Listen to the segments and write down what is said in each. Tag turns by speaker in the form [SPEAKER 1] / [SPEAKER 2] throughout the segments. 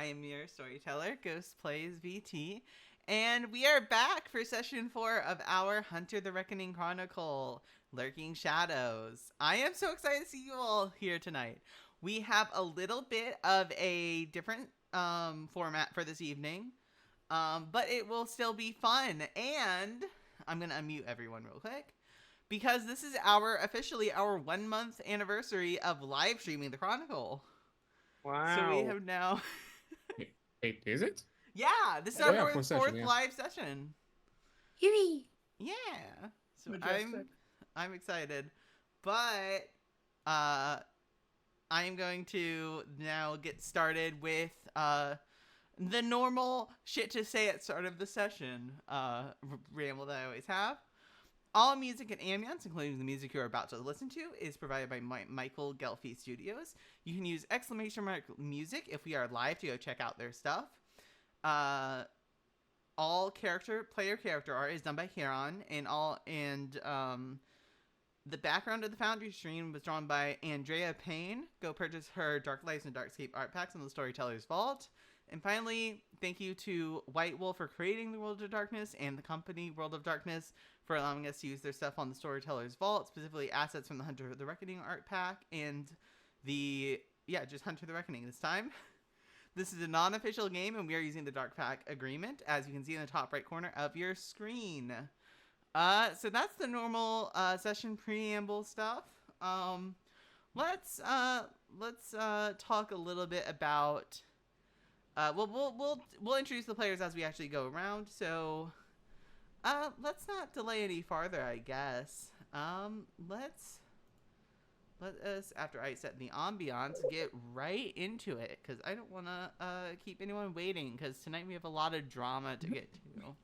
[SPEAKER 1] I am your storyteller, Ghost Plays VT, and we are back for session 4 of our Hunter the Reckoning Chronicle, Lurking Shadows. I am so excited to see you all here tonight. We have a little bit of a different format for this evening, but it will still be fun, and I'm going to unmute everyone real quick. Because this is officially our 1 month anniversary of live streaming the Chronicle.
[SPEAKER 2] Wow.
[SPEAKER 1] So we have now.
[SPEAKER 3] Wait, is it?
[SPEAKER 1] Yeah, this is
[SPEAKER 3] Oh,
[SPEAKER 1] our
[SPEAKER 3] yeah,
[SPEAKER 1] fourth
[SPEAKER 3] session, yeah.
[SPEAKER 1] live session.
[SPEAKER 2] Yui.
[SPEAKER 1] Yeah. So
[SPEAKER 2] Majestic.
[SPEAKER 1] I'm excited. But I am going to now get started with the normal shit to say at start of the session ramble that I always have. All music and ambience, including the music you're about to listen to, is provided by Michael Ghelfi Studios. You can use !music if we are live to go check out their stuff. All player character art is done by Charon, and the background of the Foundry stream was drawn by Andrea Payne. Go purchase her Dark Lives and Darkscape art packs in the Storyteller's Vault. And finally, thank you to White Wolf for creating the World of Darkness and the company World of Darkness for allowing us to use their stuff on the Storyteller's Vault, specifically assets from the Hunter the Reckoning art pack and just Hunter the Reckoning this time. This is a non-official game, and we are using the Dark Pack agreement, as you can see in the top right corner of your screen. So that's the normal session preamble stuff. Let's talk a little bit about. We'll introduce the players as we actually go around. So, let's not delay any farther, I guess. Let us, after I set the ambiance, get right into it, because I don't want to keep anyone waiting, because tonight we have a lot of drama to get to.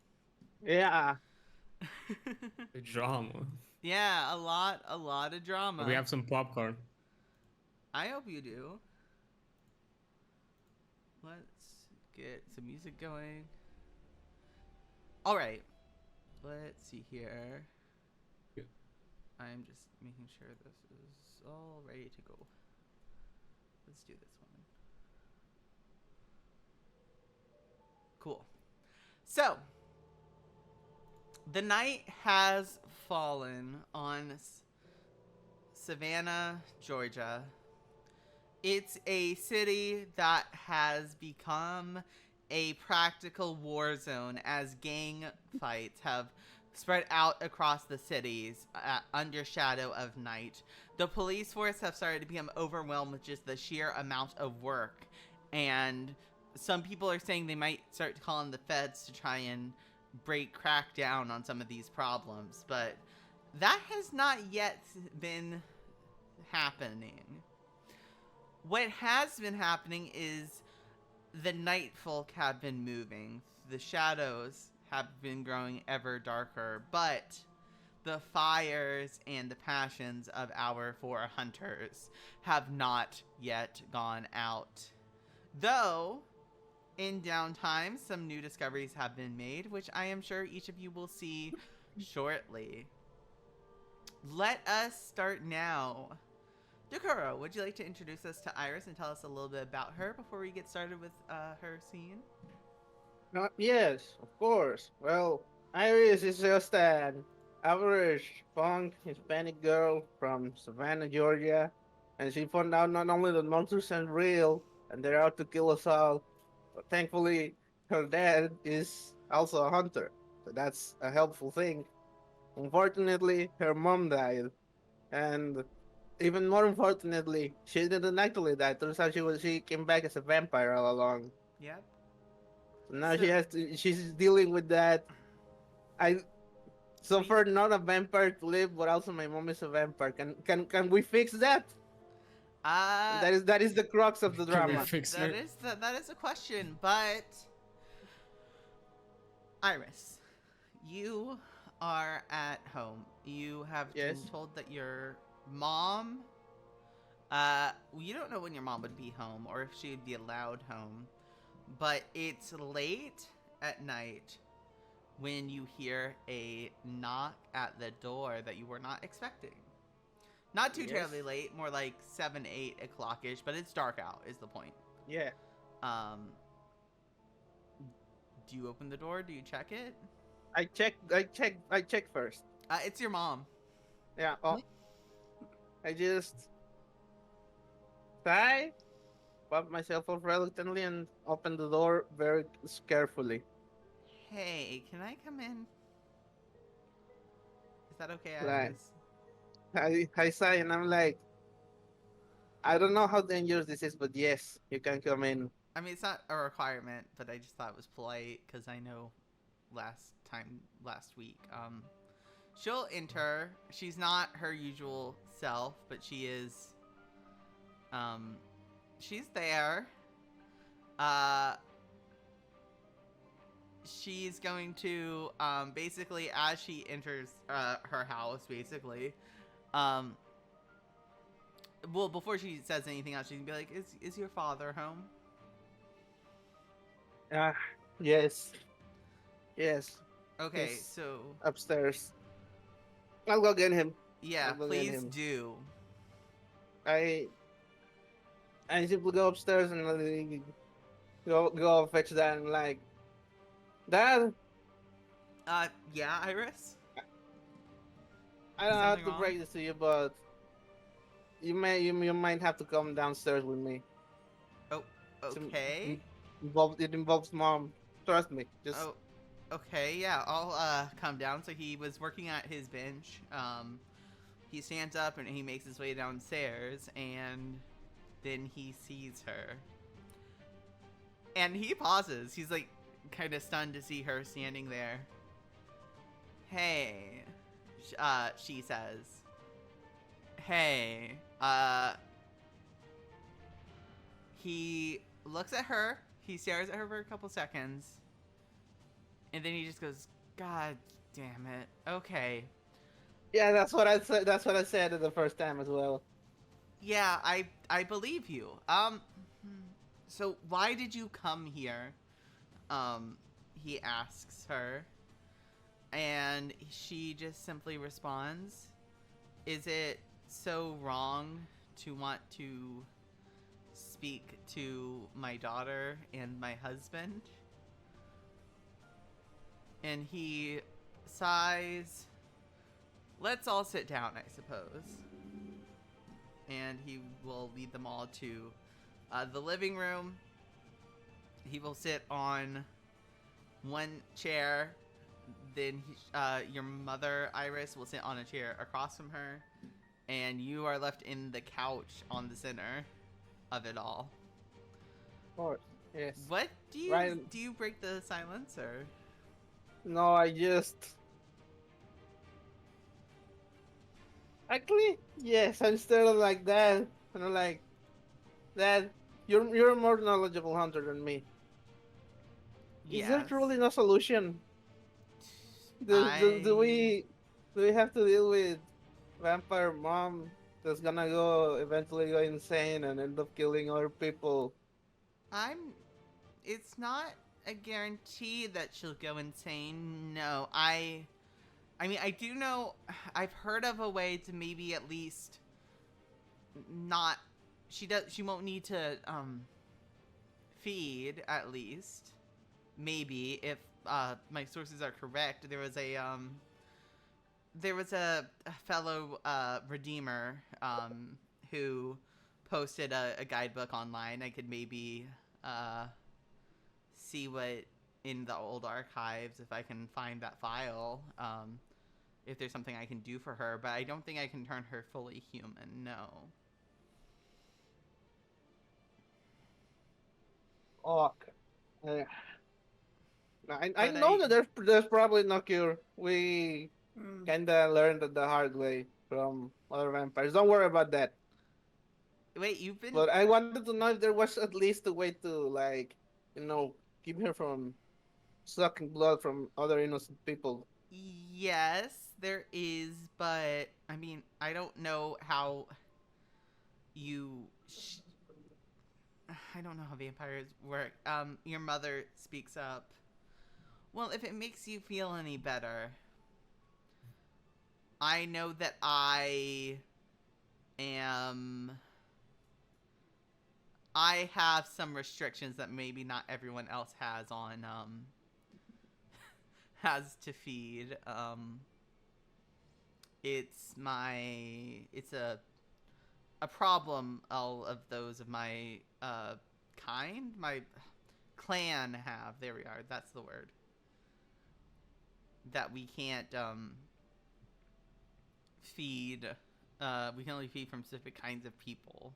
[SPEAKER 2] Yeah.
[SPEAKER 3] The drama.
[SPEAKER 1] Yeah, a lot of drama.
[SPEAKER 3] We have some popcorn.
[SPEAKER 1] I hope you do. Let's get some music going. Alright. Let's see here.
[SPEAKER 3] Yeah.
[SPEAKER 1] I'm just making sure this is all ready to go. Let's do this one. Cool. So, the night has fallen on Savannah, Georgia. It's a city that has become a practical war zone as gang fights have spread out across the cities under shadow of night. The police force have started to become overwhelmed with just the sheer amount of work, and some people are saying they might start calling the feds to try and crack down on some of these problems, but that has not yet been happening. What has been happening is the night folk have been moving. The shadows have been growing ever darker, but the fires and the passions of our 4 hunters have not yet gone out. Though, in downtime, some new discoveries have been made, which I am sure each of you will see shortly. Let us start now. Dakuro, would you like to introduce us to Iris and tell us a little bit about her before we get started with her scene?
[SPEAKER 2] Yes, of course. Well, Iris is just an average punk Hispanic girl from Savannah, Georgia, and she found out not only that monsters aren't real and they're out to kill us all, but thankfully her dad is also a hunter, so that's a helpful thing. Unfortunately, her mom died, and even more unfortunately, she didn't actually die. Turns out she came back as a vampire all along.
[SPEAKER 1] Yep.
[SPEAKER 2] So now she's dealing with that. I so far not a vampire to live, but also my mom is a vampire. Can we fix that? That is the crux of the
[SPEAKER 3] Can we
[SPEAKER 2] drama.
[SPEAKER 3] fix
[SPEAKER 1] that
[SPEAKER 3] her?
[SPEAKER 1] is a question, but Iris, you are at home. You have
[SPEAKER 2] Yes.
[SPEAKER 1] been told that your mom you don't know when your mom would be home or if she would be allowed home, but it's late at night when you hear a knock at the door that you were not expecting. Not too
[SPEAKER 2] Yes.
[SPEAKER 1] terribly late, more like 7, 8 o'clock-ish, but it's dark out is the point.
[SPEAKER 2] Yeah.
[SPEAKER 1] Do you open the door? Do you check it?
[SPEAKER 2] I check first.
[SPEAKER 1] It's your mom.
[SPEAKER 2] Yeah. Oh, I just sigh, pop myself off reluctantly, and open the door very carefully.
[SPEAKER 1] Hey, can I come in? Is that okay,
[SPEAKER 2] Like
[SPEAKER 1] Iris?
[SPEAKER 2] I sigh, and I'm like, I don't know how dangerous this is, but yes, you can come in.
[SPEAKER 1] I mean, it's not a requirement, but I just thought it was polite because I know last week. She'll enter. She's not her usual self, but she is. Um, she's there. Uh, she's going to basically as she enters her house, basically. Um, well, before she says anything else, she's gonna be like, "Is your father home?"
[SPEAKER 2] Ah, yes, yes,
[SPEAKER 1] Okay,
[SPEAKER 2] he's
[SPEAKER 1] so
[SPEAKER 2] upstairs. I'll go get him.
[SPEAKER 1] yeah,
[SPEAKER 2] I'll go get
[SPEAKER 1] please
[SPEAKER 2] him.
[SPEAKER 1] do.
[SPEAKER 2] I I simply go upstairs and go fetch that and like, Dad,
[SPEAKER 1] Yeah, Iris.
[SPEAKER 2] I don't have
[SPEAKER 1] Something
[SPEAKER 2] to
[SPEAKER 1] wrong?
[SPEAKER 2] break this to you, but you might have to come downstairs with me.
[SPEAKER 1] Oh, okay.
[SPEAKER 2] It involves Mom. Trust me. Just
[SPEAKER 1] Oh, okay. Yeah, I'll come down. So he was working at his bench. He stands up and he makes his way downstairs, and then he sees her, and he pauses. He's like kind of stunned to see her standing there. Hey, she says. Hey, he looks at her. He stares at her for a couple seconds, and then he just goes, "God damn it. Okay.
[SPEAKER 2] yeah, that's what I said. That's what I said the first time as well.
[SPEAKER 1] Yeah, I believe you. So why did you come here?" He asks her, and she just simply responds, "Is it so wrong to want to speak to my daughter and my husband?" And he sighs. "Let's all sit down, I suppose." And he will lead them all to the living room. He will sit on one chair. Then your mother, Iris, will sit on a chair across from her. And you are left in the couch on the center of it all.
[SPEAKER 2] Of course. Yes.
[SPEAKER 1] What do you
[SPEAKER 2] Right.
[SPEAKER 1] do? You break the silence, or
[SPEAKER 2] No, I just actually yes. I'm still like that, and I'm like, Dad, you're a more knowledgeable hunter than me. Is there
[SPEAKER 1] yes?
[SPEAKER 2] truly no solution? Do
[SPEAKER 1] I
[SPEAKER 2] we have to deal with vampire mom that's gonna go eventually go insane and end up killing other people?
[SPEAKER 1] I'm. It's not a guarantee that she'll go insane. No, I mean, I do know. I've heard of a way to maybe at least not. She does. She won't need to feed at least. Maybe if my sources are correct. There was a fellow redeemer who posted a guidebook online. I could maybe see what in the old archives if I can find that file. If there's something I can do for her, but I don't think I can turn her fully human. No.
[SPEAKER 2] Fuck. Uh, I
[SPEAKER 1] But
[SPEAKER 2] know that there's probably no cure. We
[SPEAKER 1] Mm.
[SPEAKER 2] kinda learned it the hard way from other vampires. Don't worry about that.
[SPEAKER 1] Wait, you've been.
[SPEAKER 2] But I wanted to know if there was at least a way to like, keep her from sucking blood from other innocent people.
[SPEAKER 1] Yes, there is, but I mean, I don't know how you. I don't know how vampires work. Your mother speaks up. Well, if it makes you feel any better, I know that I am. I have some restrictions that maybe not everyone else has on has to feed. It's a problem all of those of my kind, my clan have. There we are. That's the word. That we can't feed. We can only feed from specific kinds of people.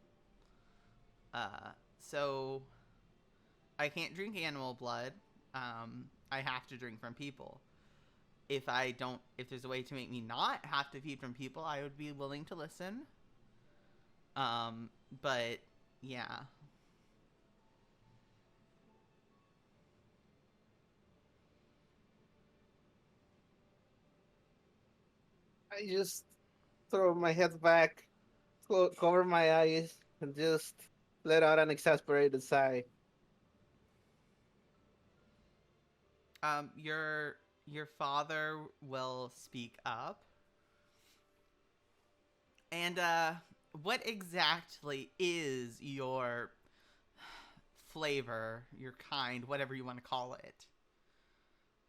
[SPEAKER 1] So I can't drink animal blood. I have to drink from people. If there's a way to make me not have to feed from people, I would be willing to listen. But yeah.
[SPEAKER 2] I just throw my head back, cover my eyes, and just let out an exasperated sigh.
[SPEAKER 1] Your father will speak up. And what exactly is your flavor, your kind, whatever you want to call it?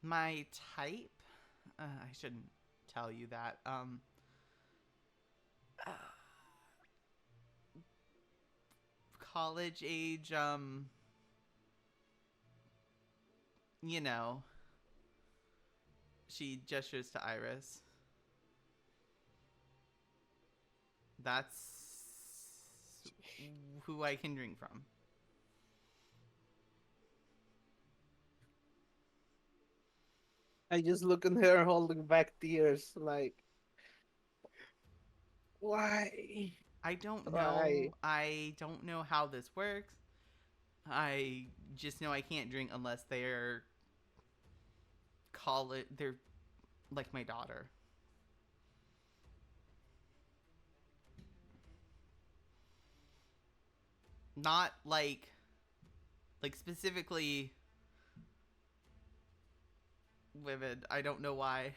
[SPEAKER 1] My type? I shouldn't tell you that. Uh, college age, you know, she gestures to Iris. That's who I can drink from.
[SPEAKER 2] I just look at her holding back tears, like, why?
[SPEAKER 1] I don't
[SPEAKER 2] Why?
[SPEAKER 1] know. I don't know how this works. I just know I can't drink unless they're they're like my daughter. Not like specifically women. I don't know why.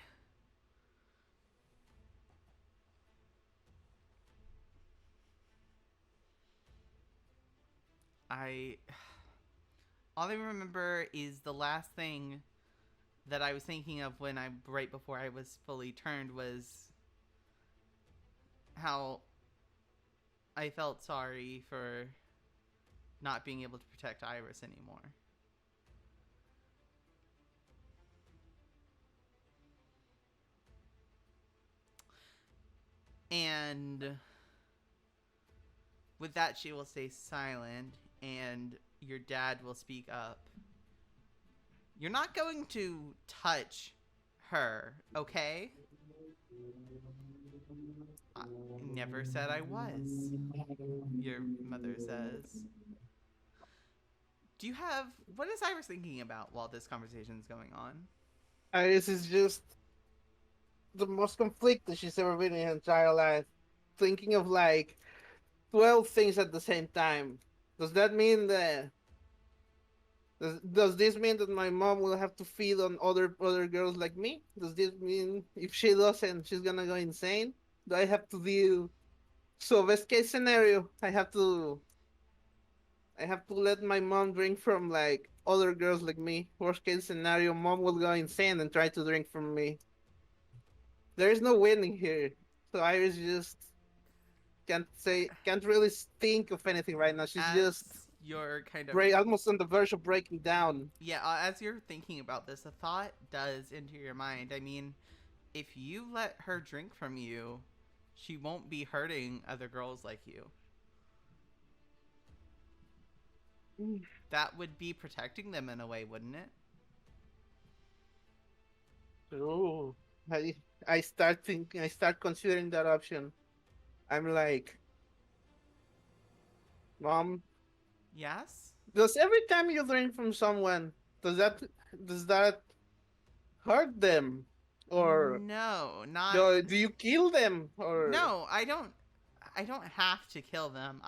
[SPEAKER 1] I all I remember is the last thing that I was thinking of when I right before I was fully turned was how I felt sorry for not being able to protect Iris anymore. And with that, she will stay silent, and your dad will speak up. You're not going to touch her, okay? I never said I was, your mother says. Do you have. What is Iris thinking about while this conversation is going on?
[SPEAKER 2] Iris is just the most conflicted she's ever been in her entire life, thinking of like 12 things at the same time. Does that mean that does this mean that my mom will have to feed on other girls like me? Does this mean if she doesn't, she's gonna go insane? Do I have to deal? So best case scenario, I have to let my mom drink from like other girls like me. Worst case scenario, mom will go insane and try to drink from me. There is no winning here. So Iris just can't really think of anything right now. She's
[SPEAKER 1] As
[SPEAKER 2] just
[SPEAKER 1] you're kind of.
[SPEAKER 2] almost on the verge of breaking down.
[SPEAKER 1] Yeah, as you're thinking about this, a thought does enter your mind. I mean, if you let her drink from you, she won't be hurting other girls like you. That would be protecting them in a way, wouldn't it?
[SPEAKER 2] Oh, I I start considering that option. I'm like, mom,
[SPEAKER 1] Yes?
[SPEAKER 2] does every time you drink from someone, does that does that hurt them, or
[SPEAKER 1] No, not.
[SPEAKER 2] do you kill them, or
[SPEAKER 1] No, I don't. I don't have to kill them.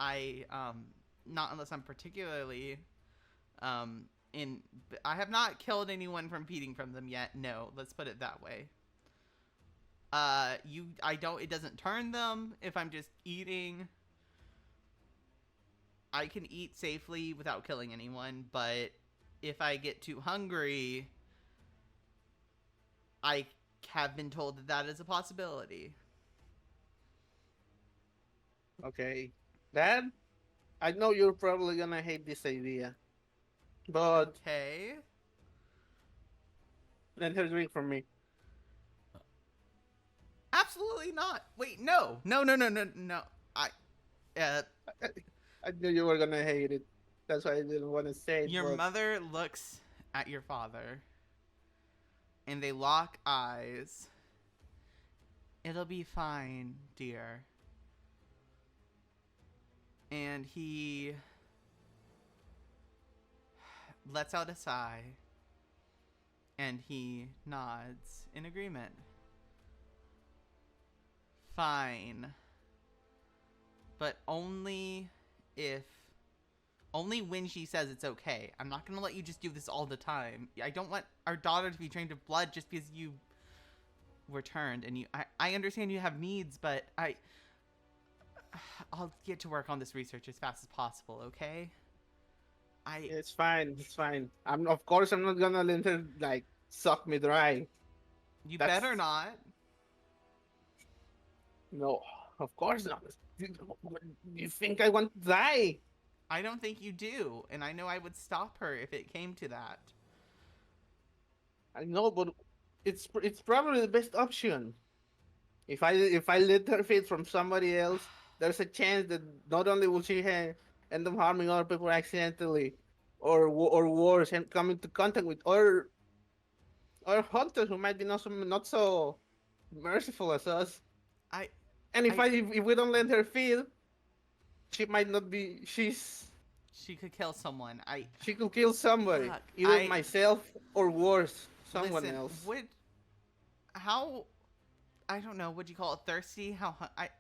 [SPEAKER 1] Not unless I'm particularly in. I have not killed anyone from feeding from them yet. No, let's put it that way. I don't. It doesn't turn them if I'm just eating. I can eat safely without killing anyone, but if I get too hungry, I have been told that that is a possibility.
[SPEAKER 2] Okay. Dad, I know you're probably gonna hate this idea, but
[SPEAKER 1] Okay.
[SPEAKER 2] let her drink from me.
[SPEAKER 1] Absolutely not. Wait, no. No, no, no, no, no. I, uh,
[SPEAKER 2] I knew you were gonna hate it. That's why I didn't want to say it,
[SPEAKER 1] your
[SPEAKER 2] but
[SPEAKER 1] mother looks at your father and they lock eyes. It'll be fine, dear. And he lets out a sigh and he nods in agreement. Fine. But only if. Only when she says it's okay. I'm not gonna let you just do this all the time. I don't want our daughter to be drained of blood just because you were turned. And I understand you have needs, but I'll get to work on this research as fast as possible, okay?
[SPEAKER 2] it's fine. It's fine. Of course I'm not gonna let her like suck me dry.
[SPEAKER 1] You
[SPEAKER 2] That's
[SPEAKER 1] better not.
[SPEAKER 2] no, of course not. You think I want to die?
[SPEAKER 1] I don't think you do, and I know I would stop her if it came to that.
[SPEAKER 2] I know, but it's probably the best option. If I let her feed from somebody else, there's a chance that not only will she end up harming other people accidentally, or worse, and come into contact with other hunters who might be not so merciful as us.
[SPEAKER 1] I
[SPEAKER 2] And
[SPEAKER 1] I
[SPEAKER 2] if we don't let her feed, she might not be.
[SPEAKER 1] She could kill someone.
[SPEAKER 2] She could kill somebody,
[SPEAKER 1] Fuck.
[SPEAKER 2] either myself or worse, someone
[SPEAKER 1] Listen.
[SPEAKER 2] else.
[SPEAKER 1] How I don't know. Would you call it thirsty?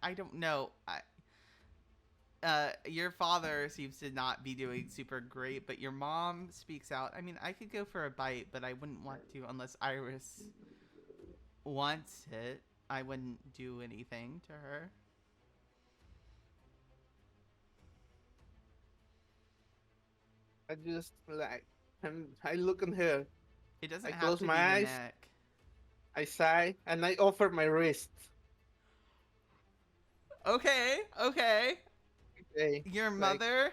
[SPEAKER 1] I don't know. Your father seems to not be doing super great, but your mom speaks out. I mean, I could go for a bite, but I wouldn't want to unless Iris wants it. I wouldn't do anything to her.
[SPEAKER 2] I just like, and I look at her.
[SPEAKER 1] It doesn't
[SPEAKER 2] I
[SPEAKER 1] have
[SPEAKER 2] close
[SPEAKER 1] to
[SPEAKER 2] my
[SPEAKER 1] be the
[SPEAKER 2] eyes.
[SPEAKER 1] neck.
[SPEAKER 2] I sigh and I offer my wrist.
[SPEAKER 1] Okay, okay.
[SPEAKER 2] Okay,
[SPEAKER 1] Your
[SPEAKER 2] like
[SPEAKER 1] mother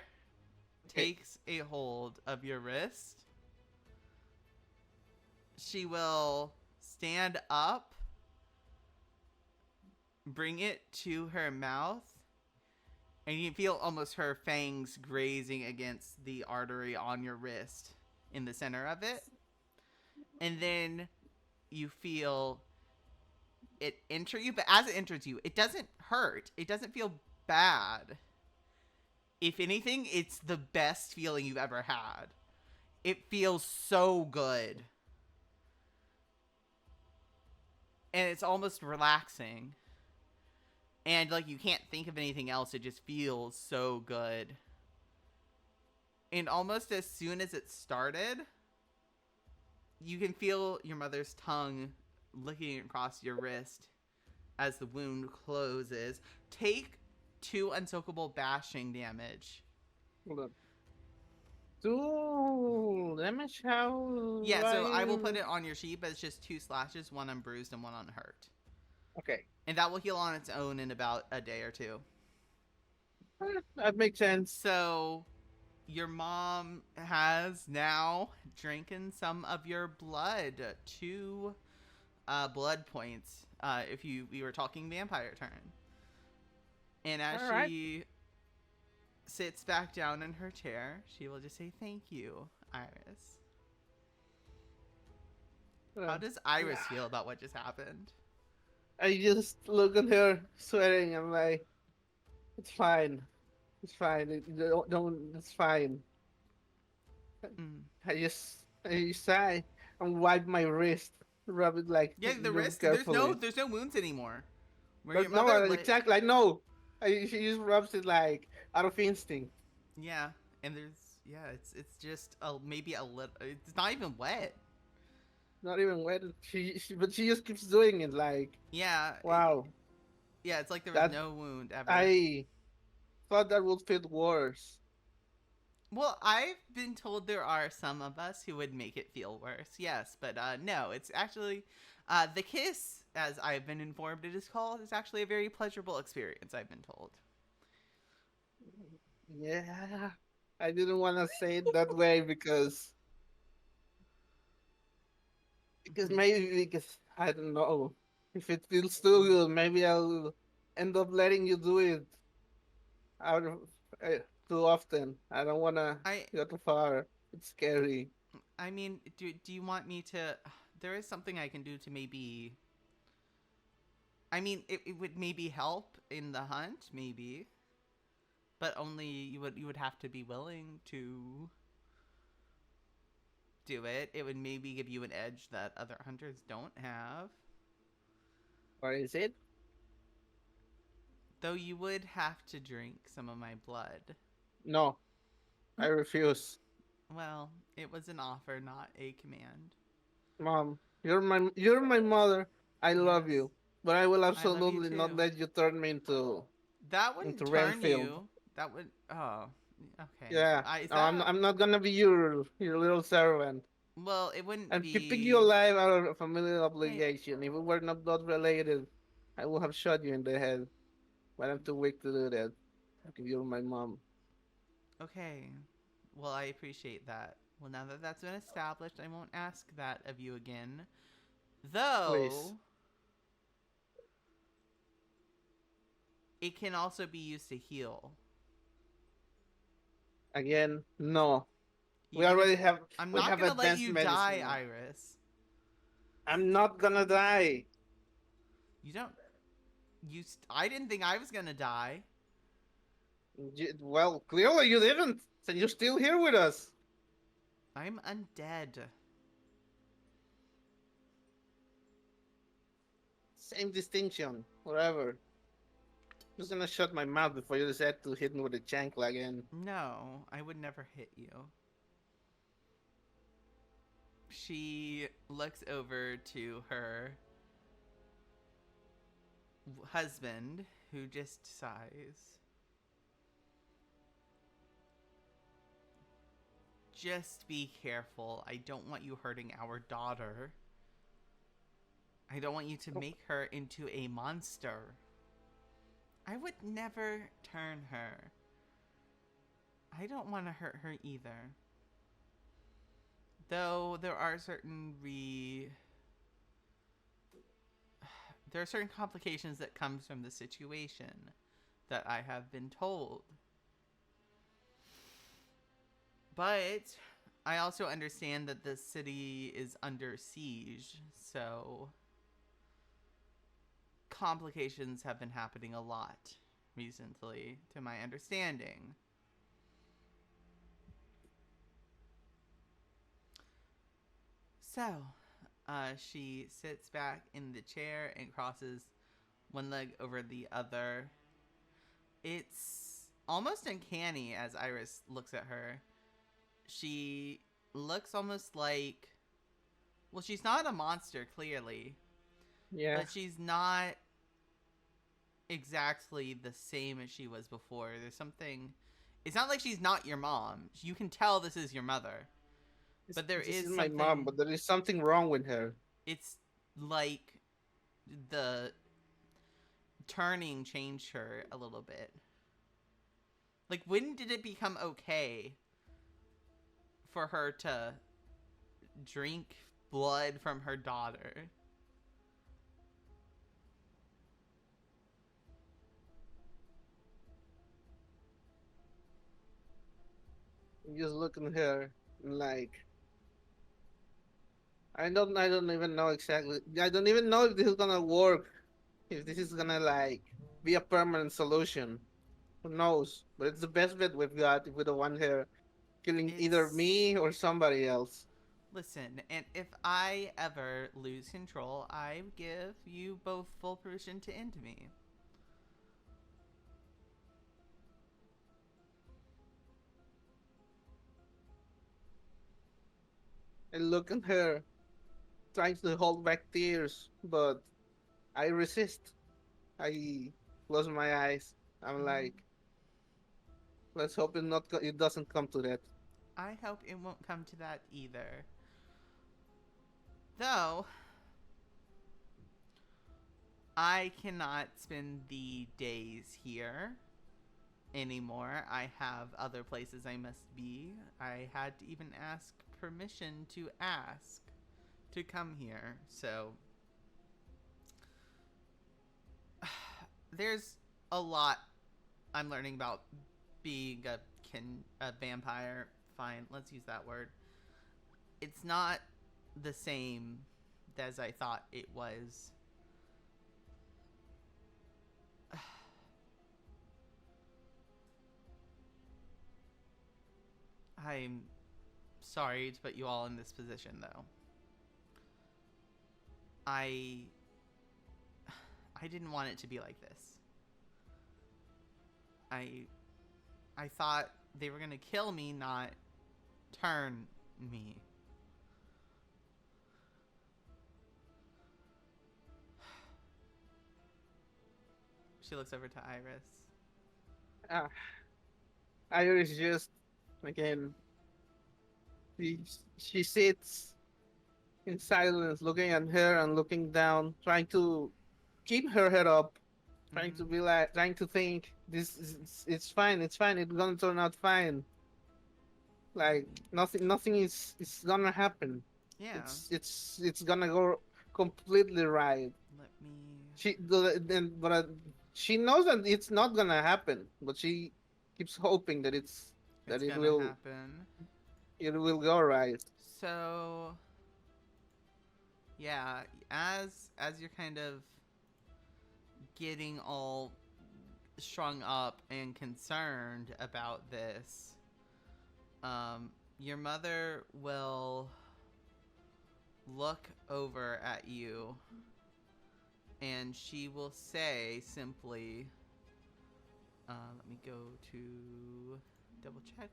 [SPEAKER 2] okay,
[SPEAKER 1] takes a hold of your wrist. She will stand up, bring it to her mouth, and you feel almost her fangs grazing against the artery on your wrist in the center of it. And then you feel it enter you, but as it enters you, it doesn't hurt. It doesn't feel bad. If anything, it's the best feeling you've ever had. It feels so good. And it's almost relaxing. And like you can't think of anything else, it just feels so good. And almost as soon as it started, you can feel your mother's tongue licking across your wrist as the wound closes. Take 2 unsoakable bashing damage.
[SPEAKER 2] hold on. 2 damage? How?
[SPEAKER 1] Yeah, so I will put it on your sheet, but it's just 2 slashes, 1 unbruised and 1 unhurt.
[SPEAKER 2] Okay,
[SPEAKER 1] And that will heal on its own in about a day or 2.
[SPEAKER 2] that makes sense.
[SPEAKER 1] So your mom has now drinking some of your blood. 2 blood points. If we were talking vampire turn. And as
[SPEAKER 2] All right.
[SPEAKER 1] she sits back down in her chair, she will just say, "Thank you, Iris." How does Iris feel about what just happened?
[SPEAKER 2] I just look at her, swearing. I'm like, it's fine. It's fine. Don't. It's fine.
[SPEAKER 1] Mm.
[SPEAKER 2] I sigh and wipe my wrist, rub it like
[SPEAKER 1] Yeah, the
[SPEAKER 2] real
[SPEAKER 1] wrist.
[SPEAKER 2] carefully.
[SPEAKER 1] There's no wounds anymore. Where
[SPEAKER 2] But
[SPEAKER 1] your
[SPEAKER 2] no,
[SPEAKER 1] mother
[SPEAKER 2] exactly. I know. She just rubs it like out of instinct.
[SPEAKER 1] Yeah, and it's just maybe a little. It's not even wet.
[SPEAKER 2] Not even wet. But she just keeps doing it. Like,
[SPEAKER 1] Yeah,
[SPEAKER 2] wow.
[SPEAKER 1] yeah. It's like there was
[SPEAKER 2] That
[SPEAKER 1] no wound ever.
[SPEAKER 2] I thought that would feel worse.
[SPEAKER 1] Well, I've been told there are some of us who would make it feel worse. Yes, but no, it's actually The kiss, as I've been informed it is called, is actually a very pleasurable experience, I've been told.
[SPEAKER 2] Yeah, I didn't want to say it that way because maybe because I don't know if it feels too good. Maybe I'll end up letting you do it out of uh, too often. I don't want to
[SPEAKER 1] I
[SPEAKER 2] go too far. It's scary.
[SPEAKER 1] I mean, do you want me to? There is something I can do to maybe. I mean, it would maybe help in the hunt, maybe, but only you would have to be willing to do it. It would maybe give you an edge that other hunters don't have.
[SPEAKER 2] Or is it?
[SPEAKER 1] Though you would have to drink some of my blood.
[SPEAKER 2] No, I refuse.
[SPEAKER 1] Well, it was an offer, not a command.
[SPEAKER 2] Mom, you're my mother. I love
[SPEAKER 1] Yes,
[SPEAKER 2] you, but I will
[SPEAKER 1] I love you
[SPEAKER 2] absolutely not
[SPEAKER 1] too.
[SPEAKER 2] let you turn me
[SPEAKER 1] That
[SPEAKER 2] into
[SPEAKER 1] wouldn't turn
[SPEAKER 2] Renfield.
[SPEAKER 1] you. That would. Oh, okay.
[SPEAKER 2] Yeah,
[SPEAKER 1] Is
[SPEAKER 2] no,
[SPEAKER 1] that?
[SPEAKER 2] I'm not gonna be your little servant.
[SPEAKER 1] Well, it wouldn't
[SPEAKER 2] I'm keeping you
[SPEAKER 1] be.
[SPEAKER 2] alive out of familial
[SPEAKER 1] Hey,
[SPEAKER 2] obligation. If we were not blood related, I would have shot you in the head. But I'm too weak to do that. Because you're my mom.
[SPEAKER 1] okay. Well, I appreciate that. Well, now that that's been established, I won't ask that of you again.
[SPEAKER 2] Please.
[SPEAKER 1] Though, it can also be used to heal.
[SPEAKER 2] Again, no. We
[SPEAKER 1] Even if
[SPEAKER 2] already have
[SPEAKER 1] I'm
[SPEAKER 2] we
[SPEAKER 1] not
[SPEAKER 2] have
[SPEAKER 1] gonna let
[SPEAKER 2] advanced
[SPEAKER 1] you die,
[SPEAKER 2] medicine now.
[SPEAKER 1] Iris.
[SPEAKER 2] I'm not gonna die.
[SPEAKER 1] You don't. I didn't think I was gonna die.
[SPEAKER 2] Well, clearly you didn't. So you're still here with us.
[SPEAKER 1] I'm undead.
[SPEAKER 2] Same distinction. Whatever. Just gonna shut my mouth before you decide to hit me with a chancla again.
[SPEAKER 1] No, I would never hit you. She looks over to her husband, who just sighs. Just be careful. I don't want you hurting our daughter. I don't want you to make her into a monster. I would never turn her. I don't want to hurt her either. Though there are certain there are certain complications that comes from the situation that I have been told. But I also understand that the city is under siege, so complications have been happening a lot recently, to my understanding. So, she sits back in the chair and crosses one leg over the other. It's almost uncanny as Iris looks at her. She looks almost like. Well, she's not a monster, clearly,
[SPEAKER 2] Yeah.
[SPEAKER 1] but she's not exactly the same as she was before. There's something. It's not like she's not your mom. You can tell this is your mother. But there
[SPEAKER 2] This
[SPEAKER 1] is
[SPEAKER 2] is my mom,
[SPEAKER 1] something.
[SPEAKER 2] but there is something wrong with her.
[SPEAKER 1] It's like the turning changed her a little bit. Like, when did it become okay for her to drink blood from her daughter?
[SPEAKER 2] You just look at her like I don't even know exactly. I don't even know if this is gonna work. If this is gonna like be a permanent solution. Who knows? But it's the best bet we've got if we don't want her killing either
[SPEAKER 1] It's.
[SPEAKER 2] me or somebody else.
[SPEAKER 1] Listen, and if I ever lose control, I give you both full permission to end me.
[SPEAKER 2] I look at her, trying to hold back tears, but I resist. I close my eyes. I'm
[SPEAKER 1] Mm,
[SPEAKER 2] like, let's hope it doesn't come to that.
[SPEAKER 1] I hope it won't come to that either. Though, I cannot spend the days here anymore. I have other places I must be. I had to even ask permission to ask to come here. So there's a lot I'm learning about being a vampire. Fine, let's use that word. It's not the same as I thought it was. I'm sorry to put you all in this position, though. I didn't want it to be like this. I thought they were gonna kill me, not turn me. She looks over to Iris.
[SPEAKER 2] Ah, Iris just again. She, she sits in silence, looking at her and looking down, trying to keep her head up, trying to be like, trying to think. This is, it's fine, it's fine, it's gonna turn out fine. Like nothing is gonna happen.
[SPEAKER 1] Yeah.
[SPEAKER 2] It's gonna go completely right.
[SPEAKER 1] Let me.
[SPEAKER 2] She knows that it's not gonna happen, but she keeps hoping that
[SPEAKER 1] It's
[SPEAKER 2] it
[SPEAKER 1] gonna
[SPEAKER 2] will
[SPEAKER 1] happen.
[SPEAKER 2] go right.
[SPEAKER 1] So, yeah, as you're kind of getting all strung up and concerned about this, your mother will look over at you and she will say simply, let me go to double check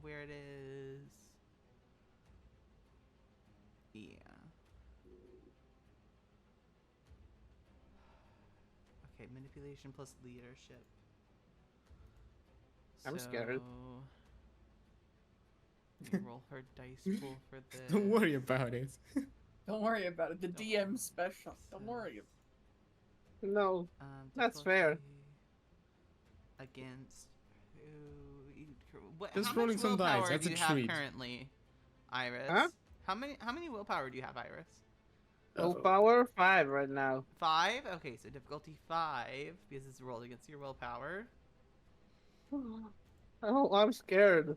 [SPEAKER 1] where it is. Yeah. Okay, manipulation plus leadership.
[SPEAKER 2] I'm scared.
[SPEAKER 1] Let me roll her dice pool for this.
[SPEAKER 3] Don't worry about it.
[SPEAKER 4] Don't worry about it. The
[SPEAKER 1] Don't
[SPEAKER 4] DM
[SPEAKER 1] worry.
[SPEAKER 4] special. Don't worry.
[SPEAKER 2] No, that's fair.
[SPEAKER 1] Against who?
[SPEAKER 3] Just
[SPEAKER 1] how
[SPEAKER 3] rolling
[SPEAKER 1] much
[SPEAKER 3] some dice,
[SPEAKER 1] willpower
[SPEAKER 3] that's
[SPEAKER 1] do
[SPEAKER 3] a
[SPEAKER 1] you have
[SPEAKER 3] treat.
[SPEAKER 1] currently, Iris?
[SPEAKER 2] Huh?
[SPEAKER 1] How many willpower do you have, Iris?
[SPEAKER 2] Willpower 5 right now.
[SPEAKER 1] 5? Okay, so difficulty 5 because it's rolled against your willpower.
[SPEAKER 2] Oh, I'm scared.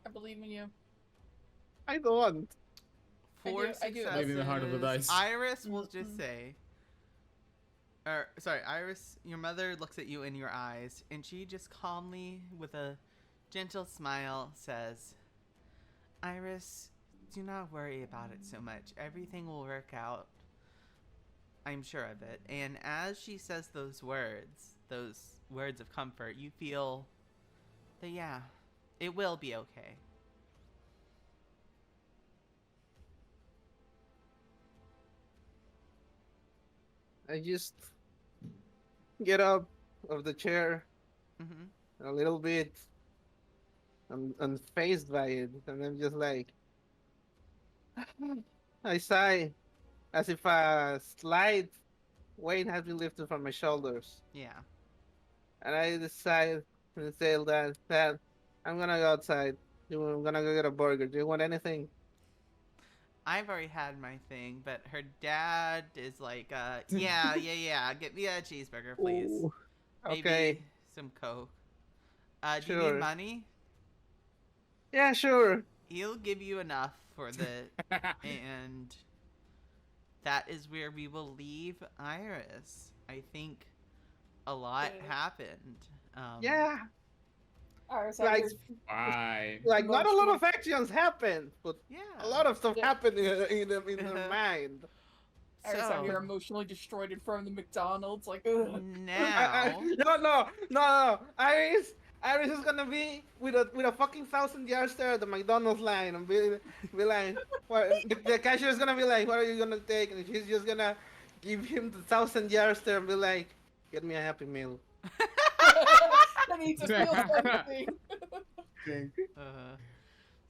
[SPEAKER 4] I believe in you.
[SPEAKER 2] I don't.
[SPEAKER 4] I
[SPEAKER 1] 4
[SPEAKER 4] do- I do.
[SPEAKER 1] successes.
[SPEAKER 3] Maybe the heart of the dice.
[SPEAKER 1] Iris will just
[SPEAKER 4] Mm-mm.
[SPEAKER 1] say, or sorry, Iris, your mother looks at you in your eyes, and she just calmly, with a gentle smile, says, "Iris, do not worry about it so much. Everything will work out. I'm sure of it." And as she says those words of comfort, you feel that yeah, it will be okay.
[SPEAKER 2] I just get up of the chair
[SPEAKER 1] Mm-hmm.
[SPEAKER 2] a little bit. I'm unfazed by it, and I'm just like, I sigh, as if a slight weight has been lifted from my shoulders,
[SPEAKER 1] Yeah.
[SPEAKER 2] and I decide to say that I'm gonna go outside. I'm gonna go get a burger. Do you want anything?
[SPEAKER 1] I've already had my thing, but her dad is like, yeah, get me a cheeseburger, please.
[SPEAKER 2] Ooh,
[SPEAKER 1] Maybe
[SPEAKER 2] okay,
[SPEAKER 1] some Coke. Do you need
[SPEAKER 2] sure.
[SPEAKER 1] money?
[SPEAKER 2] Yeah, sure.
[SPEAKER 1] He'll give you enough for the, and that is where we will leave Iris. I think a lot
[SPEAKER 4] Okay.
[SPEAKER 1] happened.
[SPEAKER 2] Yeah,
[SPEAKER 4] Iris,
[SPEAKER 2] Like-
[SPEAKER 3] Fine.
[SPEAKER 2] like not a lot
[SPEAKER 4] Emotional-
[SPEAKER 2] of actions happened, but
[SPEAKER 1] Yeah.
[SPEAKER 2] a lot of stuff
[SPEAKER 4] Yeah.
[SPEAKER 2] happened in her
[SPEAKER 1] Uh-huh.
[SPEAKER 2] mind.
[SPEAKER 4] Iris,
[SPEAKER 1] So
[SPEAKER 4] you're emotionally destroyed in front of the McDonald's. Like, ugh.
[SPEAKER 1] now,
[SPEAKER 2] No. Iris is gonna be with a fucking 1,000-yard stare at the McDonald's line and be like, what, the cashier is gonna be like, what are you gonna take? And she's just gonna give him the 1,000-yard stare and be like, get me a Happy Meal.
[SPEAKER 4] I need to feel something.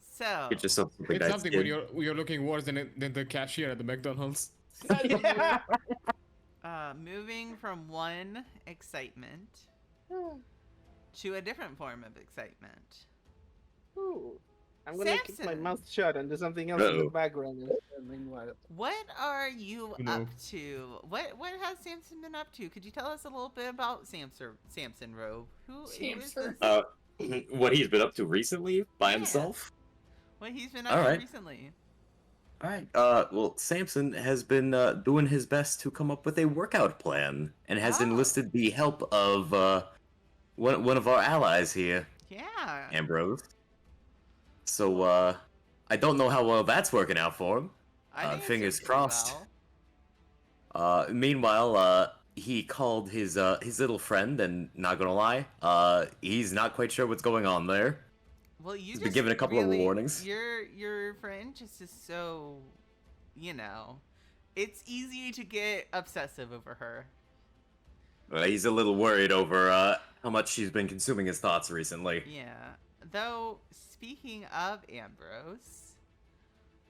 [SPEAKER 1] so
[SPEAKER 5] Get yourself something
[SPEAKER 3] It's
[SPEAKER 5] nice,
[SPEAKER 3] something
[SPEAKER 5] kid.
[SPEAKER 3] when you're looking worse than the cashier at the McDonald's.
[SPEAKER 2] Yeah.
[SPEAKER 1] Moving from one excitement to a different form of excitement.
[SPEAKER 2] Ooh. I'm gonna keep my
[SPEAKER 1] Samson,
[SPEAKER 2] mouth shut and do something else in the
[SPEAKER 5] Uh-oh.
[SPEAKER 2] background instead, meanwhile.
[SPEAKER 1] what are you
[SPEAKER 3] No.
[SPEAKER 1] up to? What has Samson been up to? Could you tell us a little bit about Samson Robe? Who is
[SPEAKER 4] Samson.
[SPEAKER 1] this?
[SPEAKER 5] What he's been up to recently by
[SPEAKER 1] Yeah.
[SPEAKER 5] himself?
[SPEAKER 1] What he's been up
[SPEAKER 5] All
[SPEAKER 1] to
[SPEAKER 5] right.
[SPEAKER 1] recently?
[SPEAKER 5] All right. Well, Samson has been doing his best to come up with a workout plan and has
[SPEAKER 1] Oh.
[SPEAKER 5] enlisted the help of one of our allies here,
[SPEAKER 1] Yeah.
[SPEAKER 5] Ambrose. So I don't know how well that's working out for him.
[SPEAKER 1] I think it's
[SPEAKER 5] Fingers
[SPEAKER 1] doing pretty
[SPEAKER 5] crossed.
[SPEAKER 1] well.
[SPEAKER 5] Meanwhile, he called his little friend, and not gonna lie, he's not quite sure what's going on there.
[SPEAKER 1] Well, you
[SPEAKER 5] He's
[SPEAKER 1] just
[SPEAKER 5] been given a couple of
[SPEAKER 1] really,
[SPEAKER 5] warnings.
[SPEAKER 1] Your friend just is so, it's easy to get obsessive over her.
[SPEAKER 5] He's a little worried over how much she's been consuming his thoughts recently.
[SPEAKER 1] Yeah. Though, speaking of Ambrose,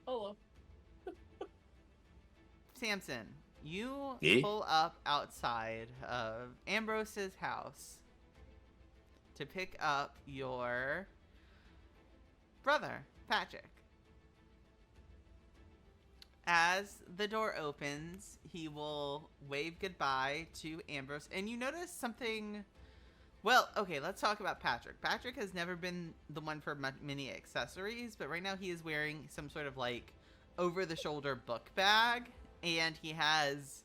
[SPEAKER 4] Hello.
[SPEAKER 1] Samson, you
[SPEAKER 5] Eh?
[SPEAKER 1] pull up outside of Ambrose's house to pick up your brother, Patrick. As the door opens, he will wave goodbye to Ambrose, and you notice something. Well, okay, let's talk about Patrick. Patrick has never been the one for many accessories, but right now he is wearing some sort of like over-the-shoulder book bag, and he has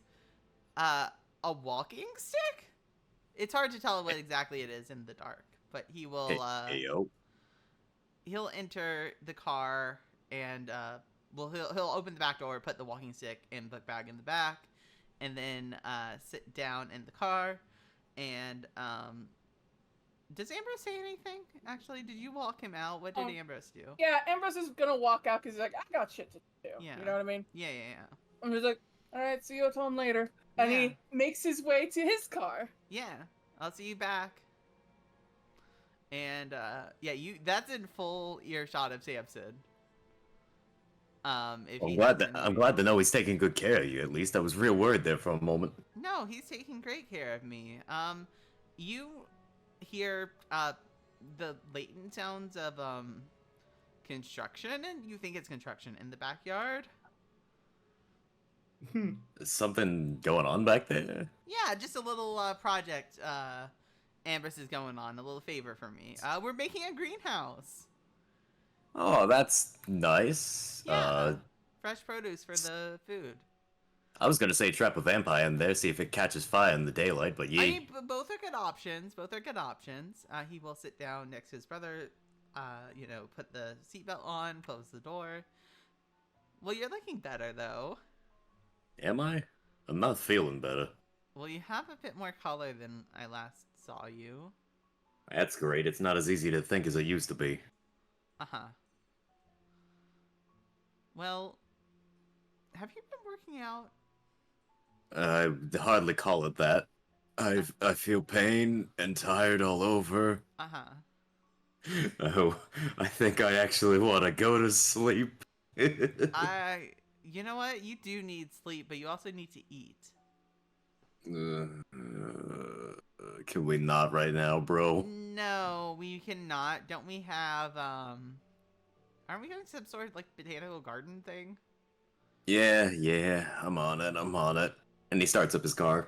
[SPEAKER 1] a walking stick. It's hard to tell what exactly it is in the dark, but he will
[SPEAKER 5] Hey, yo.
[SPEAKER 1] he'll enter the car and he'll open the back door, put the walking stick and book bag in the back, and then sit down in the car. And does Ambrose say anything? Actually, did you walk him out? What did Ambrose do?
[SPEAKER 4] Yeah, Ambrose is gonna walk out because he's like, I got shit to do.
[SPEAKER 1] Yeah.
[SPEAKER 4] You know what I mean?
[SPEAKER 1] Yeah.
[SPEAKER 4] I'm just like, all right, see you at home later. And
[SPEAKER 1] Yeah.
[SPEAKER 4] he makes his way to his car.
[SPEAKER 1] Yeah. I'll see you back. And that's in full earshot of Sampson. If he
[SPEAKER 5] I'm glad to know he's taking good care of you. At least I was real worried there for a moment.
[SPEAKER 1] No, he's taking great care of me. You hear the latent sounds of construction, and you think it's construction in the backyard.
[SPEAKER 5] Is something going on back there?
[SPEAKER 1] Yeah, just a little project Ambrose is going on, a little favor for me. We're making a greenhouse.
[SPEAKER 5] Oh, that's nice.
[SPEAKER 1] Yeah. Fresh produce for the food.
[SPEAKER 5] I was gonna say trap a vampire in there, see if it catches fire in the daylight, but yeah.
[SPEAKER 1] I mean, both are good options. He will sit down next to his brother, put the seatbelt on, close the door. Well, you're looking better, though.
[SPEAKER 5] Am I? I'm not feeling better.
[SPEAKER 1] Well, you have a bit more color than I last saw you.
[SPEAKER 5] That's great. It's not as easy to think as it used to be.
[SPEAKER 1] Uh-huh. Well, have you been working out?
[SPEAKER 5] I'd hardly call it that. I feel pain and tired all over.
[SPEAKER 1] Uh-huh.
[SPEAKER 5] Oh, I think I actually want to go to sleep.
[SPEAKER 1] You know what? You do need sleep, but you also need to eat.
[SPEAKER 5] Can we not right now, bro?
[SPEAKER 1] No, we cannot. Don't we have, aren't we doing some sort of, like, botanical garden thing?
[SPEAKER 5] Yeah, I'm on it. And he starts up his car.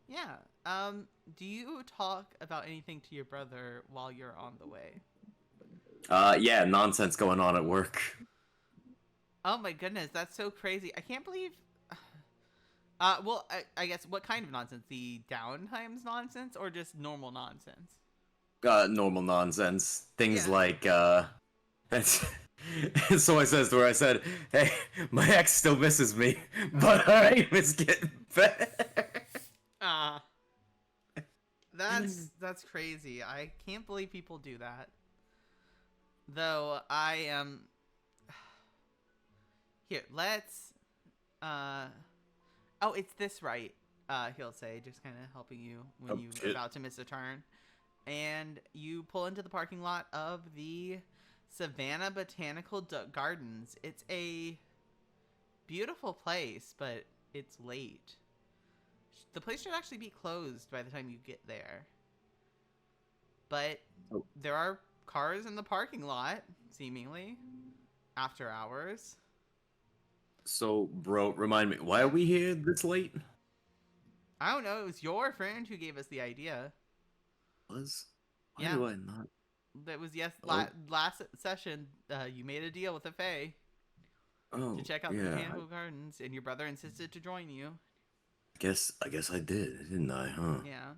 [SPEAKER 1] Yeah. Do you talk about anything to your brother while you're on the way?
[SPEAKER 5] Yeah, nonsense going on at work.
[SPEAKER 1] Oh my goodness, that's so crazy. I can't believe... I guess, what kind of nonsense? The downtimes nonsense, or just normal nonsense?
[SPEAKER 5] Normal nonsense. Things
[SPEAKER 1] Yeah.
[SPEAKER 5] like, so I says to her, I said, hey, my ex still misses me, but her aim is getting better.
[SPEAKER 1] That's crazy. I can't believe people do that. Though, I am... Here, let's... Oh, it's this right, he'll say, just kind of helping you when
[SPEAKER 5] Oh,
[SPEAKER 1] you're
[SPEAKER 5] shit.
[SPEAKER 1] about to miss a turn. And you pull into the parking lot of the Savannah Botanical Gardens. It's a beautiful place, but it's late. the place should actually be closed by the time you get there. But
[SPEAKER 5] Oh.
[SPEAKER 1] there are cars in the parking lot, seemingly, after hours.
[SPEAKER 5] So, bro, remind me, why are we here this late?
[SPEAKER 1] I don't know. It was your friend who gave us the idea.
[SPEAKER 5] Why
[SPEAKER 1] Yeah.
[SPEAKER 5] do I not?
[SPEAKER 1] That was
[SPEAKER 5] Oh.
[SPEAKER 1] last session. You made a deal with the Fae
[SPEAKER 5] Oh,
[SPEAKER 1] to check out the
[SPEAKER 5] yeah.
[SPEAKER 1] botanical gardens, and your brother insisted to join you.
[SPEAKER 5] I guess I did, didn't I? Huh?
[SPEAKER 1] Yeah.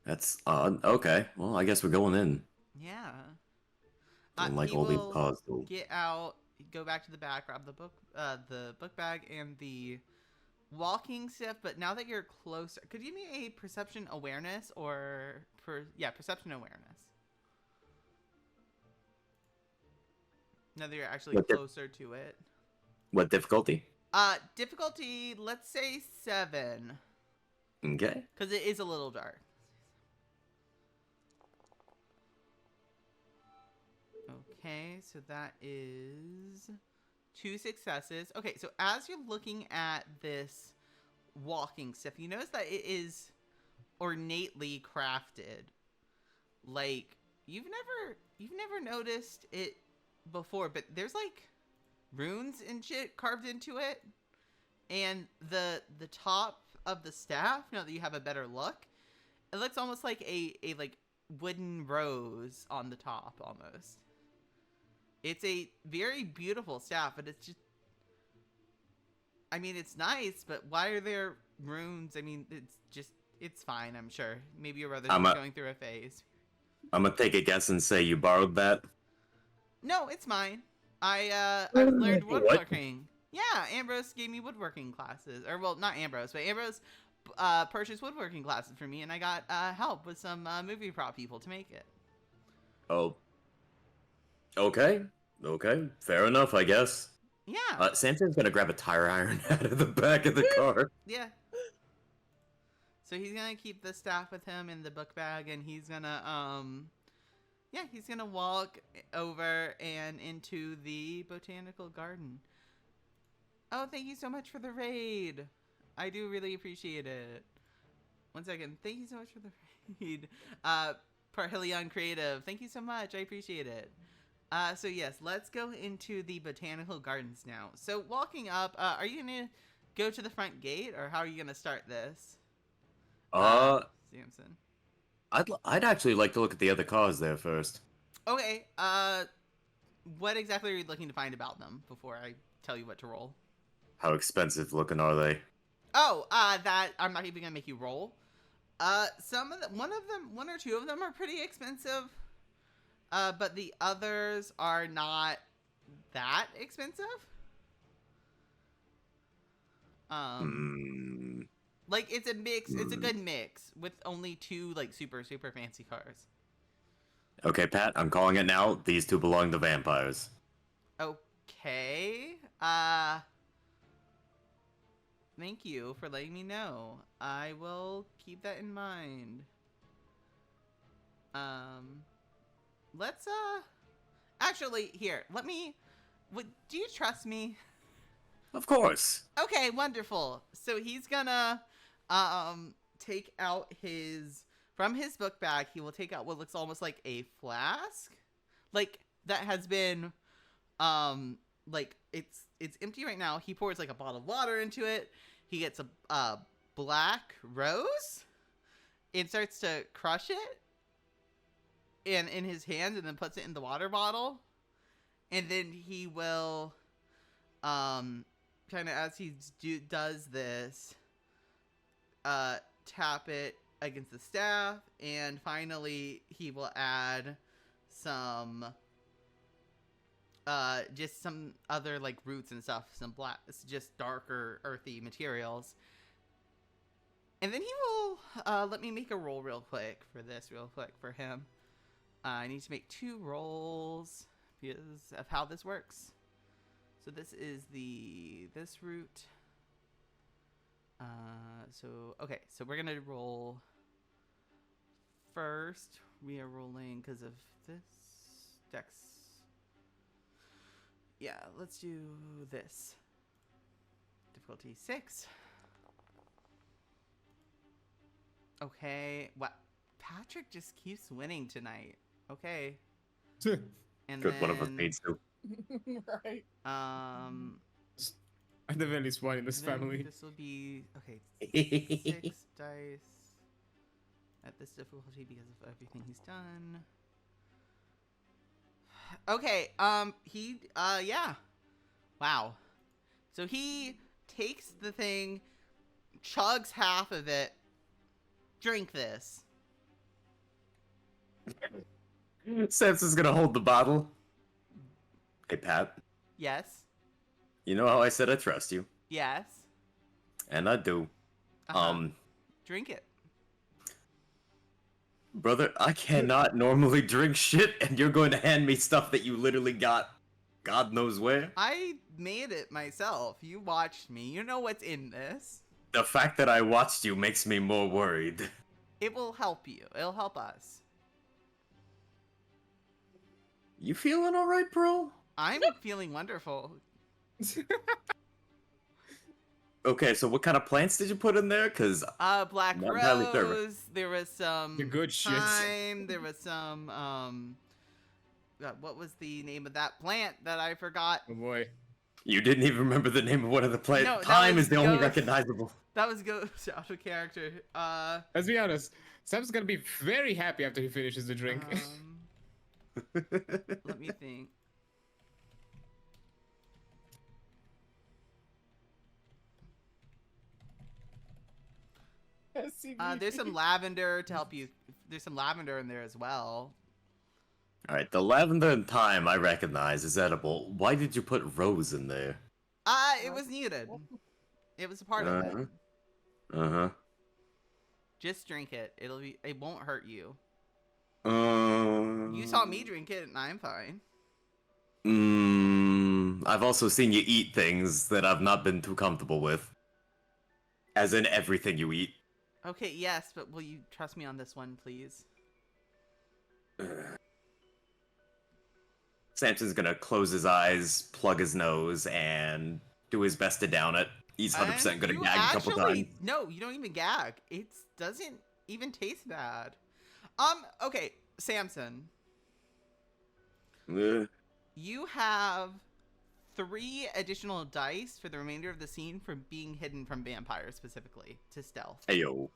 [SPEAKER 5] That's odd. Okay, well, I guess we're going in.
[SPEAKER 1] Yeah.
[SPEAKER 5] Don't like
[SPEAKER 1] He
[SPEAKER 5] all these
[SPEAKER 1] will
[SPEAKER 5] cars, though.
[SPEAKER 1] get out, go back to the back, grab the book bag, and the walking stick. But now that you're closer, could you give me a perception awareness or perception awareness? Now that you're actually
[SPEAKER 5] What
[SPEAKER 1] closer to it.
[SPEAKER 5] What difficulty?
[SPEAKER 1] Difficulty, let's say 7,
[SPEAKER 5] Okay.
[SPEAKER 1] because it is a little dark. Okay, so that is 2 successes. Okay, so as you're looking at this walking stick, you notice that it is ornately crafted. Like you've never noticed it before, but there's like runes and shit carved into it, and the top of the staff, now that you have a better look, it looks almost like a like wooden rose on the top almost. It's a very beautiful staff, but it's just, I mean, it's nice, but why are there runes? I mean, it's fine, I'm sure. Maybe your brother's just going through a phase.
[SPEAKER 5] I'm gonna take a guess and say you borrowed that.
[SPEAKER 1] No, it's mine. I've learned
[SPEAKER 5] What?
[SPEAKER 1] woodworking. Yeah, Ambrose gave me woodworking classes. Or, well, not Ambrose, but Ambrose purchased woodworking classes for me, and I got help with some movie prop people to make it.
[SPEAKER 5] Oh. Okay. Fair enough, I guess.
[SPEAKER 1] Yeah.
[SPEAKER 5] Sampson's gonna grab a tire iron out of the back of the car.
[SPEAKER 1] Yeah. So he's gonna keep the staff with him in the book bag, and he's gonna he's gonna walk over and into the botanical garden. Oh, thank you so much for the raid. I do really appreciate it. One second. Thank you so much for the raid. Parhelion Creative, thank you so much. I appreciate it. So yes, let's go into the botanical gardens now. So walking up, are you gonna go to the front gate, or how are you gonna start this? Sampson.
[SPEAKER 5] I'd actually like to look at the other cars there first.
[SPEAKER 1] Okay. What exactly are you looking to find about them before I tell you what to roll?
[SPEAKER 5] How expensive looking are they?
[SPEAKER 1] Oh, that I'm not even gonna make you roll. Some of them, one or two of them are pretty expensive. But the others are not that expensive. Like it's a mix. It's a good mix with only 2 like super fancy cars.
[SPEAKER 5] Okay, Pat, I'm calling it now. These 2 belong to vampires.
[SPEAKER 1] Okay. Thank you for letting me know. I will keep that in mind. Let's actually here. Do you trust me?
[SPEAKER 5] Of course.
[SPEAKER 1] Okay, wonderful. So he's gonna take out from his book bag, he will take out what looks almost like a flask. Like that has been like it's empty right now. He pours like a bottle of water into it. He gets a black rose and starts to crush it in his hands, and then puts it in the water bottle. And then he will kind of as he does this tap it against the staff, and finally he will add some just some other like roots and stuff, some black, just darker earthy materials. And then he will let me make a roll real quick for him. I need to make 2 rolls because of how this works. So this is this route. Okay, so we're gonna roll first. We are rolling because of this dex. Yeah, let's do this. Difficulty 6. Okay. What? Patrick just keeps winning tonight. Okay. And
[SPEAKER 5] Good, one of us
[SPEAKER 1] then,
[SPEAKER 5] needs to.
[SPEAKER 4] Right.
[SPEAKER 3] At the very least one in this
[SPEAKER 1] then
[SPEAKER 3] family.
[SPEAKER 1] this will be okay. 6 dice at this difficulty because of everything he's done. Okay. Yeah. Wow. So he takes the thing, chugs half of it. Drink this.
[SPEAKER 5] Samson's gonna hold the bottle. Hey, Pat.
[SPEAKER 1] Yes.
[SPEAKER 5] You know how I said I trust you?
[SPEAKER 1] Yes.
[SPEAKER 5] And I do.
[SPEAKER 1] Uh-huh. Drink it.
[SPEAKER 5] Brother, I cannot normally drink shit, and you're going to hand me stuff that you literally got God knows where?
[SPEAKER 1] I made it myself. You watched me. You know what's in this.
[SPEAKER 5] The fact that I watched you makes me more worried.
[SPEAKER 1] It will help you. It'll help us.
[SPEAKER 5] You feeling alright, bro?
[SPEAKER 1] I'm feeling wonderful.
[SPEAKER 5] Okay, so what kind of plants did you put in there? Cause
[SPEAKER 1] Black
[SPEAKER 5] I'm entirely certain.
[SPEAKER 1] rose. There was some
[SPEAKER 3] The good shit.
[SPEAKER 1] thyme. There was some God, what was the name of that plant that I forgot?
[SPEAKER 3] Oh boy.
[SPEAKER 5] you didn't even remember the name of one of the plants.
[SPEAKER 1] No, that
[SPEAKER 5] Time
[SPEAKER 1] was
[SPEAKER 5] is the only
[SPEAKER 1] ghost.
[SPEAKER 5] recognizable.
[SPEAKER 1] That was ghost out of character.
[SPEAKER 3] Let's be honest. Sam's gonna be very happy after he finishes the drink.
[SPEAKER 1] Let me think. There's some lavender to help you. There's some lavender in there as well.
[SPEAKER 5] Alright, the lavender and thyme I recognize is edible. Why did you put rose in there?
[SPEAKER 1] It was needed. It was a part of it.
[SPEAKER 5] Uh-huh.
[SPEAKER 1] Just drink it. It won't hurt you. You saw me drink it and I'm fine.
[SPEAKER 5] I've also seen you eat things that I've not been too comfortable with. As in everything you eat.
[SPEAKER 1] Okay, yes, but will you trust me on this one, please?
[SPEAKER 5] Samson's gonna close his eyes, plug his nose, and do his best to down it. He's 100% gonna
[SPEAKER 1] You
[SPEAKER 5] gag a couple
[SPEAKER 1] actually-
[SPEAKER 5] times.
[SPEAKER 1] No, you don't even gag. It doesn't even taste bad. Okay, Samson. You have 3 additional dice for the remainder of the scene for being hidden from vampires, specifically to stealth.
[SPEAKER 5] Ayo,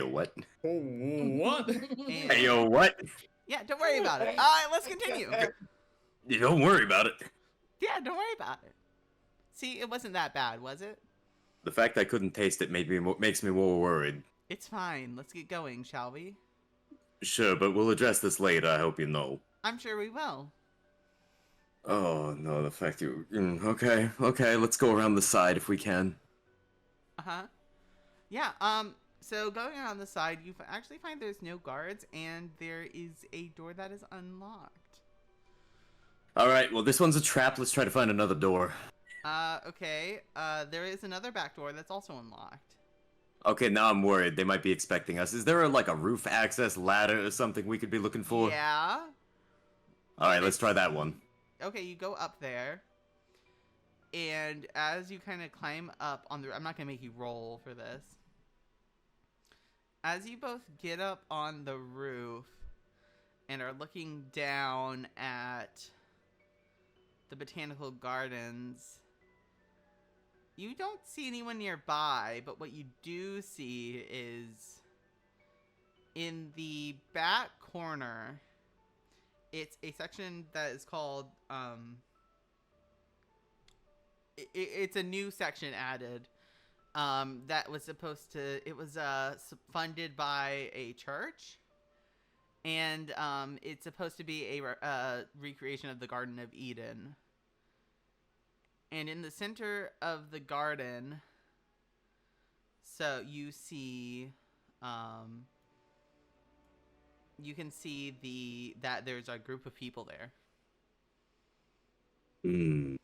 [SPEAKER 5] what?
[SPEAKER 3] Oh, what?
[SPEAKER 1] And-
[SPEAKER 5] Ayo, what?
[SPEAKER 1] Yeah, don't worry about it. Let's continue.
[SPEAKER 5] You don't worry about it.
[SPEAKER 1] Yeah, don't worry about it. See, it wasn't that bad, was it?
[SPEAKER 5] The fact I couldn't taste it makes me more worried.
[SPEAKER 1] It's fine. Let's get going, shall we?
[SPEAKER 5] Sure, but we'll address this later, I hope you know.
[SPEAKER 1] I'm sure we will.
[SPEAKER 5] Oh, no, the fact you... Okay, let's go around the side if we can.
[SPEAKER 1] Uh-huh. Yeah, so going around the side, you actually find there's no guards, and there is a door that is unlocked.
[SPEAKER 5] Alright, well, this one's a trap. Let's try to find another door.
[SPEAKER 1] Okay. There is another back door that's also unlocked.
[SPEAKER 5] Okay, now I'm worried. They might be expecting us. Is there, a roof access ladder or something we could be looking for?
[SPEAKER 1] Yeah.
[SPEAKER 5] Alright, let's try that one.
[SPEAKER 1] Okay, you go up there. And as you kind of climb up on the... I'm not going to make you roll for this. As you both get up on the roof and are looking down at the botanical gardens, you don't see anyone nearby, but what you do see is in the back corner, it's a section that is called, it's a new section added, that was supposed to, it was, funded by a church, and, it's supposed to be a recreation of the Garden of Eden. And in the center of the garden, so you see, you can see that there's a group of people there.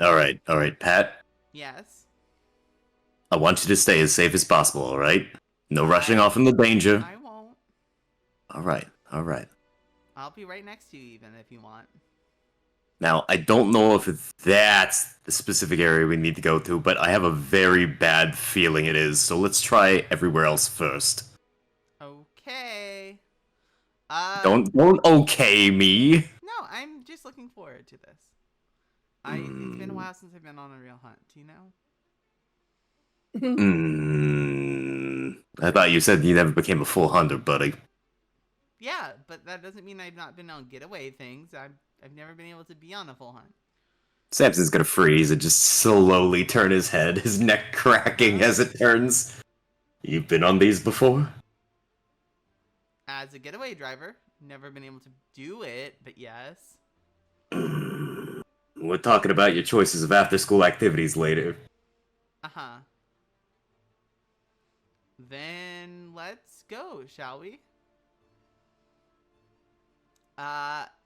[SPEAKER 5] Alright, Pat.
[SPEAKER 1] Yes.
[SPEAKER 5] I want you to stay as safe as possible, alright? No rushing off into danger.
[SPEAKER 1] I won't.
[SPEAKER 5] Alright.
[SPEAKER 1] I'll be right next to you even if you want.
[SPEAKER 5] Now, I don't know if that's the specific area we need to go to, but I have a very bad feeling it is, so let's try everywhere else first. Don't okay me.
[SPEAKER 1] No, I'm just looking forward to this. It's been a while since I've been on a real hunt, you know?
[SPEAKER 5] I thought you said you never became a full hunter, buddy.
[SPEAKER 1] Yeah, but that doesn't mean I've not been on getaway things. I've never been able to be on a full hunt.
[SPEAKER 5] Samson's gonna freeze and just slowly turn his head, his neck cracking as it turns. You've been on these before?
[SPEAKER 1] As a getaway driver, never been able to do it, but yes.
[SPEAKER 5] We're talking about your choices of after-school activities later.
[SPEAKER 1] Uh-huh. Then let's go, shall we?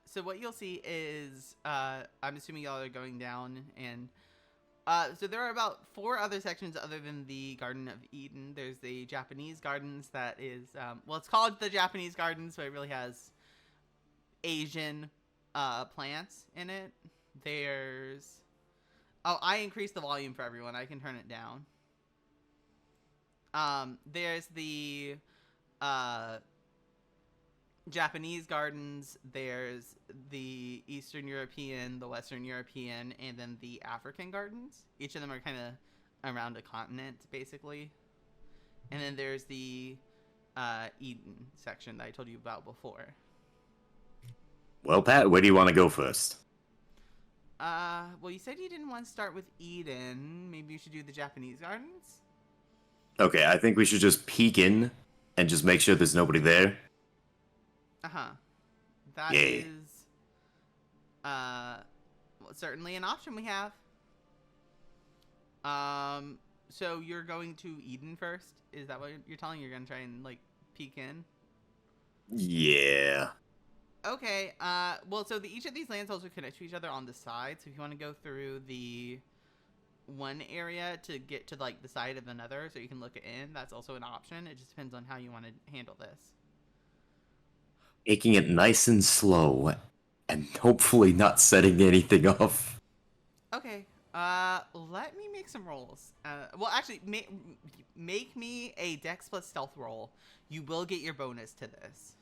[SPEAKER 1] So what you'll see is, I'm assuming y'all are going down, and, so there are about 4 other sections other than the Garden of Eden. There's the Japanese Gardens that is, well, it's called the Japanese Gardens, but it really has Asian, plants in it. There's, oh, I increased the volume for everyone. I can turn it down. There's the, Japanese gardens, there's the Eastern European, the Western European, and then the African gardens. Each of them are kind of around a continent, basically. And then there's the Eden section that I told you about before.
[SPEAKER 5] Well, Pat, where do you want to go first?
[SPEAKER 1] Well, you said you didn't want to start with Eden. Maybe you should do the Japanese gardens?
[SPEAKER 5] Okay, I think we should just peek in and just make sure there's nobody there.
[SPEAKER 1] Uh-huh. That
[SPEAKER 5] Yay.
[SPEAKER 1] is, well, certainly an option we have. So you're going to Eden first? Is that what you're telling? You're gonna try and, like, peek in?
[SPEAKER 5] Yeah.
[SPEAKER 1] Okay, well, so each of these lands also connect to each other on the side, so if you want to go through the one area to get to, like, the side of another so you can look in, that's also an option. It just depends on how you want to handle this.
[SPEAKER 5] Taking it nice and slow, and hopefully not setting anything off.
[SPEAKER 1] Okay, let me make some rolls. Well, actually, make me a Dex plus Stealth roll. You will get your bonus to this.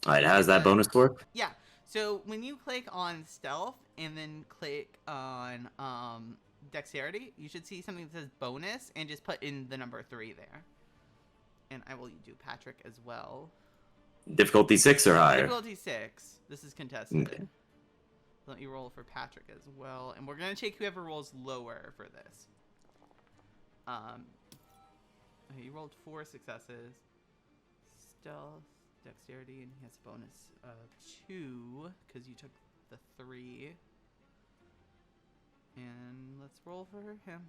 [SPEAKER 5] Alright, how does that bonus work?
[SPEAKER 1] Yeah, so when you click on Stealth and then click on Dexterity, you should see something that says bonus and just put in the number 3 there. And I will do Patrick as well.
[SPEAKER 5] Difficulty 6 or higher?
[SPEAKER 1] Difficulty 6. This is contested.
[SPEAKER 5] Okay.
[SPEAKER 1] Let me roll for Patrick as well. And we're going to take whoever rolls lower for this. Okay, you rolled 4 successes. Stealth, Dexterity, and he has a bonus of 2 because you took the 3. And let's roll for him.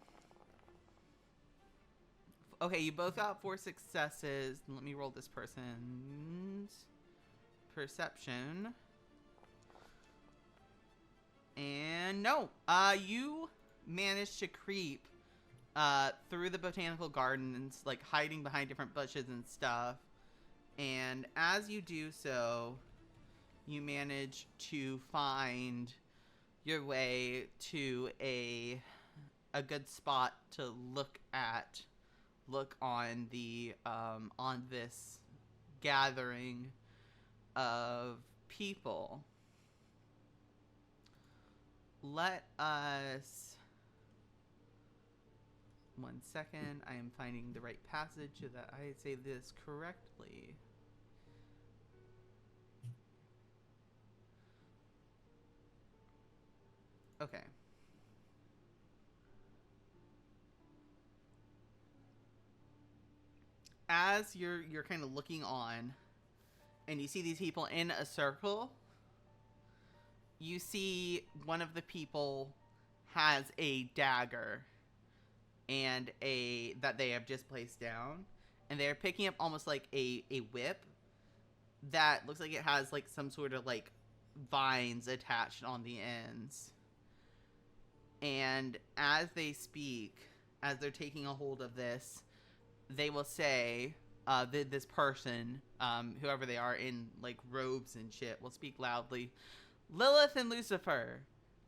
[SPEAKER 1] Okay, you both got 4 successes. Let me roll this person's perception. And no, you managed to creep through the botanical gardens, like hiding behind different bushes and stuff. And as you do so, you manage to find your way to a good spot to look on the on this gathering of people. Let us 1 second. I am finding the right passage so that I say this correctly. Okay. As you're kind of looking on and you see these people in a circle, you see one of the people has a dagger and that they have just placed down, and they're picking up almost like a whip that looks like it has like some sort of like vines attached on the ends. And as they speak, as they're taking a hold of this, they will say, this person, whoever they are in like robes and shit, will speak loudly. Lilith and Lucifer,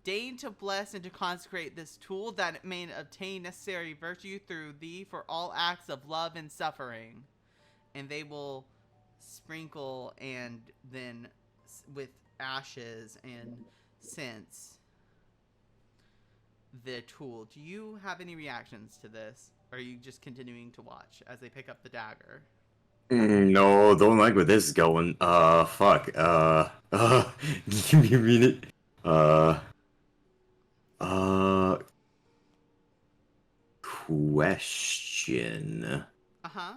[SPEAKER 1] deign to bless and to consecrate this tool that it may obtain necessary virtue through thee for all acts of love and suffering. And they will sprinkle and then with ashes and scents the tool. Do you have any reactions to this? Or are you just continuing to watch as they pick up the dagger?
[SPEAKER 5] No, don't like where this is going. Fuck. Give me a minute. Uh, question.
[SPEAKER 1] Uh-huh.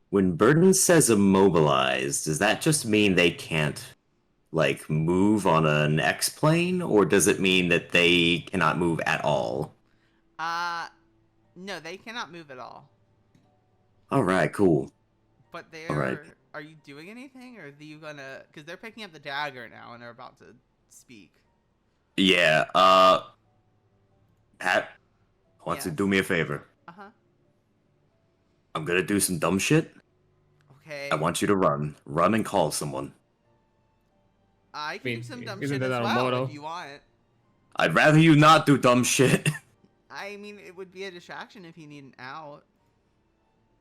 [SPEAKER 5] When Burden says immobilized, does that just mean they can't, like, move on an X plane, or does it mean that they cannot move at all?
[SPEAKER 1] No, they cannot move at all.
[SPEAKER 5] Alright, cool.
[SPEAKER 1] But
[SPEAKER 5] Alright.
[SPEAKER 1] are you doing anything, or are you gonna, because they're picking up the dagger now and they're about to speak.
[SPEAKER 5] Yeah, Pat, I want you to
[SPEAKER 1] Yes.
[SPEAKER 5] do me a favor.
[SPEAKER 1] Uh-huh.
[SPEAKER 5] I'm gonna do some dumb shit.
[SPEAKER 1] Okay.
[SPEAKER 5] I want you to run. Run and call someone.
[SPEAKER 1] I can do some dumb
[SPEAKER 3] isn't
[SPEAKER 1] shit
[SPEAKER 3] that
[SPEAKER 1] as
[SPEAKER 3] our
[SPEAKER 1] well
[SPEAKER 3] motto?
[SPEAKER 1] if you want.
[SPEAKER 5] I'd rather you not do dumb shit.
[SPEAKER 1] I mean, it would be a distraction if you need an out.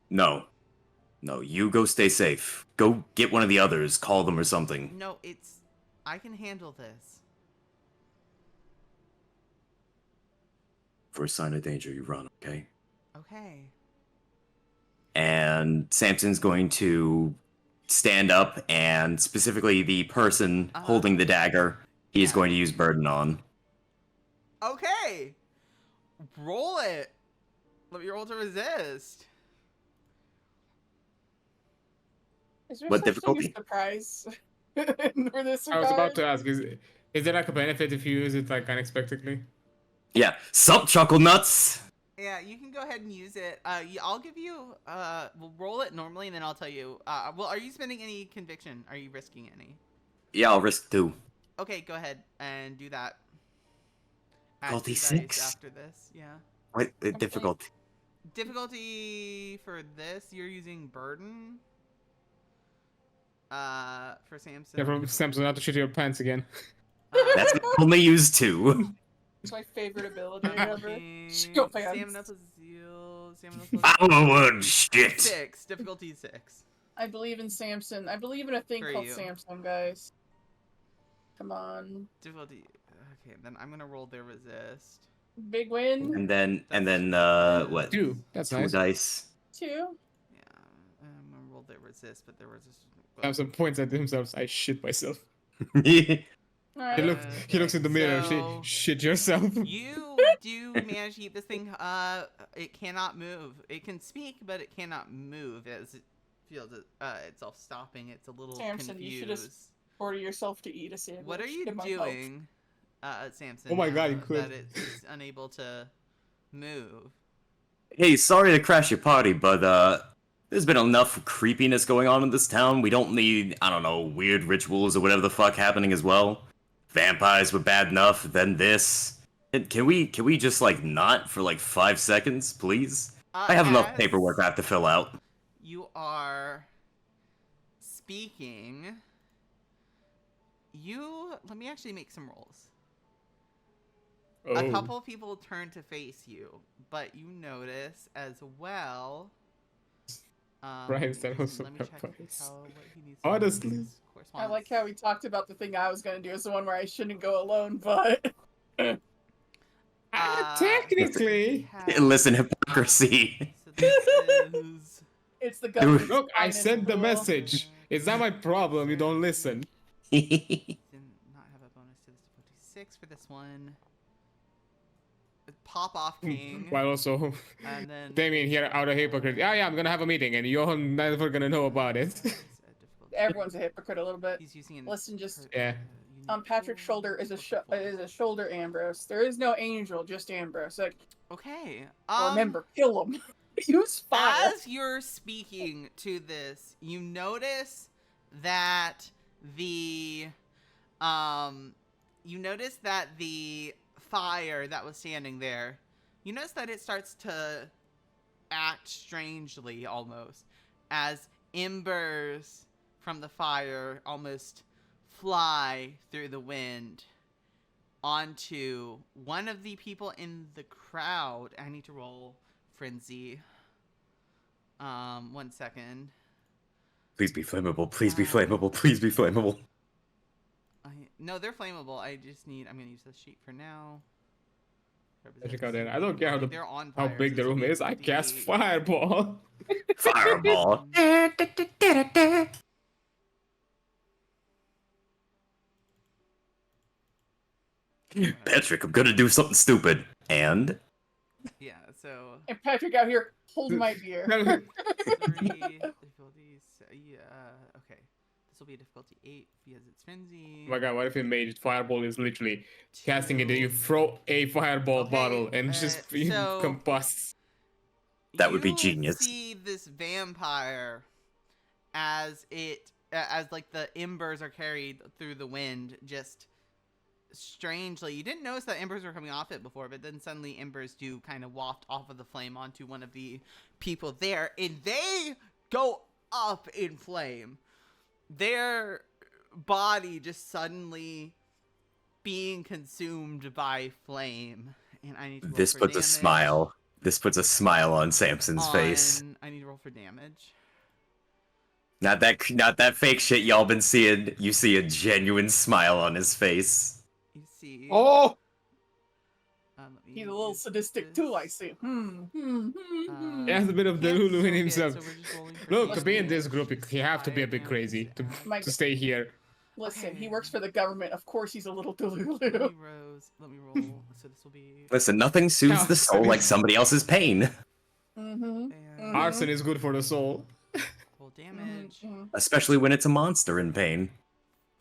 [SPEAKER 5] No. No, you go stay safe. Go get one of the others, call them or something.
[SPEAKER 1] No, I can handle this.
[SPEAKER 5] First sign of danger, you run, okay?
[SPEAKER 1] Okay.
[SPEAKER 5] And Sampson's going to stand up, and specifically the person
[SPEAKER 1] Uh-huh.
[SPEAKER 5] holding the dagger, he's
[SPEAKER 1] Yeah.
[SPEAKER 5] going to use Burden on.
[SPEAKER 1] Okay. Roll it. Let me roll to resist.
[SPEAKER 4] Is there
[SPEAKER 5] What
[SPEAKER 4] such thing
[SPEAKER 5] difficulty?
[SPEAKER 4] as surprise? For this
[SPEAKER 3] I was about
[SPEAKER 4] surprise?
[SPEAKER 3] to ask, is there like a benefit if you use it like unexpectedly?
[SPEAKER 5] Yeah, sup, Chuckle Nuts?
[SPEAKER 1] Yeah, you can go ahead and use it. I'll give you. We'll roll it normally, and then I'll tell you. Well, are you spending any conviction? Are you risking any?
[SPEAKER 5] Yeah, I'll risk 2.
[SPEAKER 1] Okay, go ahead and do that. Add
[SPEAKER 5] Difficulty
[SPEAKER 1] 2 dice
[SPEAKER 5] 6?
[SPEAKER 1] after this. Yeah.
[SPEAKER 5] What? Difficult.
[SPEAKER 1] Difficulty for this, you're using burden. For Sampson.
[SPEAKER 3] Yeah, from Sampson, not to shit your pants again.
[SPEAKER 5] That's only used 2.
[SPEAKER 4] It's my favorite ability ever.
[SPEAKER 1] looking-
[SPEAKER 4] Go fans.
[SPEAKER 1] Stamina plus zeal. Stamina plus
[SPEAKER 5] Oh, shit.
[SPEAKER 1] 6. Difficulty 6.
[SPEAKER 4] I believe in Sampson. I believe in a thing
[SPEAKER 1] For
[SPEAKER 4] called
[SPEAKER 1] you.
[SPEAKER 4] Sampson, guys. Come on.
[SPEAKER 1] Difficulty. Okay, then I'm gonna roll their resist.
[SPEAKER 4] Big win.
[SPEAKER 5] And then, what?
[SPEAKER 3] 2. That's
[SPEAKER 5] 2
[SPEAKER 3] nice.
[SPEAKER 5] dice.
[SPEAKER 4] 2.
[SPEAKER 1] Yeah, I'm gonna roll their resist, but their resist.
[SPEAKER 3] Sampson points at themselves. I shit myself.
[SPEAKER 4] Alright.
[SPEAKER 3] He looks in the mirror.
[SPEAKER 1] So-
[SPEAKER 3] Shit yourself.
[SPEAKER 1] You do manage to keep this thing. It cannot move. It can speak, but it cannot move as it feels itself stopping. It's a little
[SPEAKER 4] Samson, you should
[SPEAKER 1] confused.
[SPEAKER 4] just order yourself to eat a sandwich.
[SPEAKER 1] What are you
[SPEAKER 4] It might help.
[SPEAKER 1] doing, Samson?
[SPEAKER 3] Oh my God, you
[SPEAKER 1] now
[SPEAKER 3] could.
[SPEAKER 1] That it's unable to move.
[SPEAKER 5] Hey, sorry to crash your party, but there's been enough creepiness going on in this town. We don't need, I don't know, weird rituals or whatever the fuck happening as well. Vampires were bad enough, then this. Can we just like not for like 5 seconds, please? I have enough
[SPEAKER 1] As
[SPEAKER 5] paperwork I have to fill out.
[SPEAKER 1] You are speaking. Let me actually make some rolls.
[SPEAKER 3] Oh.
[SPEAKER 1] A couple people turn to face you, but you notice as well.
[SPEAKER 3] Brian's that was
[SPEAKER 1] let me check
[SPEAKER 3] vampires.
[SPEAKER 1] what he needs to
[SPEAKER 3] Honestly.
[SPEAKER 1] do with his
[SPEAKER 4] I like
[SPEAKER 1] correspondence.
[SPEAKER 4] how we talked about the thing I was gonna do as the one where I shouldn't go alone, but
[SPEAKER 3] Technically.
[SPEAKER 1] have-
[SPEAKER 5] Listen, hypocrisy.
[SPEAKER 1] So this is
[SPEAKER 4] it's the
[SPEAKER 5] Dude.
[SPEAKER 4] government's
[SPEAKER 3] Look, I
[SPEAKER 4] finest
[SPEAKER 3] sent the
[SPEAKER 4] rule.
[SPEAKER 3] message. It's not my problem. You don't listen.
[SPEAKER 1] did not have a bonus to this difficulty 6 for this one. Pop off king,
[SPEAKER 3] While also,
[SPEAKER 1] and then
[SPEAKER 3] Damian here out of hypocrite. Yeah, I'm gonna have a meeting, and you're never gonna know about it.
[SPEAKER 1] difficulty
[SPEAKER 4] Everyone's a hypocrite a little bit.
[SPEAKER 1] He's using an
[SPEAKER 4] Listen, just
[SPEAKER 3] Yeah.
[SPEAKER 4] Patrick's shoulder is a shoulder Ambrose. There is no angel, just Ambrose. Like,
[SPEAKER 1] Okay.
[SPEAKER 4] remember, kill him. Use fire.
[SPEAKER 1] As you're speaking to this, you notice that the fire that was standing there, you notice that it starts to act strangely almost as embers from the fire almost fly through the wind onto one of the people in the crowd. I need to roll frenzy. 1 second.
[SPEAKER 5] Please be flammable. Please be flammable. Please be flammable.
[SPEAKER 1] No, they're flammable. I'm gonna use this sheet for now.
[SPEAKER 3] Check out that. I don't care
[SPEAKER 1] They're on
[SPEAKER 3] how
[SPEAKER 1] fire,
[SPEAKER 3] big
[SPEAKER 1] so
[SPEAKER 3] the
[SPEAKER 1] this will
[SPEAKER 3] room
[SPEAKER 1] be
[SPEAKER 3] is. I cast
[SPEAKER 1] 58.
[SPEAKER 3] fireball.
[SPEAKER 5] Fireball. Patrick, I'm gonna do something stupid. And
[SPEAKER 1] Yeah, so
[SPEAKER 4] And Patrick out here holding my beer.
[SPEAKER 1] 3 difficulties. Yeah, okay. This will be difficulty 8 because it's frenzy.
[SPEAKER 3] Oh my god, what if it made fireball is literally casting it and you throw a fireball
[SPEAKER 1] Okay,
[SPEAKER 3] bottle and just
[SPEAKER 1] so-
[SPEAKER 3] combusts?
[SPEAKER 5] That would be
[SPEAKER 1] You
[SPEAKER 5] genius.
[SPEAKER 1] see this vampire as like the embers are carried through the wind, just strangely. You didn't notice that embers were coming off it before, but then suddenly embers do kind of waft off of the flame onto one of the people there, and they go up in flame. Their body just suddenly being consumed by flame. And I need to roll
[SPEAKER 5] this
[SPEAKER 1] for
[SPEAKER 5] puts a
[SPEAKER 1] damage
[SPEAKER 5] smile. This puts a smile on Samson's face.
[SPEAKER 1] I need to roll for damage.
[SPEAKER 5] Not that fake shit y'all been seeing. You see a genuine smile on his face.
[SPEAKER 1] You see.
[SPEAKER 2] Oh,
[SPEAKER 4] He's a little sadistic too, I see.
[SPEAKER 3] He has a bit of the Lulu in himself. Look, to be in this group, you have to be a bit crazy
[SPEAKER 4] Mike-
[SPEAKER 3] to stay here.
[SPEAKER 4] Listen,
[SPEAKER 1] Okay.
[SPEAKER 4] he works for the government. Of course he's a little
[SPEAKER 1] Let me
[SPEAKER 4] delulu.
[SPEAKER 1] roll. So this will be.
[SPEAKER 5] Listen, nothing soothes the soul like somebody else's pain.
[SPEAKER 1] And
[SPEAKER 3] Arson is good for the soul.
[SPEAKER 1] roll damage.
[SPEAKER 5] Especially when it's a monster in pain.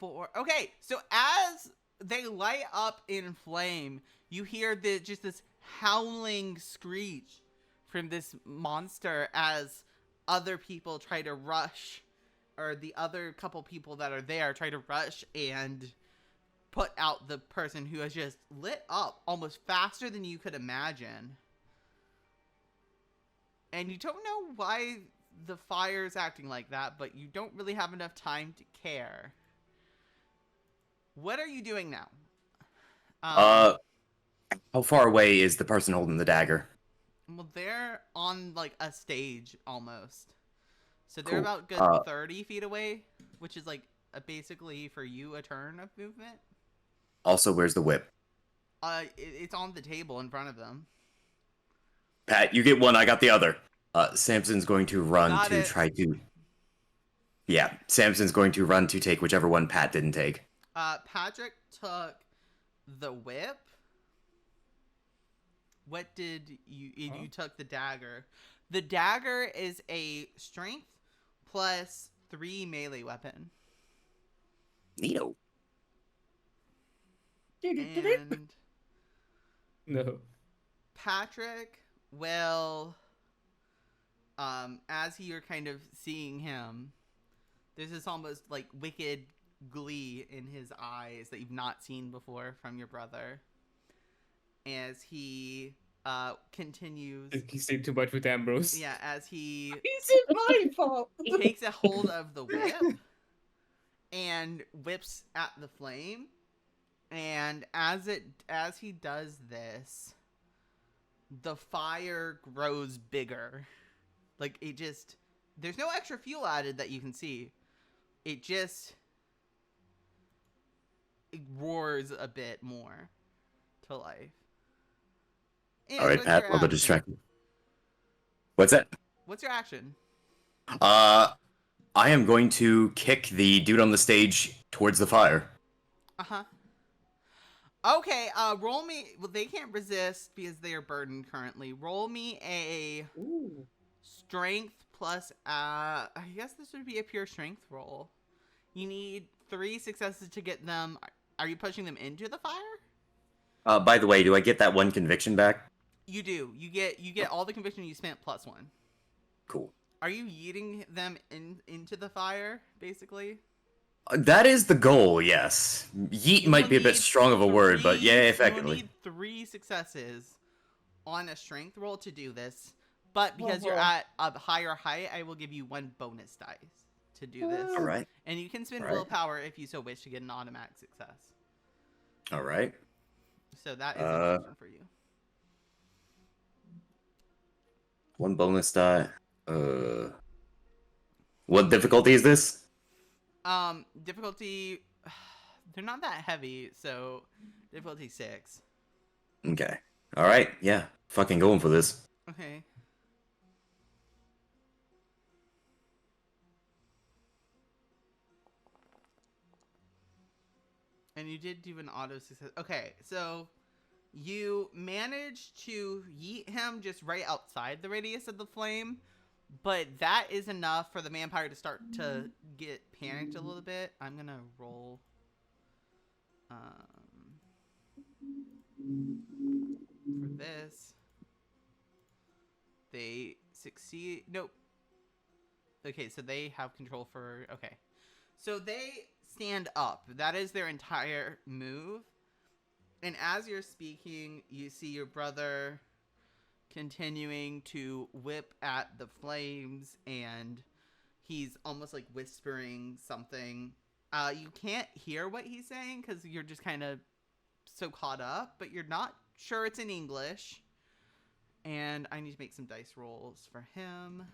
[SPEAKER 1] Okay, so as they light up in flame, you hear just this howling screech from this monster as other people try to rush, or the other couple people that are there try to rush and put out the person who has just lit up almost faster than you could imagine. And you don't know why the fire is acting like that, but you don't really have enough time to care. What are you doing now?
[SPEAKER 5] How far away is the person holding the dagger?
[SPEAKER 1] Well, they're on like a stage almost. So they're
[SPEAKER 5] Cool.
[SPEAKER 1] about good 30 feet away, which is like basically for you a turn of movement.
[SPEAKER 5] Also, where's the whip?
[SPEAKER 1] It's on the table in front of them.
[SPEAKER 5] Pat, you get one, I got the other. Samson's going to run
[SPEAKER 1] Got
[SPEAKER 5] to
[SPEAKER 1] it.
[SPEAKER 5] try to... Yeah, Samson's going to run to take whichever one Pat didn't take.
[SPEAKER 1] Patrick took the whip. What did you... You took the dagger. The dagger is a strength plus 3 melee weapon.
[SPEAKER 5] Neato.
[SPEAKER 1] And
[SPEAKER 3] No.
[SPEAKER 1] Patrick will, as you're kind of seeing him, there's this almost like wicked glee in his eyes that you've not seen before from your brother. As he continues,
[SPEAKER 3] He stayed too much with Ambrose.
[SPEAKER 1] yeah, as he
[SPEAKER 4] It's my fault.
[SPEAKER 1] takes a hold of the whip and whips at the flame. And as he does this, the fire grows bigger. Like there's no extra fuel added that you can see. It roars a bit more to life. And
[SPEAKER 5] Alright,
[SPEAKER 1] what's
[SPEAKER 5] Pat,
[SPEAKER 1] your
[SPEAKER 5] roll the
[SPEAKER 1] action?
[SPEAKER 5] distraction. What's that?
[SPEAKER 1] What's your action?
[SPEAKER 5] I am going to kick the dude on the stage towards the fire.
[SPEAKER 1] Uh-huh. Okay, roll me... Well, they can't resist because they are burdened currently. Roll me a
[SPEAKER 4] Ooh.
[SPEAKER 1] strength plus... I guess this would be a pure strength roll. You need 3 successes to get them... Are you pushing them into the fire?
[SPEAKER 5] By the way, do I get that 1 conviction back?
[SPEAKER 1] You do. You get all the conviction you spent plus 1.
[SPEAKER 5] Cool.
[SPEAKER 1] Are you yeeting them into the fire, basically?
[SPEAKER 5] That is the goal, yes. Yeet
[SPEAKER 1] You
[SPEAKER 5] might
[SPEAKER 1] will
[SPEAKER 5] be a bit
[SPEAKER 1] need
[SPEAKER 5] strong of a word, but yeah,
[SPEAKER 1] You will
[SPEAKER 5] effectively.
[SPEAKER 1] need 3 successes on a strength roll to do this. But because
[SPEAKER 4] Oh,
[SPEAKER 1] you're
[SPEAKER 4] boy.
[SPEAKER 1] at a higher height, I will give you 1 bonus dice to do this.
[SPEAKER 5] Alright,
[SPEAKER 1] And you can spend
[SPEAKER 5] Alright.
[SPEAKER 1] willpower if you so wish to get an automatic success.
[SPEAKER 5] alright.
[SPEAKER 1] So that is an option for you.
[SPEAKER 5] 1 bonus die. What difficulty is this?
[SPEAKER 1] Difficulty. They're not that heavy, so difficulty 6.
[SPEAKER 5] Okay. All right. Yeah. Fucking going for this.
[SPEAKER 1] Okay. And you did do an auto success. Okay, so you managed to yeet him just right outside the radius of the flame, but that is enough for the vampire to start to get panicked a little bit. I'm gonna roll. For this, they succeed. Nope. Okay, so they have control for. Okay, so they stand up. That is their entire move. And as you're speaking, you see your brother continuing to whip at the flames, and he's almost like whispering something. You can't hear what he's saying because you're just kind of so caught up, but you're not sure it's in English. And I need to make some dice rolls for him.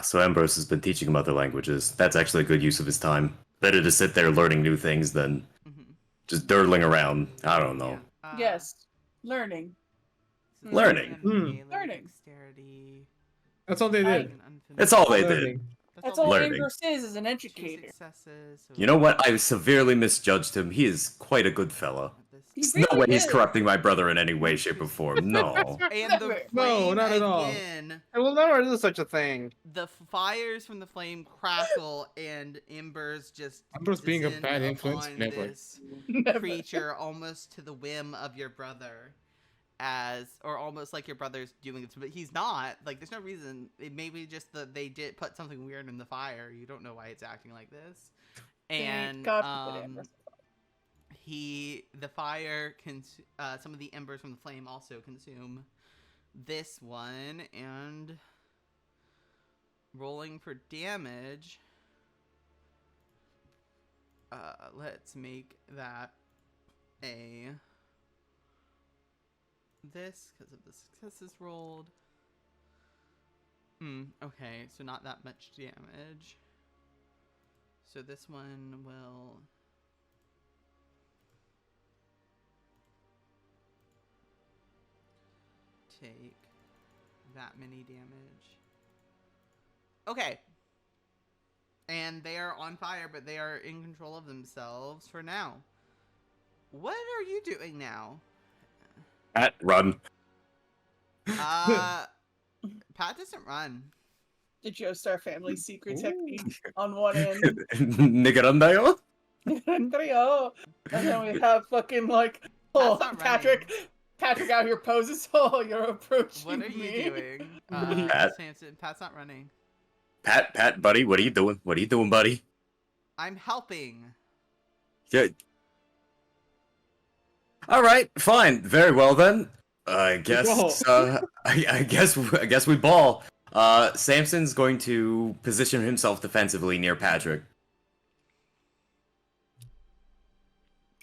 [SPEAKER 5] So Ambrose has been teaching him other languages. That's actually a good use of his time. Better to sit there learning new things than just durdling around. I don't know.
[SPEAKER 1] Yeah.
[SPEAKER 4] Yes, learning.
[SPEAKER 5] Learning.
[SPEAKER 4] Learning.
[SPEAKER 1] Dexterity.
[SPEAKER 3] That's all they did.
[SPEAKER 5] That's all they did.
[SPEAKER 3] Learning.
[SPEAKER 4] That's all
[SPEAKER 5] Learning.
[SPEAKER 4] Ambrose is an
[SPEAKER 1] 2
[SPEAKER 4] educator.
[SPEAKER 1] successes. So
[SPEAKER 5] You know what? I severely misjudged him. He is quite a good fella.
[SPEAKER 4] He
[SPEAKER 5] There's no
[SPEAKER 4] really
[SPEAKER 5] way he's
[SPEAKER 4] is.
[SPEAKER 5] corrupting my brother in any way, shape, or form. No.
[SPEAKER 1] And the
[SPEAKER 3] No,
[SPEAKER 1] flame
[SPEAKER 3] not at all.
[SPEAKER 1] again,
[SPEAKER 2] I will never do such a thing.
[SPEAKER 1] the fires from the flame crackle, and embers just
[SPEAKER 3] Ambrose being a
[SPEAKER 1] descend
[SPEAKER 3] bad influence?
[SPEAKER 1] upon
[SPEAKER 3] Never.
[SPEAKER 1] this
[SPEAKER 4] Never.
[SPEAKER 1] creature almost to the whim of your brother, or almost like your brother's doing it, but he's not. Like, there's no reason. It may be just that they did put something weird in the fire. You don't know why it's acting like this. And
[SPEAKER 4] God forbid Ambrose.
[SPEAKER 1] the fire some of the embers from the flame also consume this one, and rolling for damage, let's make that this because of the successes rolled. Okay, so not that much damage. So this one will take that many damage. Okay. And they are on fire, but they are in control of themselves for now. What are you doing now?
[SPEAKER 5] Pat, run.
[SPEAKER 1] Pat doesn't run.
[SPEAKER 4] The Joestar family secret technique on one end.
[SPEAKER 5] Nigarandayo?
[SPEAKER 4] Andrea. And then we have fucking like,
[SPEAKER 1] That's not
[SPEAKER 4] Patrick out here poses. Oh, you're approaching
[SPEAKER 1] What are you
[SPEAKER 4] me.
[SPEAKER 1] doing?
[SPEAKER 5] Pat.
[SPEAKER 1] Sampson, Pat's not running.
[SPEAKER 5] Pat, buddy, what are you doing? What are you doing, buddy?
[SPEAKER 1] I'm helping.
[SPEAKER 5] Yeah. All right, fine, very well then. I guess. I guess we ball. Sampson's going to position himself defensively near Patrick.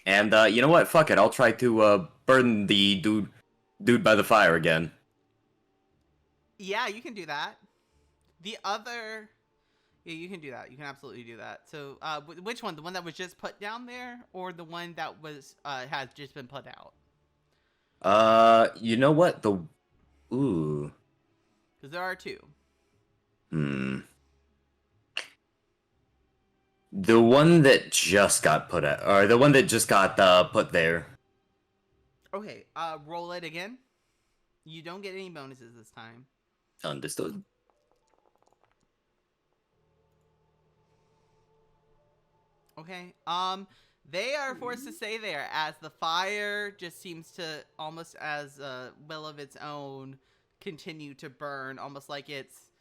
[SPEAKER 5] And you know what? Fuck it. I'll try to burn the dude by the fire again.
[SPEAKER 1] Yeah, you can do that. The other... Yeah, you can do that. You can absolutely do that. So, which one? The one that was just put down there, or the one that was has just been put out?
[SPEAKER 5] You know what? Ooh.
[SPEAKER 1] Because there are 2.
[SPEAKER 5] The one that just got put out, or the one that just got put there.
[SPEAKER 1] Okay, roll it again. You don't get any bonuses this time.
[SPEAKER 5] Understood.
[SPEAKER 1] Okay. They are forced to stay there as the fire just seems to, almost as a will of its own, continue to burn, almost like it's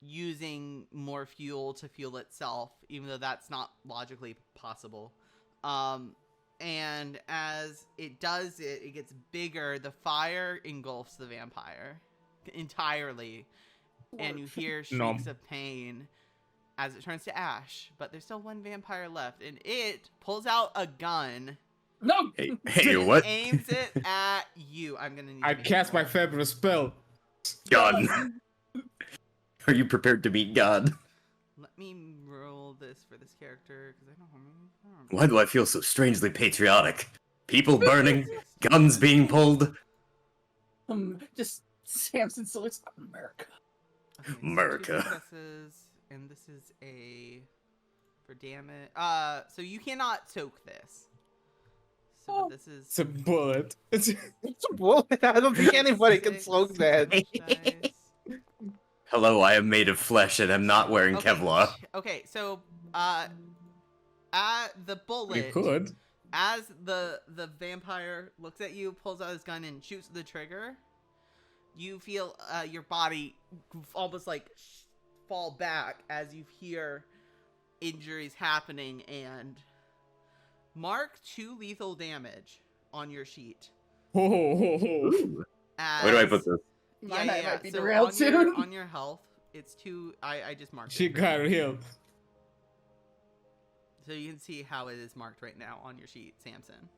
[SPEAKER 1] using more fuel to fuel itself, even though that's not logically possible. And as it does it, it gets bigger. The fire engulfs the vampire entirely, and you hear shrieks of pain as it turns to ash. But there's still one vampire left, and it pulls out a gun.
[SPEAKER 4] No!
[SPEAKER 5] Hey,
[SPEAKER 1] and
[SPEAKER 5] what?
[SPEAKER 1] aims it at you. I'm gonna need
[SPEAKER 3] I
[SPEAKER 1] to
[SPEAKER 3] cast my fabulous spell.
[SPEAKER 5] God. Are you prepared to meet God?
[SPEAKER 1] Let me character because I don't remember.
[SPEAKER 5] Why do I feel so strangely patriotic? People burning, guns being pulled.
[SPEAKER 4] Just Sampson salutes America.
[SPEAKER 1] Okay, so
[SPEAKER 5] America.
[SPEAKER 1] 2 successes, and this is a for damage. So you cannot soak this. So but this is
[SPEAKER 3] It's a bullet. It's
[SPEAKER 2] It's a bullet. I don't think anybody can
[SPEAKER 1] 6
[SPEAKER 2] soak that.
[SPEAKER 1] damage dice.
[SPEAKER 5] Hello, I am made of flesh and am not wearing
[SPEAKER 1] Okay,
[SPEAKER 5] Kevlar.
[SPEAKER 1] Okay, so the
[SPEAKER 3] you
[SPEAKER 1] bullet,
[SPEAKER 3] could.
[SPEAKER 1] as the vampire looks at you, pulls out his gun and shoots the trigger, you feel your body almost like fall back as you hear injuries happening, and mark 2 lethal damage on your sheet.
[SPEAKER 3] Oh,
[SPEAKER 5] Ooh.
[SPEAKER 1] As,
[SPEAKER 5] Where do I put this?
[SPEAKER 4] My night might be
[SPEAKER 1] So
[SPEAKER 4] derailed
[SPEAKER 1] on
[SPEAKER 4] soon.
[SPEAKER 1] on your health, it's 2. I just marked
[SPEAKER 3] she
[SPEAKER 1] it.
[SPEAKER 3] got healed.
[SPEAKER 1] So you can see how it is marked right now on your sheet, Sampson.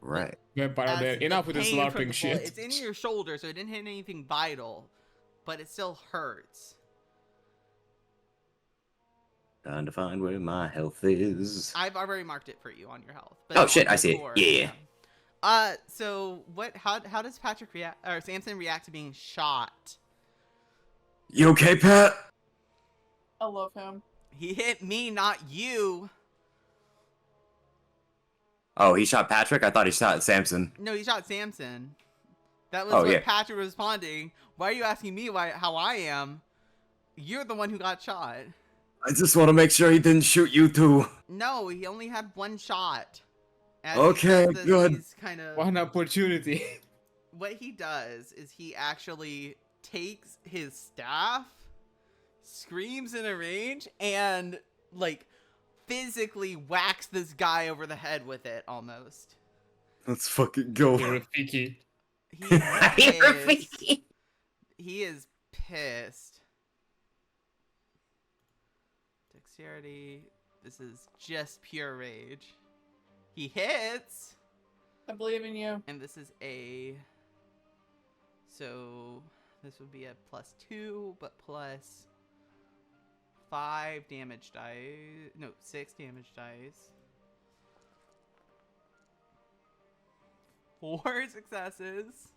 [SPEAKER 5] Right.
[SPEAKER 3] Vampire
[SPEAKER 1] As
[SPEAKER 3] there.
[SPEAKER 1] the
[SPEAKER 3] Enough with this
[SPEAKER 1] pain from the
[SPEAKER 3] LARPing
[SPEAKER 1] bullet,
[SPEAKER 3] shit.
[SPEAKER 1] It's in your shoulder, so it didn't hit anything vital, but it still hurts.
[SPEAKER 5] Trying to find where my health is.
[SPEAKER 1] I've already marked it for you on your health. But
[SPEAKER 5] Oh,
[SPEAKER 1] on
[SPEAKER 5] shit, I
[SPEAKER 1] your
[SPEAKER 5] see it.
[SPEAKER 1] core,
[SPEAKER 5] Yeah.
[SPEAKER 1] So what? How does Patrick react, or Sampson react to being shot?
[SPEAKER 5] You okay, Pat?
[SPEAKER 4] I love him.
[SPEAKER 1] He hit me, not you.
[SPEAKER 5] Oh, he shot Patrick? I thought he shot Sampson.
[SPEAKER 1] No, he shot Sampson. That was
[SPEAKER 5] Oh,
[SPEAKER 1] what
[SPEAKER 5] yeah.
[SPEAKER 1] Patrick was responding. Why are you asking me how I am? You're the one who got shot.
[SPEAKER 5] I just want to make sure he didn't shoot you too.
[SPEAKER 1] No, he only had 1 shot. As
[SPEAKER 5] Okay,
[SPEAKER 1] he says this,
[SPEAKER 5] good.
[SPEAKER 1] He's kind of...
[SPEAKER 3] One opportunity.
[SPEAKER 1] What he does is he actually takes his staff, screams in a range, and, like, physically whacks this guy over the head with it, almost.
[SPEAKER 5] Let's fucking go.
[SPEAKER 3] You're a Fiki.
[SPEAKER 1] He is pissed. Dexterity. This is just pure rage. He hits,
[SPEAKER 4] I believe in you.
[SPEAKER 1] and this is a... So, this would be a +2, but plus 5 damage dice. No, 6 damage dice. 4 successes.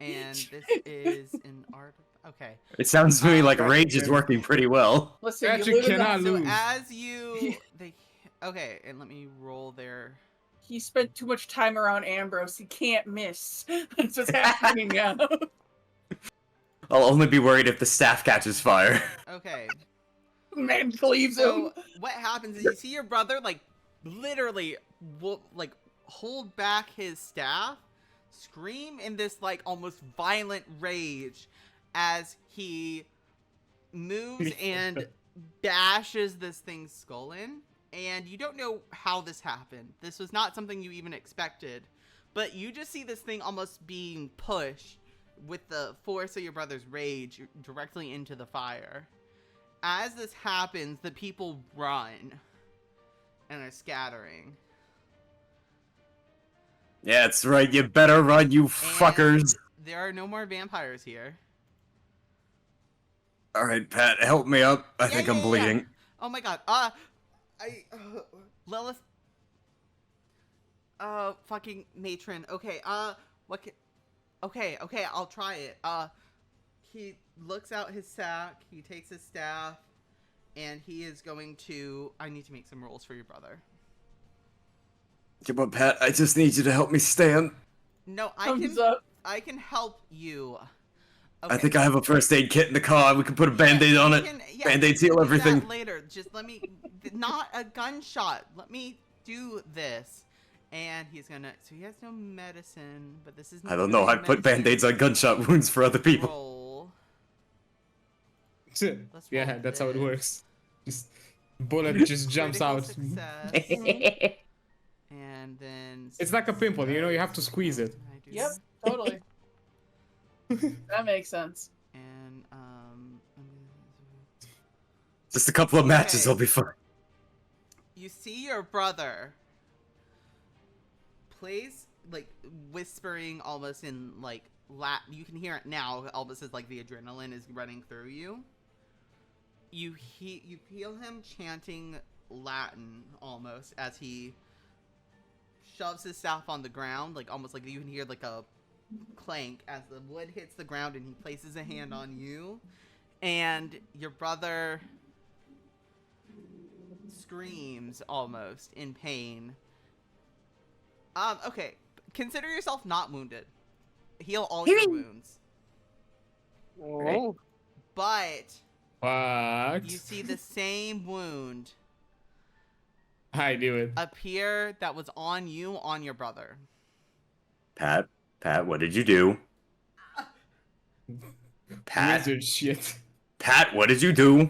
[SPEAKER 1] And this is an art... Okay.
[SPEAKER 5] It sounds to me like
[SPEAKER 3] Right,
[SPEAKER 5] rage is
[SPEAKER 3] right.
[SPEAKER 5] working pretty well.
[SPEAKER 4] Listen,
[SPEAKER 3] Patrick
[SPEAKER 4] you live in
[SPEAKER 3] cannot
[SPEAKER 4] the-
[SPEAKER 1] So
[SPEAKER 3] lose.
[SPEAKER 1] as you... Okay, and let me roll their...
[SPEAKER 4] He spent too much time around Ambrose. He can't miss. That's what's happening now.
[SPEAKER 5] I'll only be worried if the staff catches fire.
[SPEAKER 1] Okay.
[SPEAKER 4] Man cleaves
[SPEAKER 1] So
[SPEAKER 4] him.
[SPEAKER 1] what happens is you see your brother, like, literally, like, hold back his staff, scream in this, like, almost violent rage as he moves and bashes this thing's skull in. And you don't know how this happened. This was not something you even expected. But you just see this thing almost being pushed with the force of your brother's rage directly into the fire. As this happens, the people run and are scattering.
[SPEAKER 5] Yeah, that's right. You better run, you fuckers.
[SPEAKER 1] And there are no more vampires here.
[SPEAKER 5] All right, Pat, help me up. I think I'm bleeding.
[SPEAKER 1] Oh my god. Lilith. Fucking matron. Okay. What can... Okay, I'll try it. He looks out his sack, he takes his staff, and he is going to... I need to make some rolls for your brother.
[SPEAKER 5] Come on, Pat, I just need you to help me stand.
[SPEAKER 1] No,
[SPEAKER 4] Thumbs up.
[SPEAKER 1] I can help you.
[SPEAKER 5] I think I have a first aid kit in the car. We can put a band-aid on it. Band-aids heal
[SPEAKER 1] do that
[SPEAKER 5] everything.
[SPEAKER 1] Later, just let me... Not a gunshot. Let me do this. And he's gonna... So he has no medicine, but this is...
[SPEAKER 5] I don't know. I put band-aids on gunshot wounds for other people.
[SPEAKER 1] Roll. Let's
[SPEAKER 3] Yeah,
[SPEAKER 1] roll
[SPEAKER 3] that's how it
[SPEAKER 1] this.
[SPEAKER 3] works. Just bullet just jumps
[SPEAKER 1] Critical
[SPEAKER 3] out.
[SPEAKER 1] success. And then...
[SPEAKER 3] It's like a pimple, you know, you have to squeeze it.
[SPEAKER 1] I do
[SPEAKER 4] Yep,
[SPEAKER 1] that.
[SPEAKER 4] totally. That makes sense.
[SPEAKER 1] And,
[SPEAKER 5] Just a couple of matches,
[SPEAKER 1] Okay.
[SPEAKER 5] I'll be fine.
[SPEAKER 1] you see your brother plays, like, whispering almost in, like, you can hear it now, almost as, like, the adrenaline is running through you. you feel him chanting Latin almost as he shoves his staff on the ground, like almost like you can hear like a clank as the wood hits the ground, and he places a hand on you, and your brother screams almost in pain. Okay, consider yourself not wounded. Heal all your wounds.
[SPEAKER 2] Oh.
[SPEAKER 1] But
[SPEAKER 3] What?
[SPEAKER 1] you see the same wound
[SPEAKER 3] I knew it.
[SPEAKER 1] appear that was on you on your brother.
[SPEAKER 5] Pat, what did you do? Pat,
[SPEAKER 3] Wizard shit.
[SPEAKER 5] Pat, what did you do?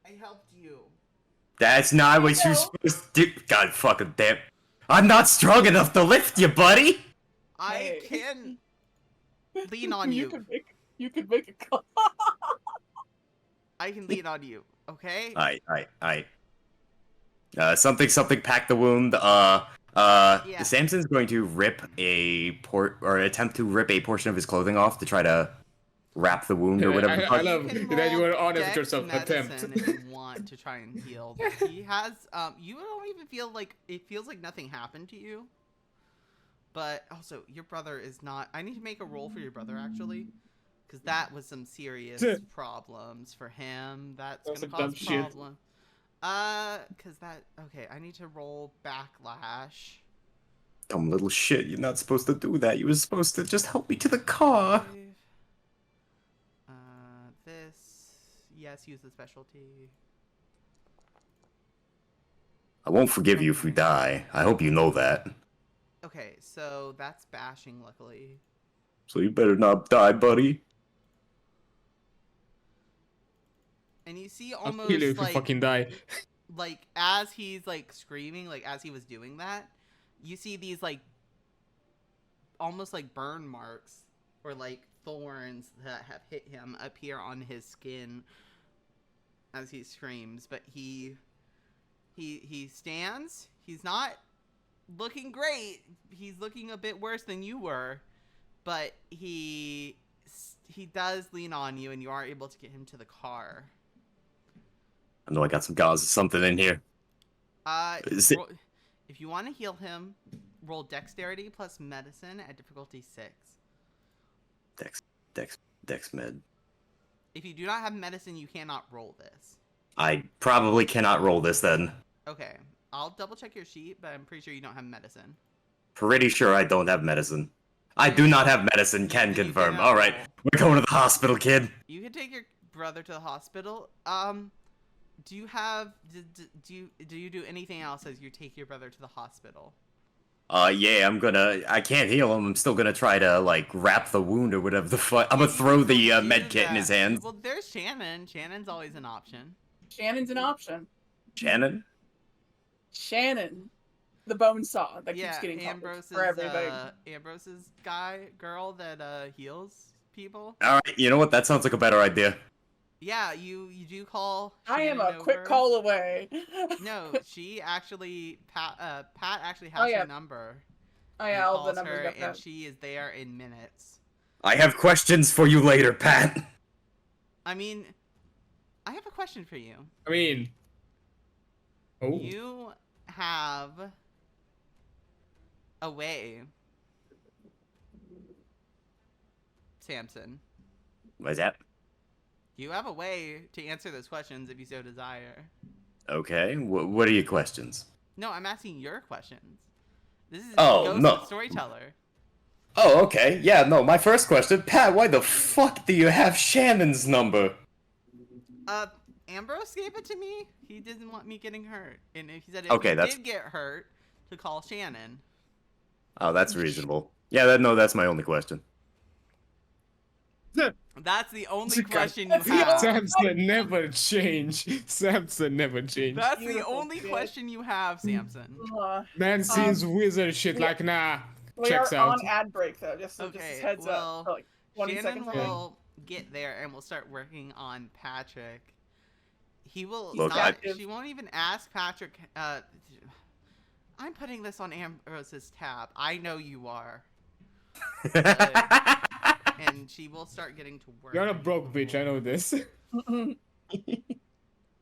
[SPEAKER 1] I helped you.
[SPEAKER 5] That's not what you're supposed to do. God fucking damn. I'm not strong enough to lift you, buddy.
[SPEAKER 1] I
[SPEAKER 4] Hey.
[SPEAKER 1] can lean on you.
[SPEAKER 4] You could make a call.
[SPEAKER 1] I can lean on you. Okay.
[SPEAKER 5] Something pack the wound. Samson's going to rip attempt to rip a portion of his clothing off to try to wrap the wound or whatever.
[SPEAKER 3] I love
[SPEAKER 1] You can
[SPEAKER 3] that you were
[SPEAKER 1] roll
[SPEAKER 3] honest with
[SPEAKER 1] dex
[SPEAKER 3] yourself.
[SPEAKER 1] medicine
[SPEAKER 3] Attempt.
[SPEAKER 1] if you want to try and heal. He has you don't even feel like it feels like nothing happened to you. But also your brother is not. I need to make a roll for your brother actually. Because that was some serious problems for him. That's
[SPEAKER 3] That's
[SPEAKER 1] gonna
[SPEAKER 3] some dumb
[SPEAKER 1] cause
[SPEAKER 3] shit.
[SPEAKER 1] problem. Okay, I need to roll backlash.
[SPEAKER 5] Dumb little shit. You're not supposed to do that. You were supposed to just help me to the car.
[SPEAKER 1] Yes, use the specialty.
[SPEAKER 5] I won't forgive you if you die. I hope you know that.
[SPEAKER 1] Okay, so that's bashing, luckily.
[SPEAKER 5] So you better not die, buddy.
[SPEAKER 1] And you see
[SPEAKER 3] I'll
[SPEAKER 1] almost
[SPEAKER 3] kill you if you
[SPEAKER 1] like,
[SPEAKER 3] fucking die.
[SPEAKER 1] like as he's like screaming, like as he was doing that, you see these like almost like burn marks or like thorns that have hit him appear on his skin as he screams. But he stands. He's not looking great. He's looking a bit worse than you were, but he does lean on you, and you are able to get him to the car.
[SPEAKER 5] I know I got some gauze or something in here. Is it-
[SPEAKER 1] If you want to heal him, roll dexterity plus medicine at difficulty 6.
[SPEAKER 5] Dex med.
[SPEAKER 1] If you do not have medicine, you cannot roll this.
[SPEAKER 5] I probably cannot roll this then.
[SPEAKER 1] Okay, I'll double check your sheet, but I'm pretty sure you don't have medicine.
[SPEAKER 5] Pretty sure I don't have medicine. I do not have medicine, can
[SPEAKER 1] Then you
[SPEAKER 5] confirm.
[SPEAKER 1] cannot
[SPEAKER 5] Alright,
[SPEAKER 1] roll.
[SPEAKER 5] we're going to the hospital, kid.
[SPEAKER 1] You can take your brother to the hospital. Do you have do you do anything else as you take your brother to the hospital?
[SPEAKER 5] Yeah, I can't heal him. I'm still gonna try to, like, wrap the wound or whatever the fuck. I'm gonna throw the
[SPEAKER 1] Do
[SPEAKER 5] med kit in his
[SPEAKER 1] that.
[SPEAKER 5] hands.
[SPEAKER 1] Well, there's Shannon. Shannon's always an option.
[SPEAKER 4] Shannon's an option.
[SPEAKER 5] Shannon?
[SPEAKER 4] Shannon, the bone saw that
[SPEAKER 1] Yeah,
[SPEAKER 4] keeps getting called
[SPEAKER 1] Ambrose's
[SPEAKER 4] for everybody.
[SPEAKER 1] Ambrose's girl that heals people.
[SPEAKER 5] Alright, you know what? That sounds like a better idea.
[SPEAKER 1] Yeah, you do call.
[SPEAKER 4] I am a
[SPEAKER 1] Shannon
[SPEAKER 4] quick
[SPEAKER 1] over.
[SPEAKER 4] call away.
[SPEAKER 1] No, she actually Pat actually has
[SPEAKER 4] Oh, yeah.
[SPEAKER 1] her number.
[SPEAKER 4] Oh
[SPEAKER 1] and
[SPEAKER 4] yeah, all the
[SPEAKER 1] calls
[SPEAKER 4] numbers
[SPEAKER 1] her,
[SPEAKER 4] got
[SPEAKER 1] and
[SPEAKER 4] that.
[SPEAKER 1] she is there in minutes.
[SPEAKER 5] I have questions for you later, Pat.
[SPEAKER 1] I mean, I have a question for you.
[SPEAKER 3] I mean, oh,
[SPEAKER 1] You have a way, Sampson.
[SPEAKER 5] What's that?
[SPEAKER 1] You have a way to answer those questions if you so desire.
[SPEAKER 5] Okay, what are your questions?
[SPEAKER 1] No, I'm asking your questions. This is
[SPEAKER 5] Oh,
[SPEAKER 1] Ghost
[SPEAKER 5] no.
[SPEAKER 1] Storyteller.
[SPEAKER 5] Oh, okay. Yeah, no, my first question, Pat, why the fuck do you have Shannon's number?
[SPEAKER 1] Ambrose gave it to me. He didn't want me getting hurt, and he said if
[SPEAKER 5] Okay,
[SPEAKER 1] you
[SPEAKER 5] that's-
[SPEAKER 1] did get hurt, to call Shannon.
[SPEAKER 5] Oh, that's reasonable. Yeah, that's my only question.
[SPEAKER 1] That's the only
[SPEAKER 3] God.
[SPEAKER 1] question you
[SPEAKER 4] That's the
[SPEAKER 1] have.
[SPEAKER 3] Samson never change. Samson never change.
[SPEAKER 1] That's the
[SPEAKER 4] Beautiful
[SPEAKER 1] only
[SPEAKER 4] kid.
[SPEAKER 1] question you have, Samson.
[SPEAKER 3] Man sees wizard shit
[SPEAKER 4] yeah.
[SPEAKER 3] like nah.
[SPEAKER 4] We
[SPEAKER 3] Checks
[SPEAKER 4] are
[SPEAKER 3] out.
[SPEAKER 4] on ad break though, just
[SPEAKER 1] Okay,
[SPEAKER 4] heads
[SPEAKER 1] well,
[SPEAKER 4] up. For like 20
[SPEAKER 1] Shannon
[SPEAKER 4] seconds.
[SPEAKER 1] will get there, and we'll start working on Patrick. He will
[SPEAKER 5] Look,
[SPEAKER 1] not.
[SPEAKER 4] I-
[SPEAKER 1] She won't even ask Patrick. I'm putting this on Ambrose's tab. I know you are. And she will start getting to work.
[SPEAKER 3] You're a broke bitch, I know this.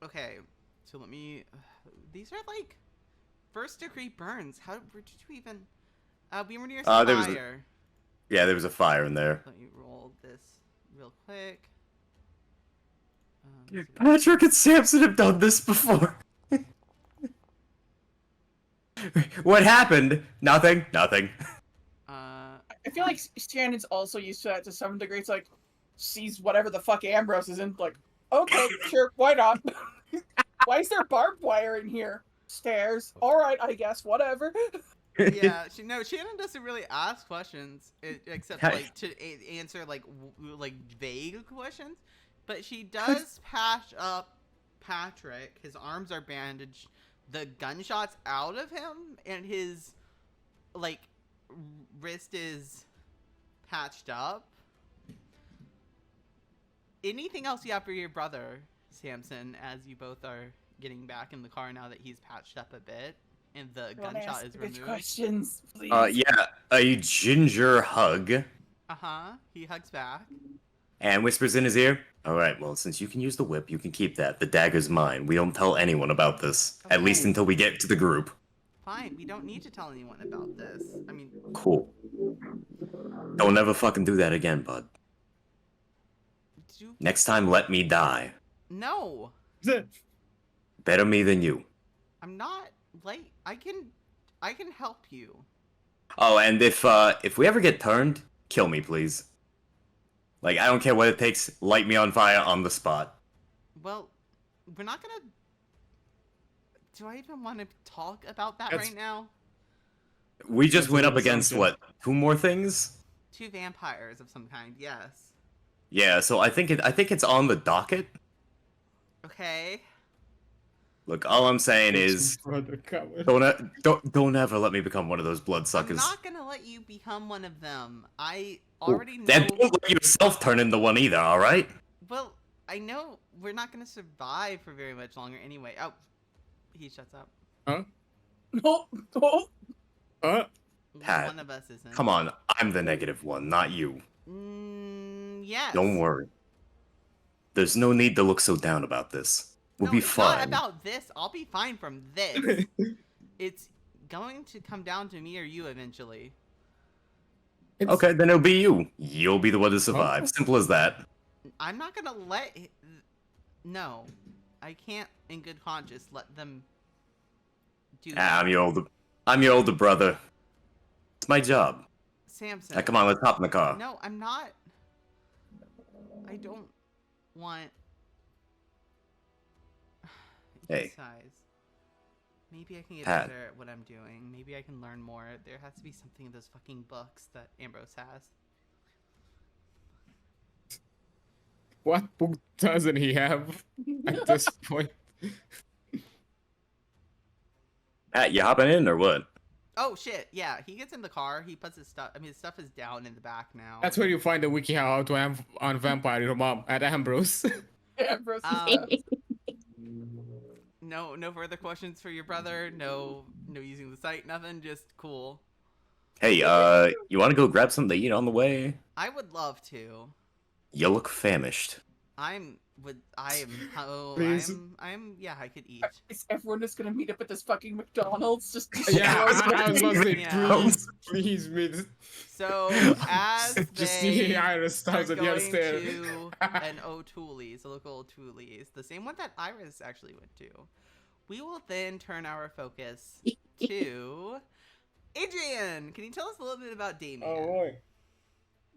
[SPEAKER 1] Okay, so let me. These are like first-degree burns. Where did you even? We were near some
[SPEAKER 5] there
[SPEAKER 1] fire.
[SPEAKER 5] there was a fire in there.
[SPEAKER 1] Let me roll this real quick.
[SPEAKER 5] Patrick and Sampson have done this before. What happened? Nothing. Nothing.
[SPEAKER 4] I feel like Shannon's also used to that to some degree. It's like, sees whatever the fuck Ambrose is in, like, okay, sure, why not? Why is there barbed wire in here? Stairs. Alright, I guess, whatever.
[SPEAKER 1] Yeah, Shannon doesn't really ask questions, except like to answer like vague questions. But she does patch up Patrick. His arms are bandaged. The gunshots out of him, and his like wrist is patched up. Anything else you have for your brother, Sampson, as you both are getting back in the car now that he's patched up a bit and the gunshot is removed?
[SPEAKER 4] Questions, please.
[SPEAKER 5] Yeah, a ginger hug.
[SPEAKER 1] He hugs back.
[SPEAKER 5] And whispers in his ear, "Alright, well, since you can use the whip, you can keep that. The dagger's mine. We don't tell anyone about this.
[SPEAKER 1] Okay.
[SPEAKER 5] At least until we get to the group."
[SPEAKER 1] Fine, we don't need to tell anyone about this. I mean...
[SPEAKER 5] Cool. Don't ever fucking do that again, bud. Next time, let me die.
[SPEAKER 1] No!
[SPEAKER 5] Better me than you.
[SPEAKER 1] I'm not, like... I can help you.
[SPEAKER 5] Oh, and if we ever get turned, kill me, please. Like, I don't care what it takes, light me on fire on the spot.
[SPEAKER 1] Well, we're not gonna... Do I even want to talk about that
[SPEAKER 3] That's-
[SPEAKER 1] right now?
[SPEAKER 5] We just
[SPEAKER 3] That's
[SPEAKER 5] went
[SPEAKER 3] an
[SPEAKER 5] up against,
[SPEAKER 3] assumption.
[SPEAKER 5] what, 2 more things?
[SPEAKER 1] 2 vampires of some kind, yes.
[SPEAKER 5] Yeah, so I think it's on the docket.
[SPEAKER 1] Okay.
[SPEAKER 5] Look, all I'm saying is, don't ever let me become one of those bloodsuckers.
[SPEAKER 1] I'm not gonna let you become one of them. I already know...
[SPEAKER 5] And don't let yourself turn into one either, alright?
[SPEAKER 1] Well, I know we're not gonna survive for very much longer anyway. Oh, he shuts up.
[SPEAKER 3] Huh?
[SPEAKER 4] No, no.
[SPEAKER 5] Pat,
[SPEAKER 1] One of us isn't.
[SPEAKER 5] Come on, I'm the negative one, not you.
[SPEAKER 1] Yes.
[SPEAKER 5] Don't worry. There's no need to look so down about this. We'll be
[SPEAKER 1] it's
[SPEAKER 5] fine.
[SPEAKER 1] not about this. I'll be fine from this. It's going to come down to me or you eventually.
[SPEAKER 5] Okay, then it'll be you. You'll be the one to survive. Simple as that.
[SPEAKER 1] I'm not gonna let... No. I can't, in good conscience, let them do that.
[SPEAKER 5] I'm your older brother. It's my job.
[SPEAKER 1] Sampson.
[SPEAKER 5] Now, come on, let's hop in the car.
[SPEAKER 1] No, I'm not... I don't want...
[SPEAKER 5] Hey.
[SPEAKER 1] Size. Maybe I can get
[SPEAKER 5] Pat.
[SPEAKER 1] better at what I'm doing. Maybe I can learn more. There has to be something in those fucking books that Ambrose has.
[SPEAKER 3] What book doesn't he have at this point?
[SPEAKER 5] Pat, you hopping in or what?
[SPEAKER 1] Oh shit! Yeah, he gets in the car. He puts his stuff. I mean, his stuff is down in the back now.
[SPEAKER 3] That's where you find the wiki how to on vampire your mom at Ambrose.
[SPEAKER 4] Ambrose is
[SPEAKER 1] No further questions for your brother. No using the site. Nothing. Just cool.
[SPEAKER 5] Hey, you want to go grab something to eat on the way?
[SPEAKER 1] I would love to.
[SPEAKER 5] You look famished.
[SPEAKER 3] Please.
[SPEAKER 1] Yeah, I could eat.
[SPEAKER 4] Is everyone just gonna meet up at this fucking McDonald's? Just
[SPEAKER 3] Yeah, I was gonna say,
[SPEAKER 1] Yeah.
[SPEAKER 3] please, please.
[SPEAKER 1] So as
[SPEAKER 3] Just
[SPEAKER 1] they
[SPEAKER 3] see Iris
[SPEAKER 1] are
[SPEAKER 3] stops at the
[SPEAKER 1] going
[SPEAKER 3] upstairs.
[SPEAKER 1] to an O'Toole's, a local O'Toole's, the same one that Iris actually went to, we will then turn our focus to Adrian. Can you tell us a little bit about Damian?
[SPEAKER 3] Oh boy.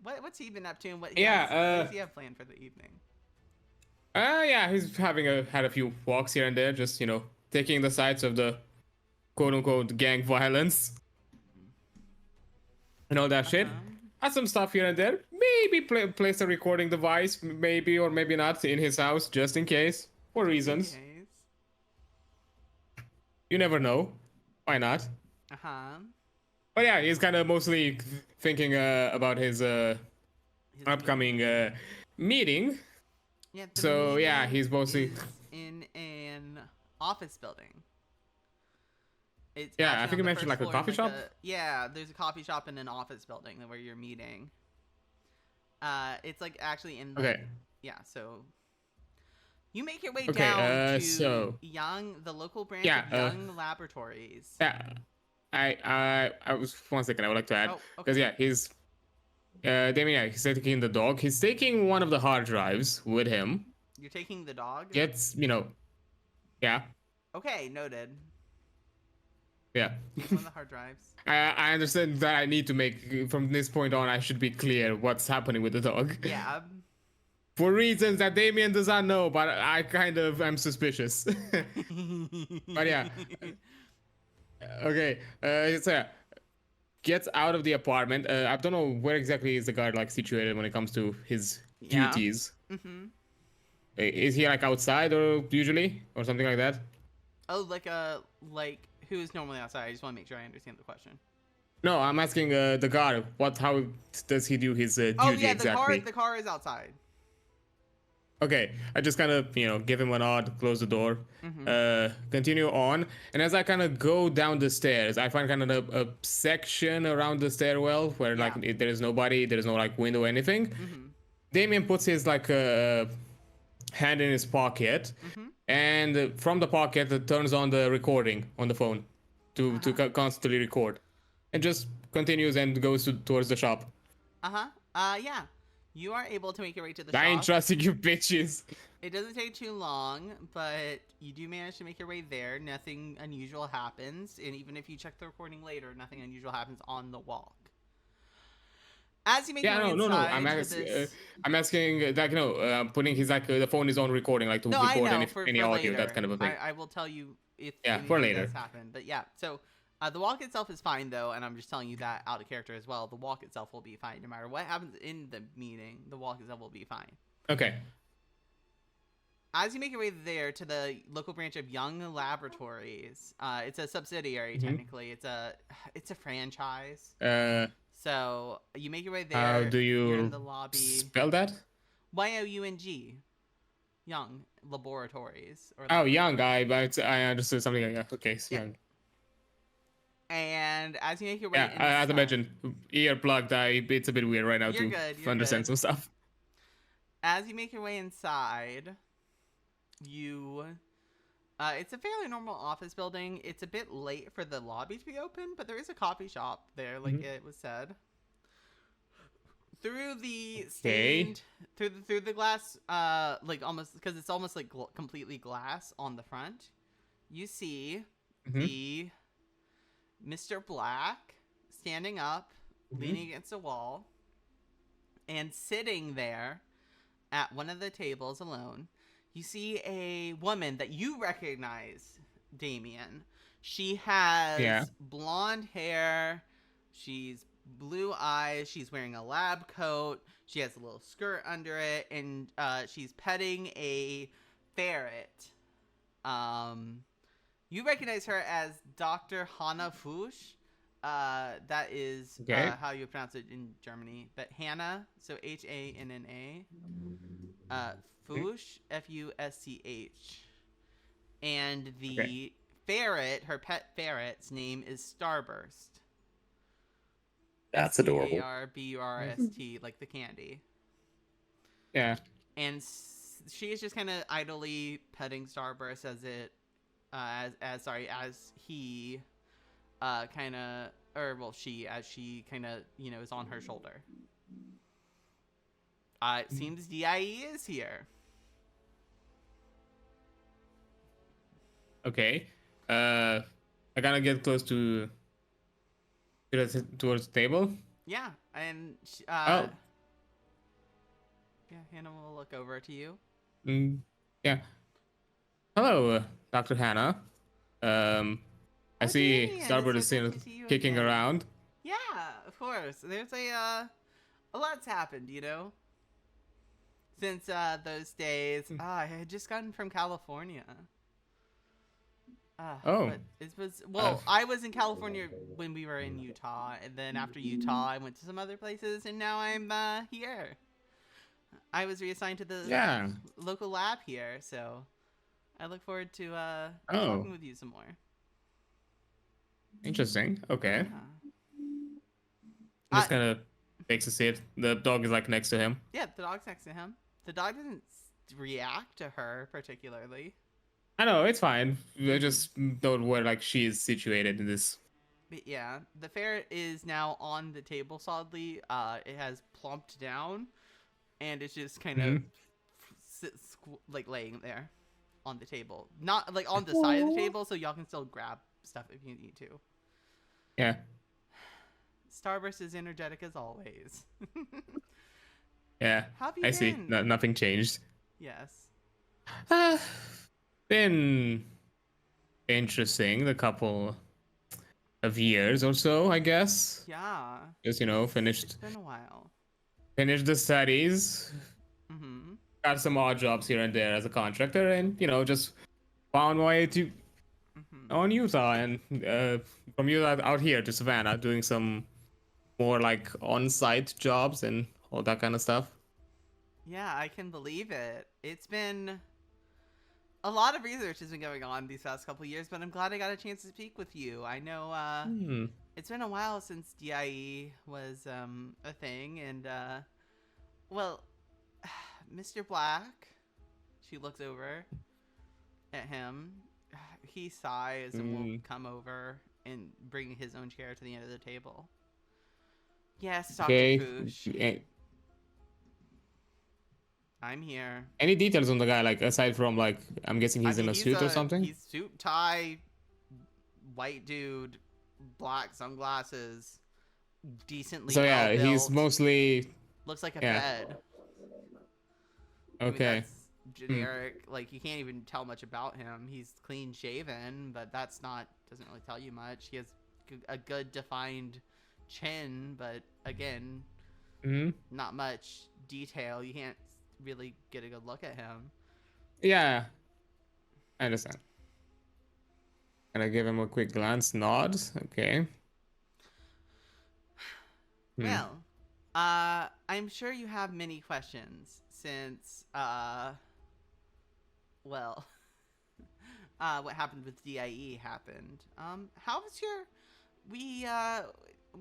[SPEAKER 1] What's he been up to, and what
[SPEAKER 3] Yeah,
[SPEAKER 1] does he have planned for the evening?
[SPEAKER 3] Yeah, he's had a few walks here and there, just taking the sides of the quote unquote gang violence and all that shit. Had some stuff here and there. Maybe place a recording device, maybe or maybe not, in his house, just in case, for reasons. You never know. Why not? But yeah, he's kind of mostly thinking about his upcoming meeting.
[SPEAKER 1] Yeah,
[SPEAKER 3] So yeah, he's mostly
[SPEAKER 1] is in an office building. It's
[SPEAKER 3] Yeah,
[SPEAKER 1] actually
[SPEAKER 3] I think
[SPEAKER 1] on
[SPEAKER 3] you
[SPEAKER 1] the
[SPEAKER 3] mentioned,
[SPEAKER 1] first
[SPEAKER 3] like, a
[SPEAKER 1] floor,
[SPEAKER 3] coffee shop?
[SPEAKER 1] Yeah, there's a coffee shop and an office building where you're meeting. It's like actually in the,
[SPEAKER 3] okay.
[SPEAKER 1] yeah, so You make your way
[SPEAKER 3] Okay,
[SPEAKER 1] down to
[SPEAKER 3] so-
[SPEAKER 1] the local branch
[SPEAKER 3] Yeah,
[SPEAKER 1] of Young Laboratories.
[SPEAKER 3] Yeah, I was 1 second. I would like to add
[SPEAKER 1] Oh,
[SPEAKER 3] because
[SPEAKER 1] okay.
[SPEAKER 3] yeah, he's Damien. Yeah, he's taking the dog. He's taking one of the hard drives with him.
[SPEAKER 1] You're taking the dog?
[SPEAKER 3] Gets yeah,
[SPEAKER 1] Okay, noted.
[SPEAKER 3] yeah.
[SPEAKER 1] Take one of the hard drives.
[SPEAKER 3] I understand that I need to make from this point on. I should be clear what's happening with the dog.
[SPEAKER 1] Yeah.
[SPEAKER 3] For reasons that Damien does not know, but I kind of am suspicious. But yeah. Okay. So yeah, gets out of the apartment. I don't know where exactly is the guard like situated when it comes to his
[SPEAKER 1] Yeah.
[SPEAKER 3] duties.
[SPEAKER 1] Mm-hmm.
[SPEAKER 3] Is he like outside or usually or something like that?
[SPEAKER 1] Oh, like who's normally outside? I just want to make sure I understand the question.
[SPEAKER 3] No, I'm asking the guard. How does he do his duty
[SPEAKER 1] Oh yeah,
[SPEAKER 3] exactly?
[SPEAKER 1] the car is outside.
[SPEAKER 3] Okay, I just kind of, give him a nod, close the door, continue on. And as I kind of go down the stairs, I find kind of a section around the stairwell where
[SPEAKER 1] Yeah.
[SPEAKER 3] like there is nobody, there is no like window or anything.
[SPEAKER 1] Mm-hmm.
[SPEAKER 3] Damien puts his like hand in his pocket, and from the pocket it turns on the recording on the phone to constantly record, and just continues and goes towards the shop.
[SPEAKER 1] Yeah. You are able to make your way to the
[SPEAKER 3] I ain't
[SPEAKER 1] shop.
[SPEAKER 3] trusting you bitches.
[SPEAKER 1] It doesn't take too long, but you do manage to make your way there. Nothing unusual happens, and even if you check the recording later, nothing unusual happens on the walk. As you make your way inside,
[SPEAKER 3] I'm asking like putting his like the phone is on recording like to record any audio,
[SPEAKER 1] later.
[SPEAKER 3] that kind of a thing.
[SPEAKER 1] I will tell you if
[SPEAKER 3] for
[SPEAKER 1] anything
[SPEAKER 3] later.
[SPEAKER 1] does happen. But yeah, so the walk itself is fine though, and I'm just telling you that out of character as well. The walk itself will be fine no matter what happens in the meeting. The walk itself will be fine.
[SPEAKER 3] Okay.
[SPEAKER 1] As you make your way there to the local branch of Young Laboratories, it's a subsidiary technically. It's a franchise. So you make your way there.
[SPEAKER 3] How do
[SPEAKER 1] You're
[SPEAKER 3] you
[SPEAKER 1] in the lobby.
[SPEAKER 3] spell that?
[SPEAKER 1] Young. Young Laboratories.
[SPEAKER 3] Young. I understood something like that. Okay, so
[SPEAKER 1] Yeah.
[SPEAKER 3] Young.
[SPEAKER 1] And as you make your way
[SPEAKER 3] Yeah,
[SPEAKER 1] inside,
[SPEAKER 3] as I mentioned, ear plugged. It's a bit weird right now
[SPEAKER 1] You're
[SPEAKER 3] to
[SPEAKER 1] good, you're
[SPEAKER 3] understand
[SPEAKER 1] good.
[SPEAKER 3] some stuff.
[SPEAKER 1] As you make your way inside, it's a fairly normal office building. It's a bit late for the lobby to be open, but there is a coffee shop there, like it was said. Through the stained, through the glass, like almost because it's almost like completely glass on the front, you see the Mr. Black standing up, leaning against a wall, and sitting there at one of the tables alone. You see a woman that you recognize, Damien. She has blonde hair. She's blue eyes. She's wearing a lab coat. She has a little skirt under it, and she's petting a ferret. You recognize her as Dr. Hannah Fuchs. That is how you pronounce it in Germany. But Hannah, so Hanna, Fuchs, Fuschh. And the ferret, her pet ferret's name is Starburst.
[SPEAKER 5] That's adorable.
[SPEAKER 1] Starburst, like the candy.
[SPEAKER 3] Yeah.
[SPEAKER 1] And she is just kind of idly petting Starburst as he kind of, as she kind of, is on her shoulder. It seems DIE is here.
[SPEAKER 3] Okay. I gotta get close towards the table.
[SPEAKER 1] Yeah, and
[SPEAKER 3] yeah,
[SPEAKER 1] Hannah will look over to you.
[SPEAKER 3] Yeah. Hello, Dr. Hannah. I see
[SPEAKER 1] Damian,
[SPEAKER 3] Starboard
[SPEAKER 1] it's
[SPEAKER 3] is
[SPEAKER 1] so good to see you
[SPEAKER 3] kicking
[SPEAKER 1] again.
[SPEAKER 3] around.
[SPEAKER 1] Yeah, of course. There's a lot's happened, since those days. I had just gotten from California. But it was I was in California when we were in Utah, and then after Utah, I went to some other places, and now I'm here. I was reassigned to the local lab here, so I look forward to talking with you some more.
[SPEAKER 3] Interesting. Okay.
[SPEAKER 1] Yeah.
[SPEAKER 3] Just kind of takes a seat. The dog is like next to him.
[SPEAKER 1] Yeah, the dog's next to him. The dog doesn't react to her particularly.
[SPEAKER 3] I know, it's fine. I just don't where like she is situated in this.
[SPEAKER 1] But yeah, the ferret is now on the table solidly. It has plumped down, and it's just kind of like laying there on the table, not like on the side of the table, so y'all can still grab stuff if you need to.
[SPEAKER 3] Yeah.
[SPEAKER 1] Starburst is energetic as always.
[SPEAKER 3] Yeah.
[SPEAKER 1] How have you
[SPEAKER 3] I
[SPEAKER 1] been?
[SPEAKER 3] see. Nothing changed.
[SPEAKER 1] Yes.
[SPEAKER 3] Been interesting. The couple of years or so, I guess.
[SPEAKER 1] Yeah.
[SPEAKER 3] Just finished.
[SPEAKER 1] It's been a while.
[SPEAKER 3] Finished the studies.
[SPEAKER 1] Mm-hmm.
[SPEAKER 3] Got some odd jobs here and there as a contractor, and just found my way to on Utah, and from Utah out here to Savannah, doing some more like on-site jobs and all that kind of stuff.
[SPEAKER 1] Yeah, I can believe it. It's been a lot of research has been going on these past couple of years, but I'm glad I got a chance to speak with you. I know it's been a while since DIE was a thing, and well, Mr. Black, she looks over at him. He sighs and will come over and bring his own chair to the end of the table. Yes, Dr. Foosh. I'm here.
[SPEAKER 3] Any details on the guy, like aside from like I'm guessing he's in a suit or something?
[SPEAKER 1] He's suit, tie, white dude, black sunglasses, decently.
[SPEAKER 3] So yeah,
[SPEAKER 1] well-built.
[SPEAKER 3] he's mostly
[SPEAKER 1] looks like a fed.
[SPEAKER 3] Okay.
[SPEAKER 1] I mean, that's generic. Like you can't even tell much about him. He's clean shaven, but doesn't really tell you much. He has a good defined chin, but again, not much detail. You can't really get a good look at him.
[SPEAKER 3] Yeah, I understand. And I give him a quick glance, nod. Okay.
[SPEAKER 1] Well, I'm sure you have many questions since, what happened with DIE happened. How was your?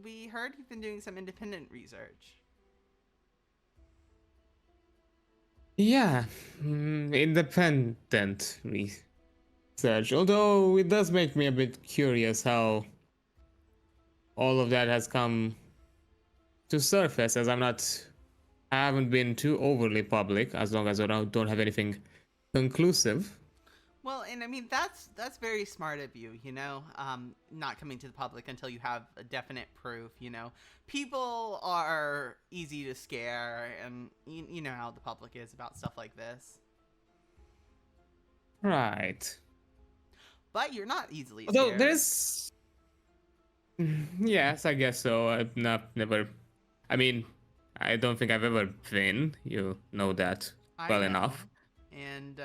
[SPEAKER 1] We heard you've been doing some independent research.
[SPEAKER 3] Yeah, independent research. Although it does make me a bit curious how all of that has come to surface, as I haven't been too overly public, as long as I don't have anything conclusive.
[SPEAKER 1] Well, and I mean that's very smart of you, not coming to the public until you have a definite proof. People are easy to scare, and you know how the public is about stuff like this.
[SPEAKER 3] Right.
[SPEAKER 1] But you're not easily scared.
[SPEAKER 3] Although there's, yes, I guess so. I've never. I mean, I don't think I've ever been. You know that well enough.
[SPEAKER 1] And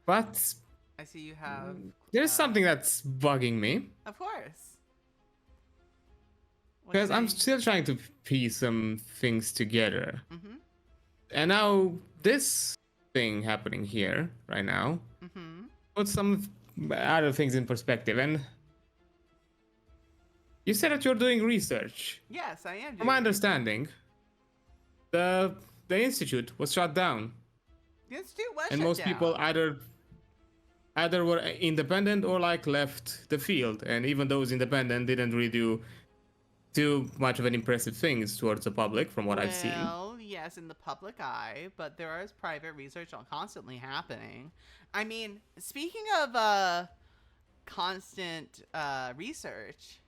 [SPEAKER 3] but
[SPEAKER 1] I see you have.
[SPEAKER 3] There's something that's bugging me.
[SPEAKER 1] Of course.
[SPEAKER 3] Because I'm still trying to piece some things together. And now this thing happening here right now puts some other things in perspective. And you said that you're doing research.
[SPEAKER 1] Yes, I am.
[SPEAKER 3] From my understanding, the institute was shut down.
[SPEAKER 1] The institute was
[SPEAKER 3] and
[SPEAKER 1] shut
[SPEAKER 3] most
[SPEAKER 1] down.
[SPEAKER 3] people either were independent or like left the field, and even those independent didn't really do too much of an impressive things towards the public from what I've seen.
[SPEAKER 1] Well, yes, in the public eye, but there is private research constantly happening. I mean, speaking of constant research,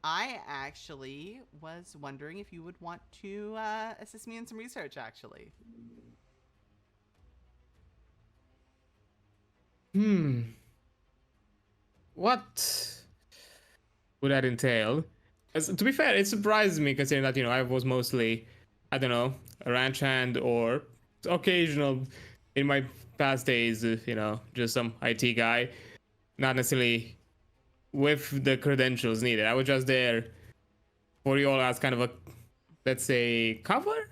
[SPEAKER 1] I actually was wondering if you would want to assist me in some research, actually.
[SPEAKER 3] What would that entail? To be fair, it surprises me considering that, I was mostly, I don't know, a ranch hand or occasional in my past days, just some IT guy, not necessarily with the credentials needed. I was just there for you all as kind of a, let's say, cover?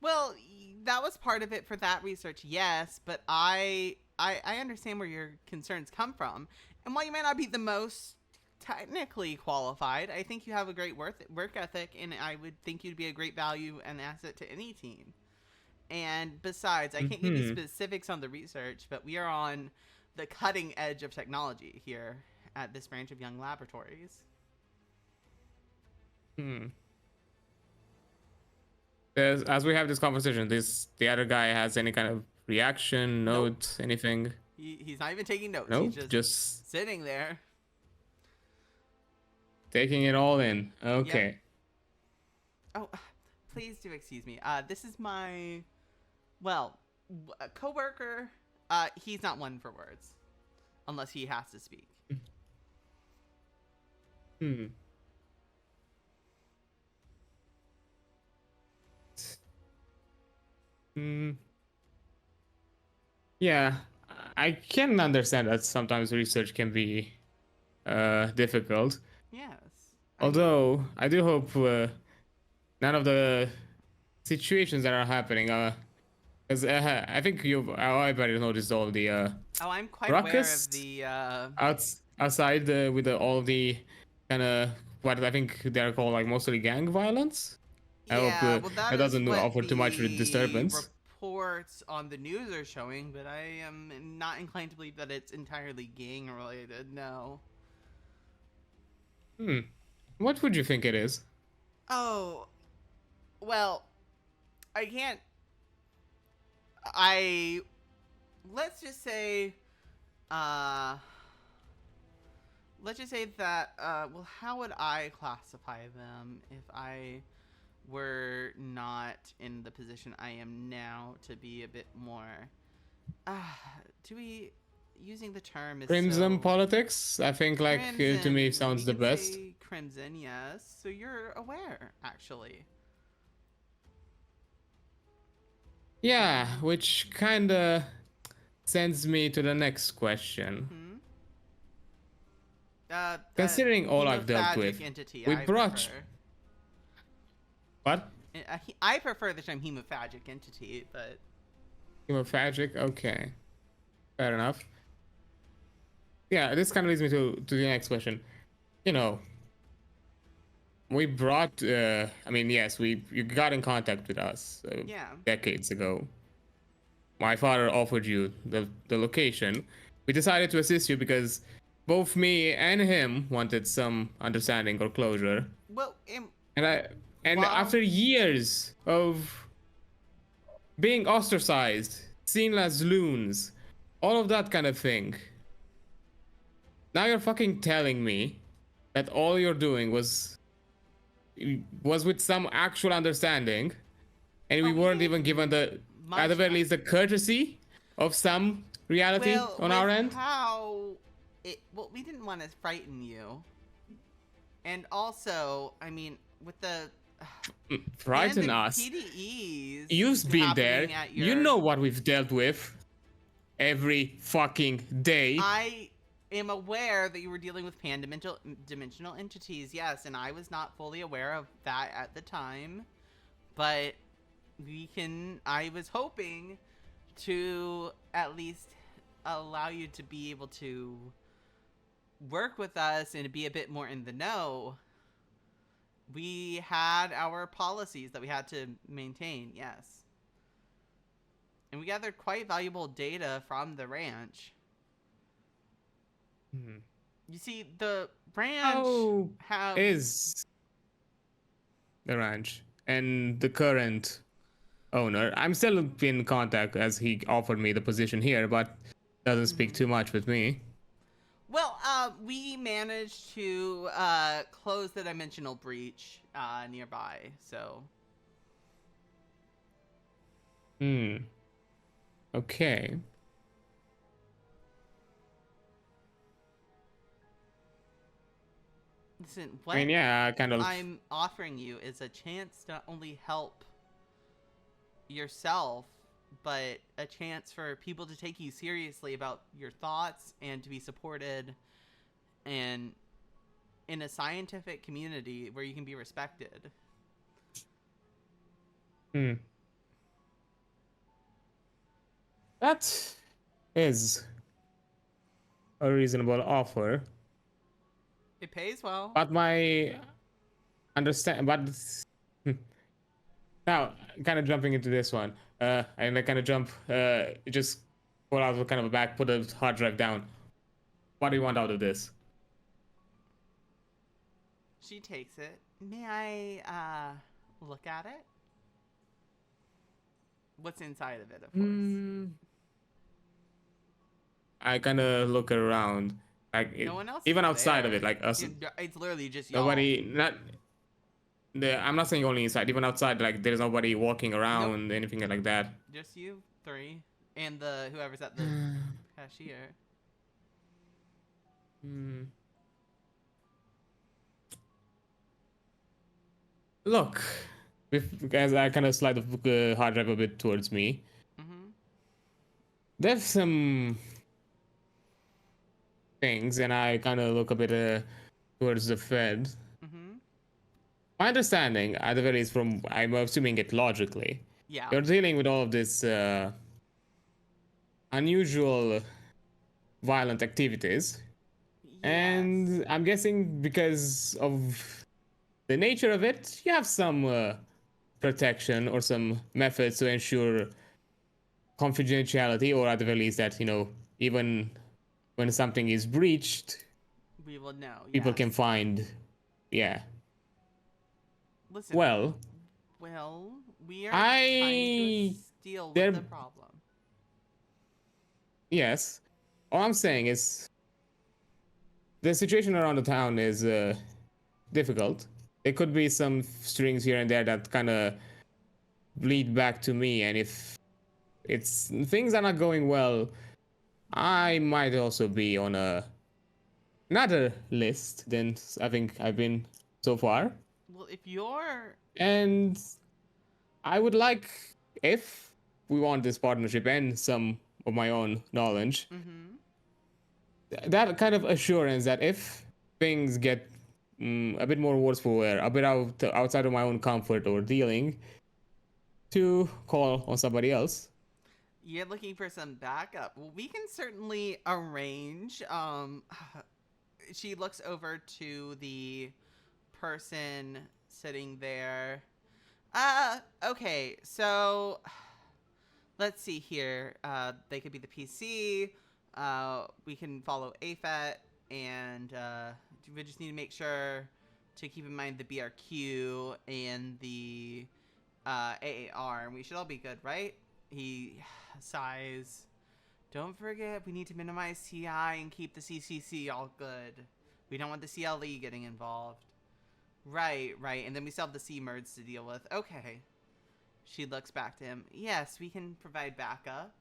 [SPEAKER 1] Well, that was part of it for that research, yes, but I understand where your concerns come from. And while you may not be the most technically qualified, I think you have a great work ethic, and I would think you'd be a great value and asset to any team. And besides, I can't give you specifics on the research, but we are on the cutting edge of technology here at this branch of Young Laboratories.
[SPEAKER 3] As we have this conversation, the other guy has any kind of reaction, note, anything?
[SPEAKER 1] He's not even taking notes.
[SPEAKER 3] Nope,
[SPEAKER 1] He's
[SPEAKER 3] just
[SPEAKER 1] sitting there.
[SPEAKER 3] taking it all in. Okay.
[SPEAKER 1] Yep. Oh, please do excuse me. This is my, coworker. He's not one for words, unless he has to speak.
[SPEAKER 3] Yeah, I can understand that sometimes research can be difficult.
[SPEAKER 1] Yes.
[SPEAKER 3] Although I do hope none of the situations that are happening because I think everybody noticed all the
[SPEAKER 1] I'm quite
[SPEAKER 3] ruckus
[SPEAKER 1] aware of the
[SPEAKER 3] outside with all the kind of what I think they're called like mostly gang violence. I hope that doesn't offer too much disturbance.
[SPEAKER 1] Reports on the news are showing, but I am not inclined to believe that it's entirely gang related. No.
[SPEAKER 3] What would you think it is?
[SPEAKER 1] Oh, well, I can't. Let's just say that. Well, how would I classify them if I were not in the position I am now to be a bit more? Using the term is
[SPEAKER 3] Crimson
[SPEAKER 1] so,
[SPEAKER 3] politics? I think like to me sounds the best.
[SPEAKER 1] Crimson, yes. So you're aware, actually.
[SPEAKER 3] Yeah, which kinda sends me to the next question. Considering all I've dealt with, we brought. What?
[SPEAKER 1] I prefer the term hemophagic entity, but.
[SPEAKER 3] Hemophagic? Okay. Fair enough. Yeah, this kind of leads me to the next question. You know, we brought. I mean, yes, you got in contact with us decades ago. My father offered you the location. We decided to assist you because both me and him wanted some understanding or closure.
[SPEAKER 1] Well,
[SPEAKER 3] after years of being ostracized, seen as loons, all of that kind of thing. Now you're fucking telling me that all you're doing was with some actual understanding, and we weren't even given at the very least the courtesy of some reality on our end.
[SPEAKER 1] We didn't want to frighten you, and also, I mean, with the
[SPEAKER 3] frighten us.
[SPEAKER 1] PDEs
[SPEAKER 3] You've been there. You know what we've dealt with every fucking day.
[SPEAKER 1] I am aware that you were dealing with pan-dimensional entities, yes, and I was not fully aware of that at the time, but I was hoping to at least allow you to be able to work with us and be a bit more in the know. We had our policies that we had to maintain, yes. And we gathered quite valuable data from the ranch. You see, the ranch
[SPEAKER 3] is the ranch and the current owner. I'm still in contact as he offered me the position here, but doesn't speak too much with me.
[SPEAKER 1] Well, we managed to close the dimensional breach nearby, so.
[SPEAKER 3] Okay.
[SPEAKER 1] Listen, what I'm offering you is a chance to not only help yourself, but a chance for people to take you seriously about your thoughts and to be supported and in a scientific community where you can be respected.
[SPEAKER 3] That is a reasonable offer.
[SPEAKER 1] It pays well.
[SPEAKER 3] But now, kind of jumping into this one. And I kind of jump, just pull out kind of a bag, put the hard drive down. What do you want out of this?
[SPEAKER 1] She takes it. May I look at it? What's inside of it, of course.
[SPEAKER 3] I kind of look around, like
[SPEAKER 1] No one else
[SPEAKER 3] even
[SPEAKER 1] is
[SPEAKER 3] outside
[SPEAKER 1] there.
[SPEAKER 3] of it, like us.
[SPEAKER 1] It's literally just y'all.
[SPEAKER 3] Nobody, I'm not saying only inside. Even outside, like there's nobody walking around, anything like that.
[SPEAKER 1] Just you three and the whoever's at the cashier.
[SPEAKER 3] Look, as I kind of slide the hard drive a bit towards me, there's some things, and I kind of look a bit towards the Fed. My understanding, at the very least, from I'm assuming it logically, you're dealing with all of this unusual violent activities, and I'm guessing because of the nature of it, you have some protection or some methods to ensure confidentiality, or at the very least that, even when something is breached,
[SPEAKER 1] we will know.
[SPEAKER 3] People can find,
[SPEAKER 1] Listen,
[SPEAKER 3] well,
[SPEAKER 1] we are trying to deal with the problem.
[SPEAKER 3] Yes. All I'm saying is the situation around the town is difficult. There could be some strings here and there that kind of bleed back to me, and if things are not going well, I might also be on another list than I think I've been so far.
[SPEAKER 1] Well, if you're...
[SPEAKER 3] And I would like, if we want this partnership and some of my own knowledge, that kind of assurance that if things get a bit more worse for wear, a bit outside of my own comfort or dealing, to call on somebody else.
[SPEAKER 1] You're looking for some backup. Well, we can certainly arrange. She looks over to the person sitting there. Okay, so let's see here. They could be the PC. We can follow AFET, and we just need to make sure to keep in mind the BRQ and the AAR, and we should all be good, right? He sighs. Don't forget, we need to minimize CI and keep the CCC all good. We don't want the CLE getting involved. Right. And then we still have the C-merge to deal with. Okay. She looks back to him. Yes, we can provide backup,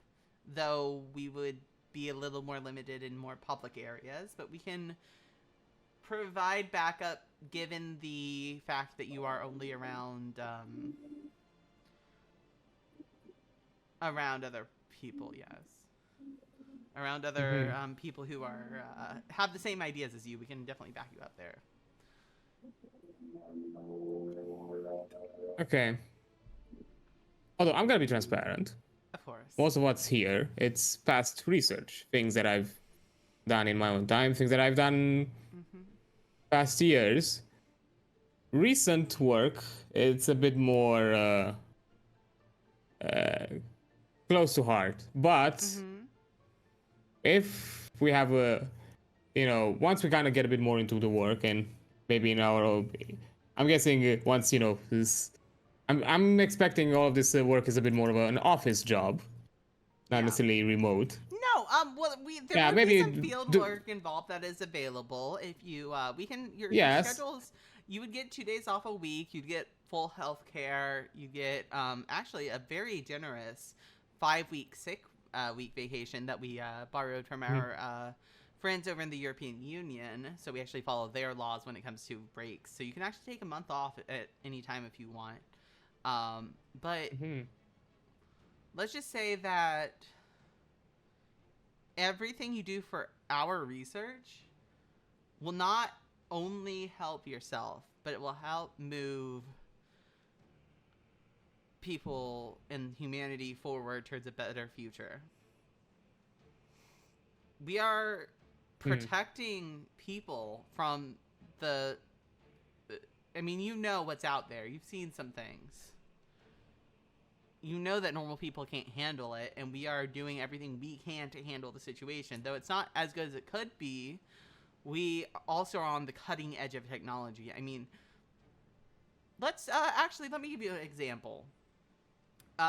[SPEAKER 1] though we would be a little more limited in more public areas, but we can provide backup given the fact that you are only around other people, yes. Around other people who are have the same ideas as you. We can definitely back you up there.
[SPEAKER 3] Okay. Although I'm gonna be transparent.
[SPEAKER 1] Of course.
[SPEAKER 3] Most of what's here, it's past research, things that I've done in my own time, things that I've done past years. Recent work, it's a bit more close to heart. But if we have once we kind of get a bit more into the work, and maybe in our, I'm guessing once this, I'm expecting all of this work is a bit more of an office job, not necessarily remote.
[SPEAKER 1] No, well, there would be some field work involved that is available. If you, we can, your schedules, you would get 2 days off a week, you'd get full health care, you get, actually a very generous 5-week week vacation that we borrowed from our friends over in the European Union. So we actually follow their laws when it comes to breaks. So you can actually take a month off at any time if you want. But let's just say that everything you do for our research will not only help yourself, but it will help move people and humanity forward towards a better future. We are protecting people from the... I mean, you know what's out there. You've seen some things. you know that normal people can't handle it, and we are doing everything we can to handle the situation. Though it's not as good as it could be, we also are on the cutting edge of technology. I mean, let's let me give you an example.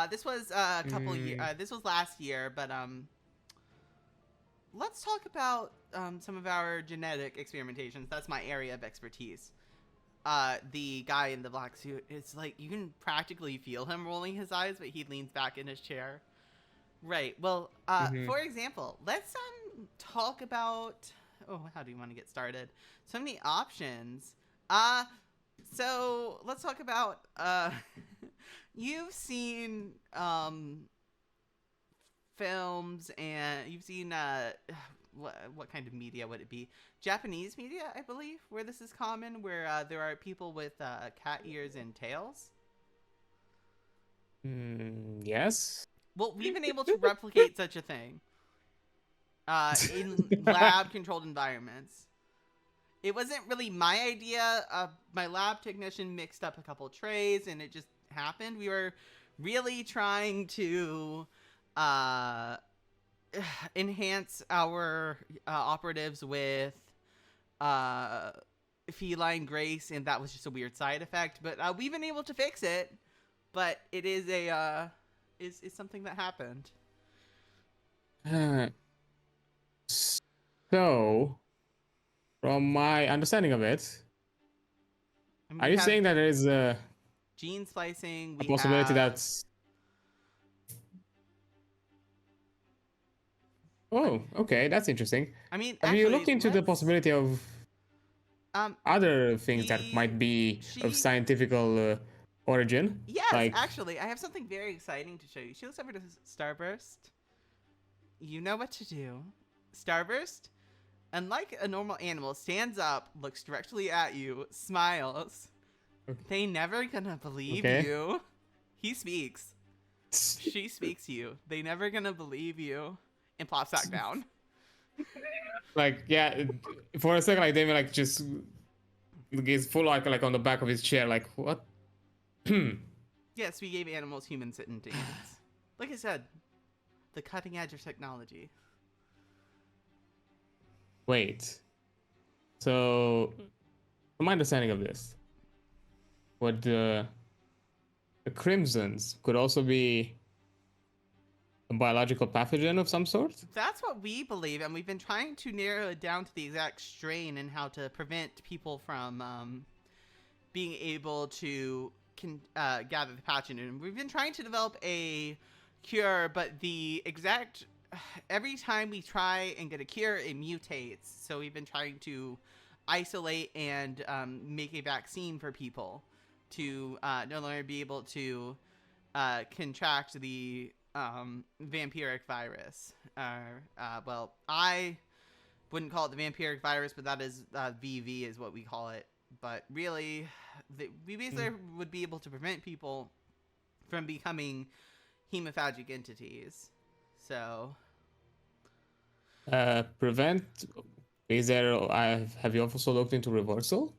[SPEAKER 1] This was a couple years. This was last year, but let's talk about some of our genetic experimentations. That's my area of expertise. The guy in the black suit, it's like you can practically feel him rolling his eyes, but he leans back in his chair. Right. Well, for example, let's talk about. Oh, how do you want to get started? So many options. So let's talk about. You've seen films, and you've seen what kind of media would it be? Japanese media, I believe, where this is common, where there are people with cat ears and tails.
[SPEAKER 3] Yes.
[SPEAKER 1] Well, we've been able to replicate such a thing in lab-controlled environments. It wasn't really my idea. My lab technician mixed up a couple trays, and it just happened. We were really trying to enhance our operatives with feline grace, and that was just a weird side effect. But we've been able to fix it. But it is a is something that happened.
[SPEAKER 3] So, from my understanding of it,
[SPEAKER 1] I mean,
[SPEAKER 3] are you saying that there is a
[SPEAKER 1] gene splicing?
[SPEAKER 3] possibility that's... Oh, okay, that's interesting.
[SPEAKER 1] I mean,
[SPEAKER 3] have you looked into the possibility of other things that might be of scientific origin?
[SPEAKER 1] Yes,
[SPEAKER 3] like...
[SPEAKER 1] actually, I have something very exciting to show you. She looks over to Starburst. You know what to do. Starburst, unlike a normal animal, stands up, looks directly at you, smiles.
[SPEAKER 3] Okay.
[SPEAKER 1] They never gonna believe you. He speaks. She speaks to you. They never gonna believe you. And plops back down.
[SPEAKER 3] Like, yeah, for a second, like, Damian, like, just gets full like on the back of his chair, like, what?
[SPEAKER 1] Yes, we gave animals human sentience. Like I said, the cutting edge of technology.
[SPEAKER 3] Wait. So, from my understanding of this, what the Crimsons could also be a biological pathogen of some sort?
[SPEAKER 1] That's what we believe, and we've been trying to narrow it down to the exact strain and how to prevent people from being able to gather the pathogen. And we've been trying to develop a cure, but the exact... Every time we try and get a cure, it mutates. So we've been trying to isolate and make a vaccine for people to no longer be able to contract the vampiric virus. Well, I wouldn't call it the vampiric virus, but that is VV is what we call it. But really, we basically would be able to prevent people from becoming hemophagic entities. So
[SPEAKER 3] prevent, is there... have you also looked into reversal?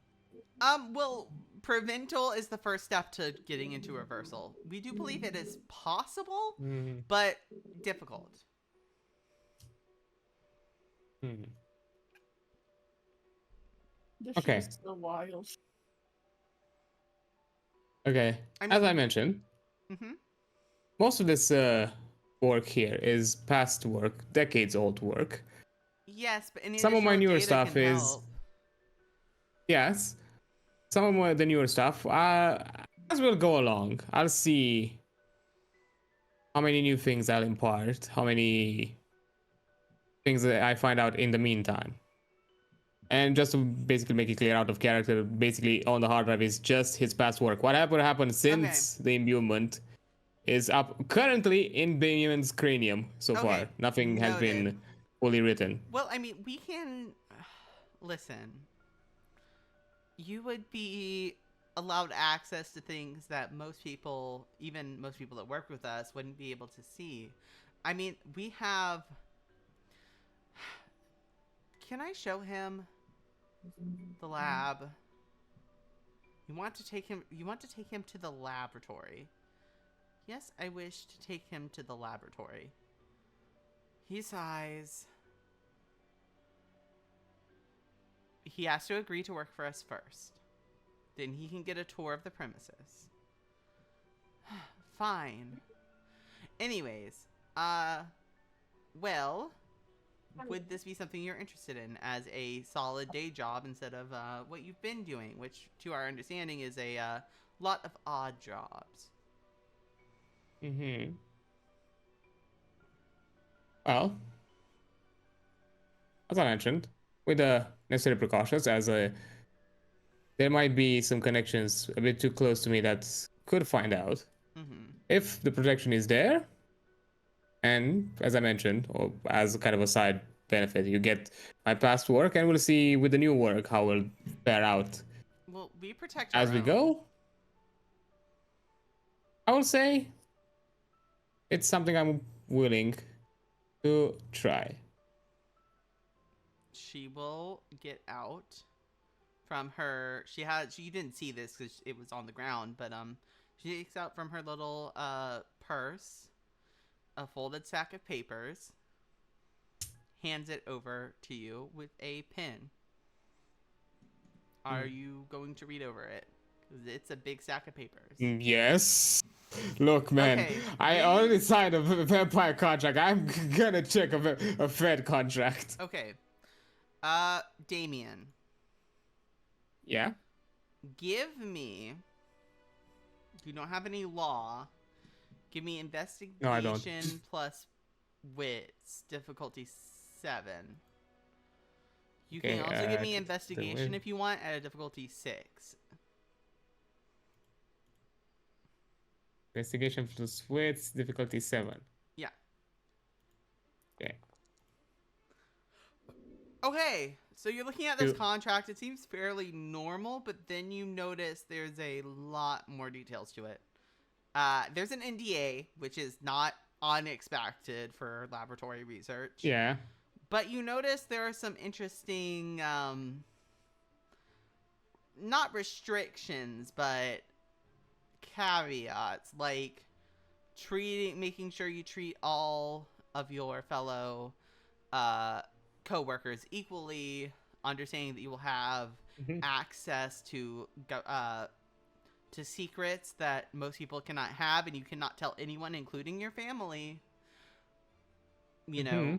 [SPEAKER 1] Well, prevental is the first step to getting into reversal. We do believe it is possible, but difficult.
[SPEAKER 3] Okay.
[SPEAKER 4] So wild.
[SPEAKER 3] Okay. As I mentioned, most of this work here is past work, decades old work.
[SPEAKER 1] Yes, but any
[SPEAKER 3] some of my newer stuff is
[SPEAKER 1] help.
[SPEAKER 3] Yes. Some of the newer stuff, as we'll go along, I'll see how many new things I'll impart, how many things that I find out in the meantime. And just to basically make it clear out of character, basically on the hard drive is just his past work. Whatever happened since the imbuement is up currently in Damian's cranium so far. Nothing has been fully written.
[SPEAKER 1] Well, I mean, we can... Listen. You would be allowed access to things that most people, even most people that work with us, wouldn't be able to see. I mean, we have... Can I show him the lab? You want to take him to the laboratory. Yes, I wish to take him to the laboratory. He sighs. He has to agree to work for us first. Then he can get a tour of the premises. Fine. Anyways, well, would this be something you're interested in as a solid day job instead of what you've been doing, which to our understanding is a lot of odd jobs?
[SPEAKER 3] Mm-hmm. Well, as I mentioned, with the necessary precautions, as there might be some connections a bit too close to me that could find out.
[SPEAKER 1] Mm-hmm.
[SPEAKER 3] If the protection is there, and as I mentioned, or as kind of a side benefit, you get my past work, and we'll see with the new work how we'll bear out.
[SPEAKER 1] Well, we protect
[SPEAKER 3] as
[SPEAKER 1] our
[SPEAKER 3] we
[SPEAKER 1] own.
[SPEAKER 3] go. I will say it's something I'm willing to try.
[SPEAKER 1] She will get out from her. She didn't see this because it was on the ground, but she takes out from her little purse a folded sack of papers, hands it over to you with a pen. Are you going to read over it? 'Cause it's a big sack of papers.
[SPEAKER 3] Yes. Look, man,
[SPEAKER 1] Okay,
[SPEAKER 3] I already signed a vampire contract. I'm gonna check a Fed contract.
[SPEAKER 1] Okay. Damian,
[SPEAKER 3] Yeah?
[SPEAKER 1] give me. You don't have any law. Give me investigation
[SPEAKER 3] No, I don't.
[SPEAKER 1] plus wits, difficulty 7. You
[SPEAKER 3] Okay,
[SPEAKER 1] can also give me
[SPEAKER 3] the
[SPEAKER 1] investigation
[SPEAKER 3] wit.
[SPEAKER 1] if you want at a difficulty 6.
[SPEAKER 3] Investigation plus wits, difficulty 7.
[SPEAKER 1] Yeah.
[SPEAKER 3] Okay.
[SPEAKER 1] Okay, so you're looking at this
[SPEAKER 3] Two.
[SPEAKER 1] contract. It seems fairly normal, but then you notice there's a lot more details to it. There's an NDA, which is not unexpected for laboratory research.
[SPEAKER 3] Yeah.
[SPEAKER 1] But you notice there are some interesting, not restrictions, but caveats, like making sure you treat all of your fellow co-workers equally, understanding that you will have access to secrets that most people cannot have, and you cannot tell anyone, including your family, you know,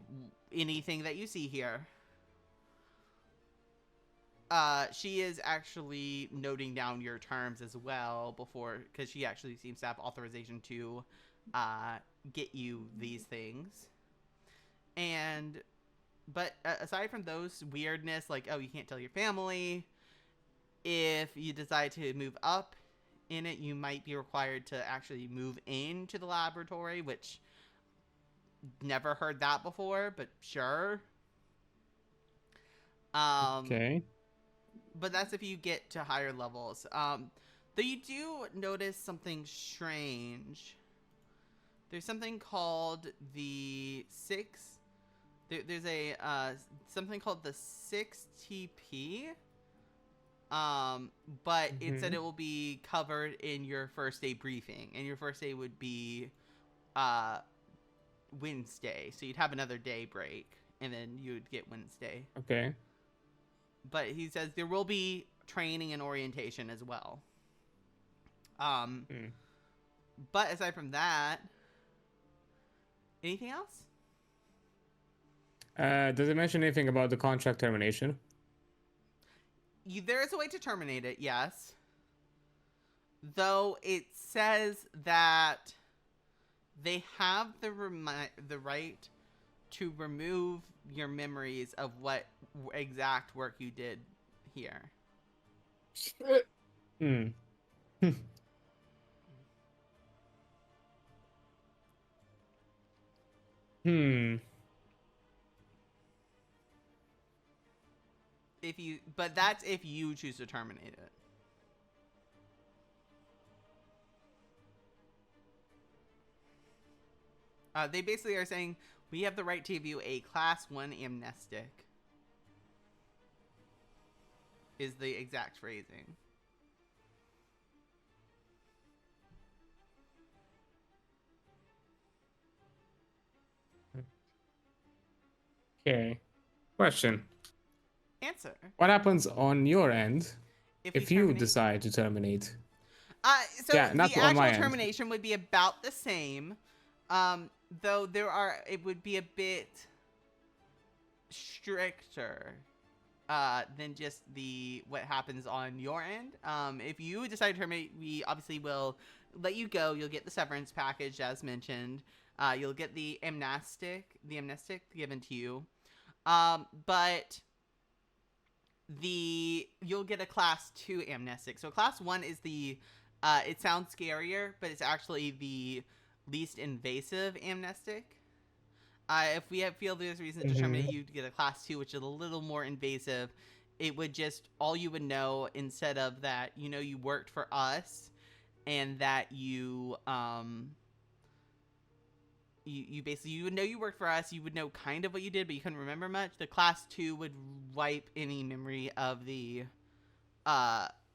[SPEAKER 1] anything that you see here. She is actually noting down your terms as well because she actually seems to have authorization to get you these things. But aside from those weirdness, like, oh, you can't tell your family, if you decide to move up in it, you might be required to actually move into the laboratory, which never heard that before, but sure.
[SPEAKER 3] Okay.
[SPEAKER 1] But that's if you get to higher levels. Though you do notice something strange. There's something called the 6. There's a something called the 6TP. But it said it will be covered in your first day briefing, and your first day would be Wednesday, so you'd have another day break, and then you would get Wednesday.
[SPEAKER 3] Okay.
[SPEAKER 1] But he says there will be training and orientation as well. But aside from that, anything else?
[SPEAKER 3] Does it mention anything about the contract termination?
[SPEAKER 1] There is a way to terminate it, yes. Though it says that they have the right to remove your memories of what exact work you did here. But that's if you choose to terminate it. They basically are saying we have the right to view a class 1 amnestic. Is the exact phrasing.
[SPEAKER 3] Okay. Question.
[SPEAKER 1] Answer.
[SPEAKER 3] What happens on your end
[SPEAKER 1] we
[SPEAKER 3] if you
[SPEAKER 1] terminate-
[SPEAKER 3] decide to terminate?
[SPEAKER 1] So
[SPEAKER 3] Yeah, not
[SPEAKER 1] the
[SPEAKER 3] on my
[SPEAKER 1] actual
[SPEAKER 3] end.
[SPEAKER 1] termination would be about the same, though it would be a bit stricter than just what happens on your end. If you decide to terminate, we obviously will let you go. You'll get the severance package as mentioned. You'll get the amnestic given to you. But you'll get a class 2 amnestic. So class 1 is it sounds scarier, but it's actually the least invasive amnestic. If we feel there's reason to terminate you to get a class 2, which is a little more invasive, it would just, all you would know instead of that, you worked for us and that you basically, you would know you worked for us, you would know kind of what you did, but you couldn't remember much. The class 2 would wipe any memory of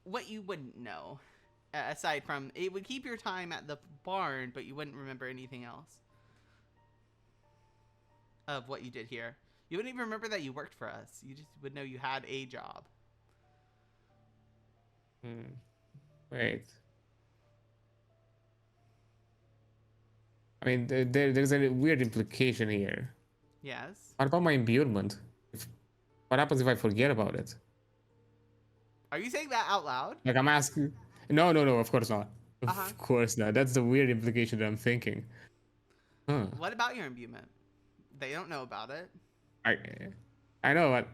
[SPEAKER 1] what you wouldn't know. Aside from, it would keep your time at the barn, but you wouldn't remember anything else of what you did here. You wouldn't even remember that you worked for us. You just would know you had a job.
[SPEAKER 3] Wait. I mean, there's a weird implication here.
[SPEAKER 1] Yes.
[SPEAKER 3] What about my imbuement? What happens if I forget about it?
[SPEAKER 1] Are you saying that out loud?
[SPEAKER 3] Like, I'm asking... No, of course not.
[SPEAKER 1] Uh-huh.
[SPEAKER 3] Of course not. That's the weird implication that I'm thinking. Huh.
[SPEAKER 1] What about your imbuement? They don't know about it.
[SPEAKER 3] I know, what...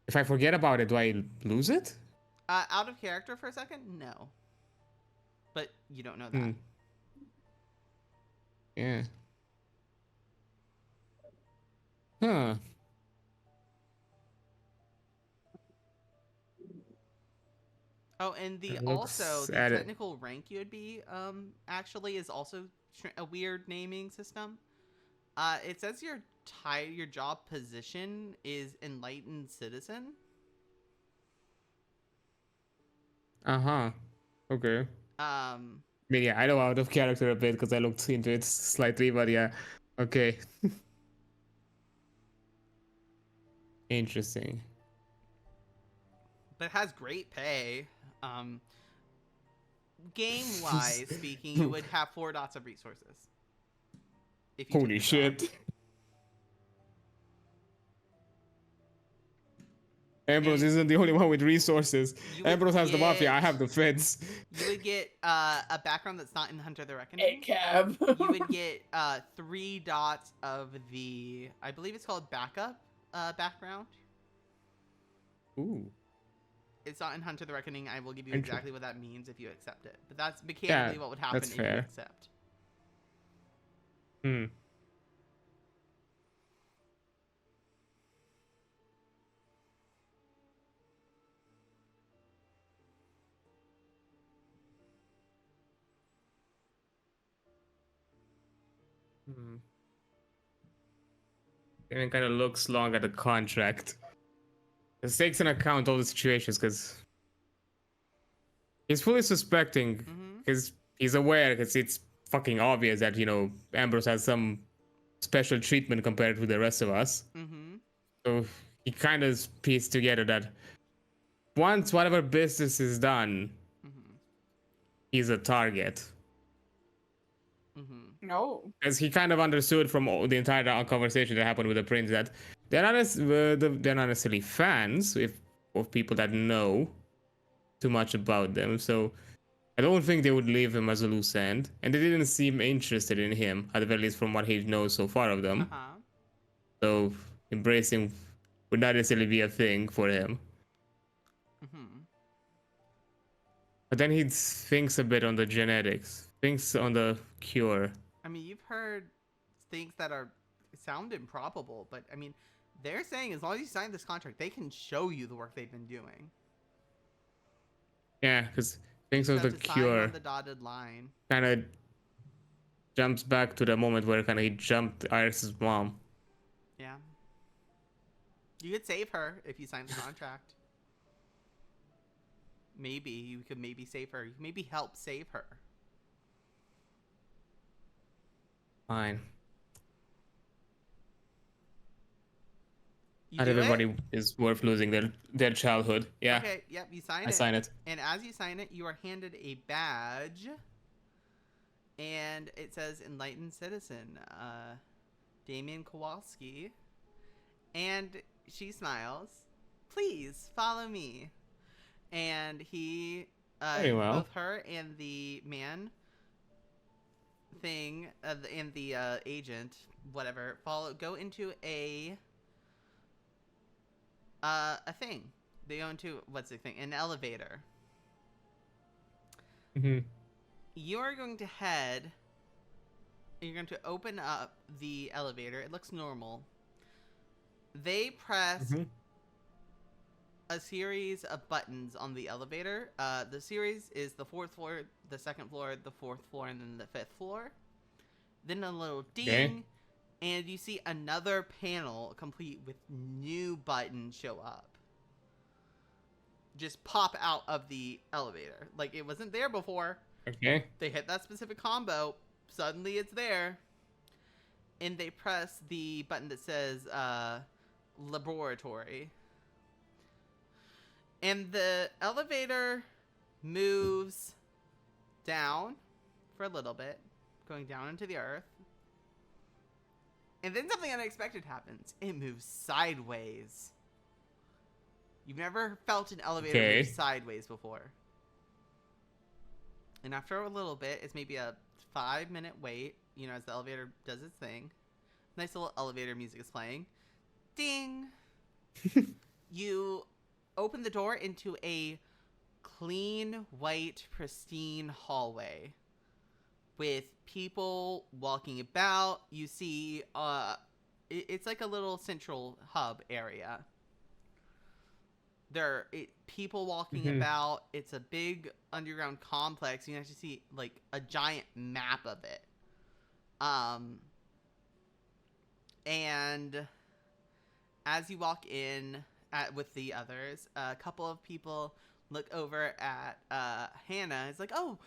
[SPEAKER 3] If I forget about it, do I lose it?
[SPEAKER 1] Out of character for a second? No. But you don't know that.
[SPEAKER 3] Yeah. Huh.
[SPEAKER 1] Oh, and the
[SPEAKER 3] Looks
[SPEAKER 1] technical rank you would be actually is also a weird naming system. It says your job position is enlightened citizen.
[SPEAKER 3] Okay.
[SPEAKER 1] I
[SPEAKER 3] mean, yeah, I know out of character a bit because I looked into it slightly, but yeah. Okay. Interesting.
[SPEAKER 1] But it has great pay. Game-wise speaking, you would have 4 dots of resources. If you
[SPEAKER 3] Holy shit. Ambrose isn't the only one with resources. Ambrose has the mafia, I have the feds.
[SPEAKER 1] You would get a background that's not in Hunter the Reckoning.
[SPEAKER 4] Hey, Cab.
[SPEAKER 1] You would get 3 dots of I believe it's called backup background.
[SPEAKER 3] Ooh.
[SPEAKER 1] It's not in Hunter the Reckoning. I will give you exactly what that means if you accept it. But that's mechanically what would happen if you accept.
[SPEAKER 3] And kind of looks long at the contract. It takes into account all the situations because he's fully suspecting because he's aware because it's fucking obvious that, Ambrose has some special treatment compared to the rest of us. So he kind of pieced together that once whatever business is done, he's a target.
[SPEAKER 4] No.
[SPEAKER 3] Because he kind of understood from the entire conversation that happened with the prince that they're not necessarily fans of people that know too much about them. So I don't think they would leave him as a loose end. And they didn't seem interested in him, at the very least from what he knows so far of them. So embracing would not necessarily be a thing for him. But then he thinks a bit on the genetics, thinks on the cure.
[SPEAKER 1] I mean, you've heard things that sound improbable, but I mean, they're saying as long as you sign this contract, they can show you the work they've been doing.
[SPEAKER 3] Yeah, because thinks of the cure.
[SPEAKER 1] On the dotted line.
[SPEAKER 3] Kind of jumps back to the moment where kind of he jumped Iris's mom.
[SPEAKER 1] Yeah. You could save her if you signed the contract. Maybe you could save her. You could maybe help save her.
[SPEAKER 3] Fine.
[SPEAKER 1] You
[SPEAKER 3] Not
[SPEAKER 1] do
[SPEAKER 3] everybody
[SPEAKER 1] it?
[SPEAKER 3] is worth losing their childhood. Yeah,
[SPEAKER 1] Okay, yep, you sign
[SPEAKER 3] I
[SPEAKER 1] it.
[SPEAKER 3] sign it.
[SPEAKER 1] And as you sign it, you are handed a badge. And it says Enlightened Citizen, Damian Kowalski. And she smiles. Please follow me. And he,
[SPEAKER 3] Very well.
[SPEAKER 1] both her and the man thing, and the agent, whatever, go into a thing. They go into, what's the thing? An elevator.
[SPEAKER 3] Mm-hmm.
[SPEAKER 1] You're going to open up the elevator. It looks normal. They press a series of buttons on the elevator. The series is the 4th floor, the 2nd floor, the 4th floor, and then the 5th floor. Then a little ding, and you see another panel complete with new buttons show up. Just pop out of the elevator. Like, it wasn't there before.
[SPEAKER 3] Okay.
[SPEAKER 1] They hit that specific combo. Suddenly it's there. And they press the button that says laboratory. And the elevator moves down for a little bit, going down into the earth. And then something unexpected happens. It moves sideways. You've never felt an elevator move sideways before. And after a little bit, it's maybe a 5-minute wait, you know, as the elevator does its thing. Nice little elevator music is playing. Ding! You open the door into a clean, white, pristine hallway with people walking about. You see, it's like a little central hub area. There are people walking about. It's a big underground complex. You can actually see like a giant map of it. And as you walk in with the others, a couple of people look over at Hannah. It's like, oh,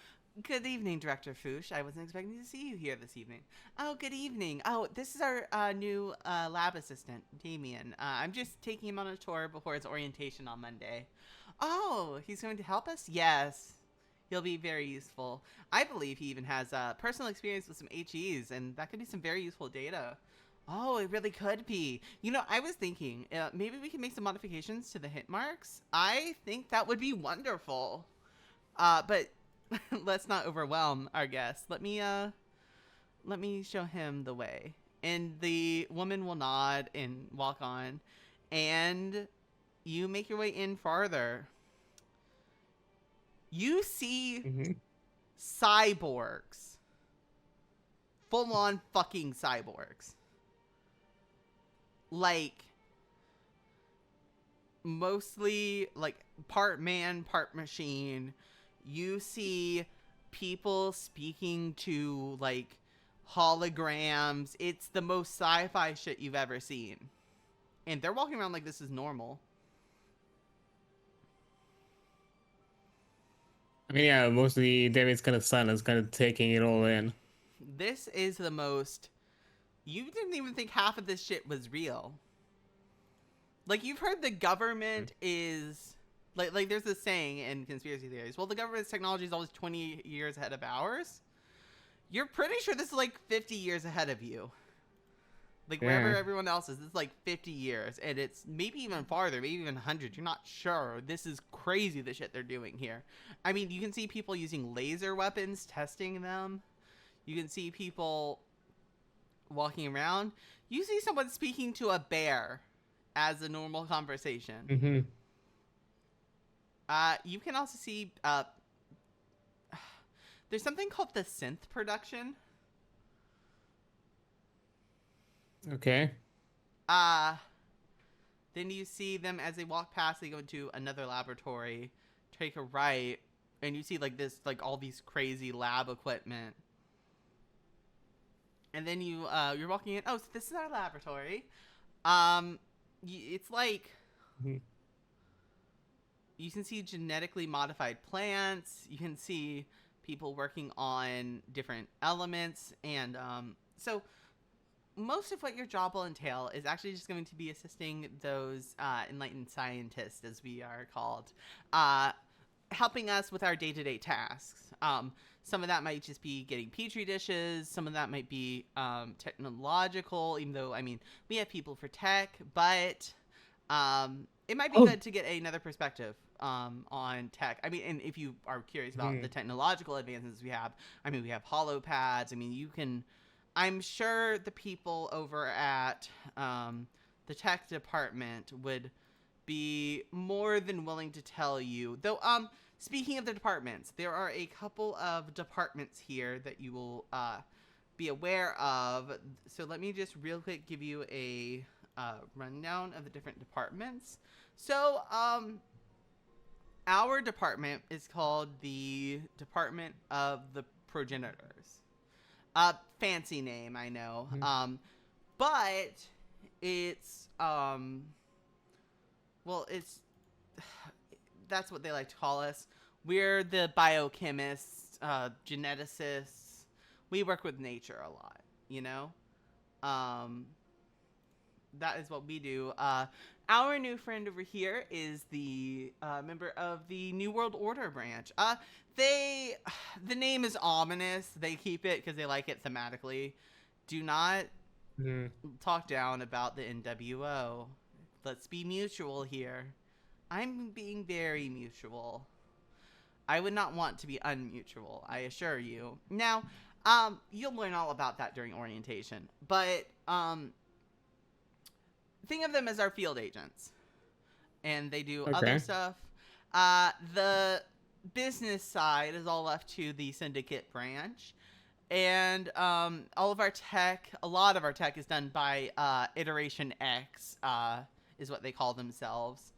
[SPEAKER 1] good evening, Director Foosh. I wasn't expecting to see you here this evening. Oh, good evening. Oh, this is our new lab assistant, Damian. I'm just taking him on a tour before his orientation on Monday. Oh, he's going to help us? Yes. He'll be very useful. I believe he even has personal experience with some HEs, and that could be some very useful data. Oh, it really could be. You know, I was thinking, maybe we can make some modifications to the hit marks. I think that would be wonderful. But let's not overwhelm our guest. Let me show him the way. And the woman will nod and walk on. And you make your way in farther. You see cyborgs. Full-on fucking cyborgs. Like, mostly, like, part man, part machine. You see people speaking to, like, holograms. It's the most sci-fi shit you've ever seen. And they're walking around like this is normal.
[SPEAKER 3] I mean, yeah, mostly David's kind of silent, kind of taking it all in.
[SPEAKER 1] This is the most... You didn't even think half of this shit was real. Like, you've heard the government is... Like there's this saying in conspiracy theories. Well, the government's technology is always 20 years ahead of ours. You're pretty sure this is like 50 years ahead of you. Like, wherever everyone else is, this is like 50 years. And it's maybe even farther, maybe even 100. You're not sure. This is crazy, the shit they're doing here. I mean, you can see people using laser weapons, testing them. You can see people walking around. You see someone speaking to a bear as a normal conversation. You can also see there's something called the synth production.
[SPEAKER 3] Okay.
[SPEAKER 1] Then you see them as they walk past. They go into another laboratory, take a right, and you see like this, like all these crazy lab equipment. And then you're walking in. Oh, so this is our laboratory. It's like you can see genetically modified plants. You can see people working on different elements, and so most of what your job will entail is actually just going to be assisting those enlightened scientists, as we are called, helping us with our day-to-day tasks. Some of that might just be getting petri dishes. Some of that might be technological, even though, I mean, we have people for tech, but it might be good to get another perspective on tech. I mean, and if you are curious about the technological advances we have, I mean, we have hollow pads. I mean, you can, I'm sure the people over at the tech department would be more than willing to tell you. Though, speaking of the departments, there are a couple of departments here that you will be aware of. So let me just real quick give you a rundown of the different departments. So, our department is called the Department of the Progenitors. Fancy name, I know. But it's, well, it's, that's what they like to call us. We're the biochemists, geneticists. We work with nature a lot, you know? That is what we do. Our new friend over here is the member of the New World Order branch. The name is ominous. They keep it because they like it thematically. Do not talk down about the NWO. Let's be mutual here. I'm being very mutual. I would not want to be unmutual, I assure you. Now, you'll learn all about that during orientation. But, think of them as our field agents. And they do other stuff. The business side is all left to the syndicate branch. And all of our tech, a lot of our tech is done by Iteration X, is what they call themselves.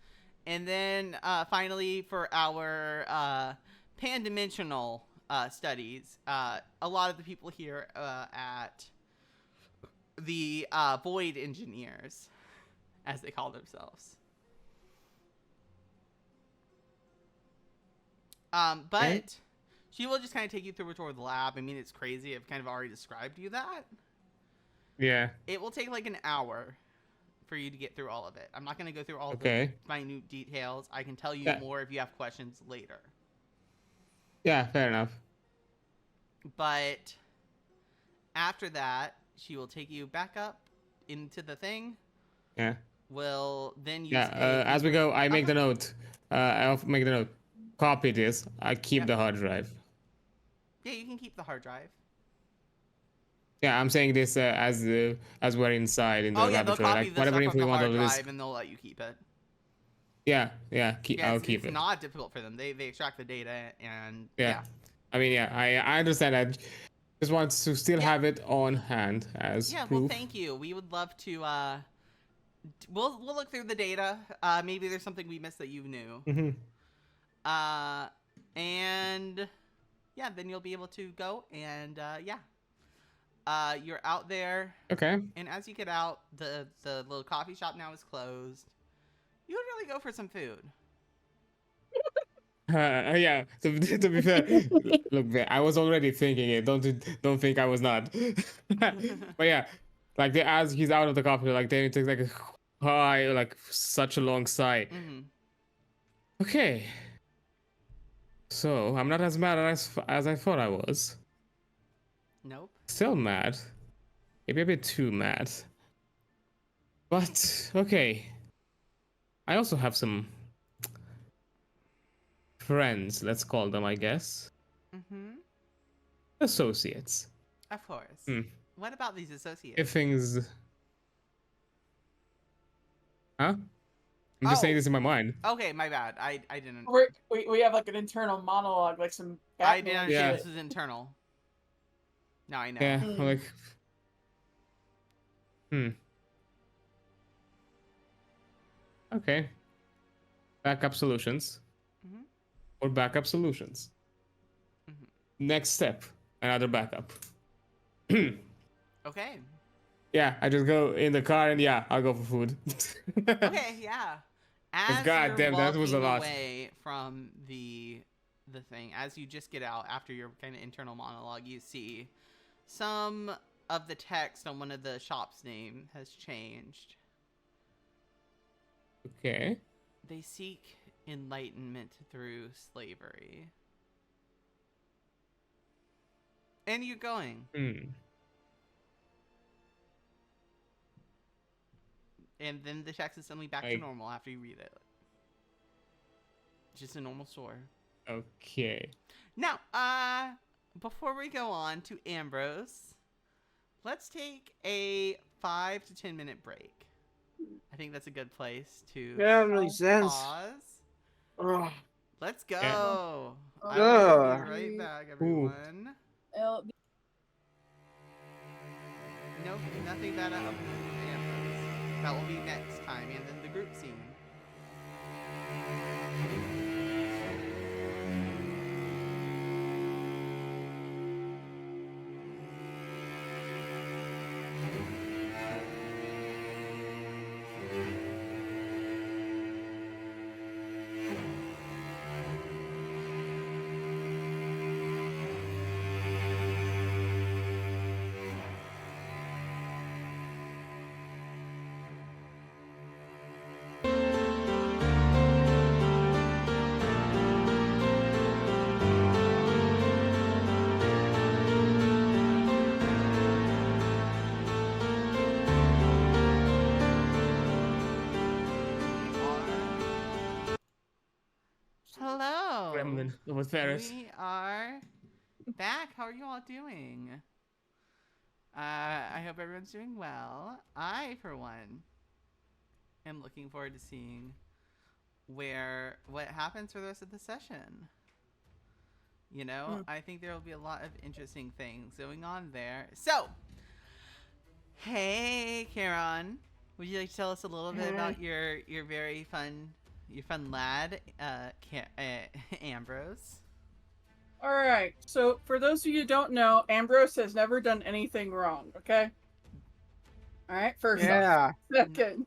[SPEAKER 1] And then finally, for our pan-dimensional studies, a lot of the people here at the Void Engineers, as they call themselves. But she will just kind of take you through a tour of the lab. I mean, it's crazy. I've kind of already described to you that.
[SPEAKER 3] Yeah.
[SPEAKER 1] It will take like an hour for you to get through all of it. I'm not going to go through all the minute details. I can tell you more if you have questions later.
[SPEAKER 3] Yeah, fair enough.
[SPEAKER 1] But after that, she will take you back up into the thing.
[SPEAKER 3] Yeah.
[SPEAKER 1] Will then use
[SPEAKER 3] as we go, I make the note. I'll make the note. Copy this. I keep the hard drive.
[SPEAKER 1] Yeah, you can keep the hard drive.
[SPEAKER 3] Yeah, I'm saying this as we're inside in the laboratory.
[SPEAKER 1] They'll copy
[SPEAKER 3] like whatever info you want
[SPEAKER 1] hard
[SPEAKER 3] on this.
[SPEAKER 1] drive and they'll let you keep it.
[SPEAKER 3] Yeah. I'll keep it.
[SPEAKER 1] It's not difficult for them. They extract the data and
[SPEAKER 3] I mean, I understand that. Just want to still have it on hand as proof.
[SPEAKER 1] Well, thank you. We would love to. We'll look through the data. Maybe there's something we missed that you knew. And yeah, then you'll be able to go and you're out there.
[SPEAKER 3] Okay.
[SPEAKER 1] And as you get out, the little coffee shop now is closed. You would really go for some food.
[SPEAKER 3] Yeah. To be fair, look, I was already thinking it. Don't think I was not. But yeah, like as he's out of the coffee, like they take like a high, like such a long sigh. Okay. So I'm not as mad as I thought I was.
[SPEAKER 1] Nope.
[SPEAKER 3] Still mad. Maybe a bit too mad. But okay. I also have some friends, let's call them, I guess. Associates.
[SPEAKER 1] Of course. What about these associates?
[SPEAKER 3] If things... Huh? I'm just saying this in my mind.
[SPEAKER 1] Okay, my bad. I didn't...
[SPEAKER 4] We have like an internal monologue, like some...
[SPEAKER 1] I didn't understand this was internal. Now I know.
[SPEAKER 3] Yeah, I'm like... Okay. Backup solutions. Or backup solutions. Next step, another backup.
[SPEAKER 1] Okay.
[SPEAKER 3] Yeah, I just go in the car and I'll go for food.
[SPEAKER 1] Okay, yeah. As
[SPEAKER 3] God damn, that was a lot.
[SPEAKER 1] Away from the thing, as you just get out after your kind of internal monologue, you see some of the text on one of the shop's name has changed.
[SPEAKER 3] Okay.
[SPEAKER 1] They seek enlightenment through slavery. And you're going. And then the text is suddenly back to normal after you read it. Just a normal store.
[SPEAKER 3] Okay.
[SPEAKER 1] Now, before we go on to Ambrose, let's take a 5 to 10 minute break. I think that's a good place to pause.
[SPEAKER 2] Ugh.
[SPEAKER 1] Let's go.
[SPEAKER 3] Yeah.
[SPEAKER 1] I will be right back, everyone. Nope, nothing that Ambrose. That will be next time, and then the group scene. Hello.
[SPEAKER 3] Gremlin with Ferris.
[SPEAKER 1] We are back. How are you all doing? I hope everyone's doing well. I, for one, am looking forward to seeing what happens for the rest of the session. You know, I think there will be a lot of interesting things going on there. So, hey, Charon, would you like to tell us a little bit about your very fun lad, Ambrose?
[SPEAKER 4] All right. So, for those of you who don't know, Ambrose has never done anything wrong. Okay. All right. First off. Second.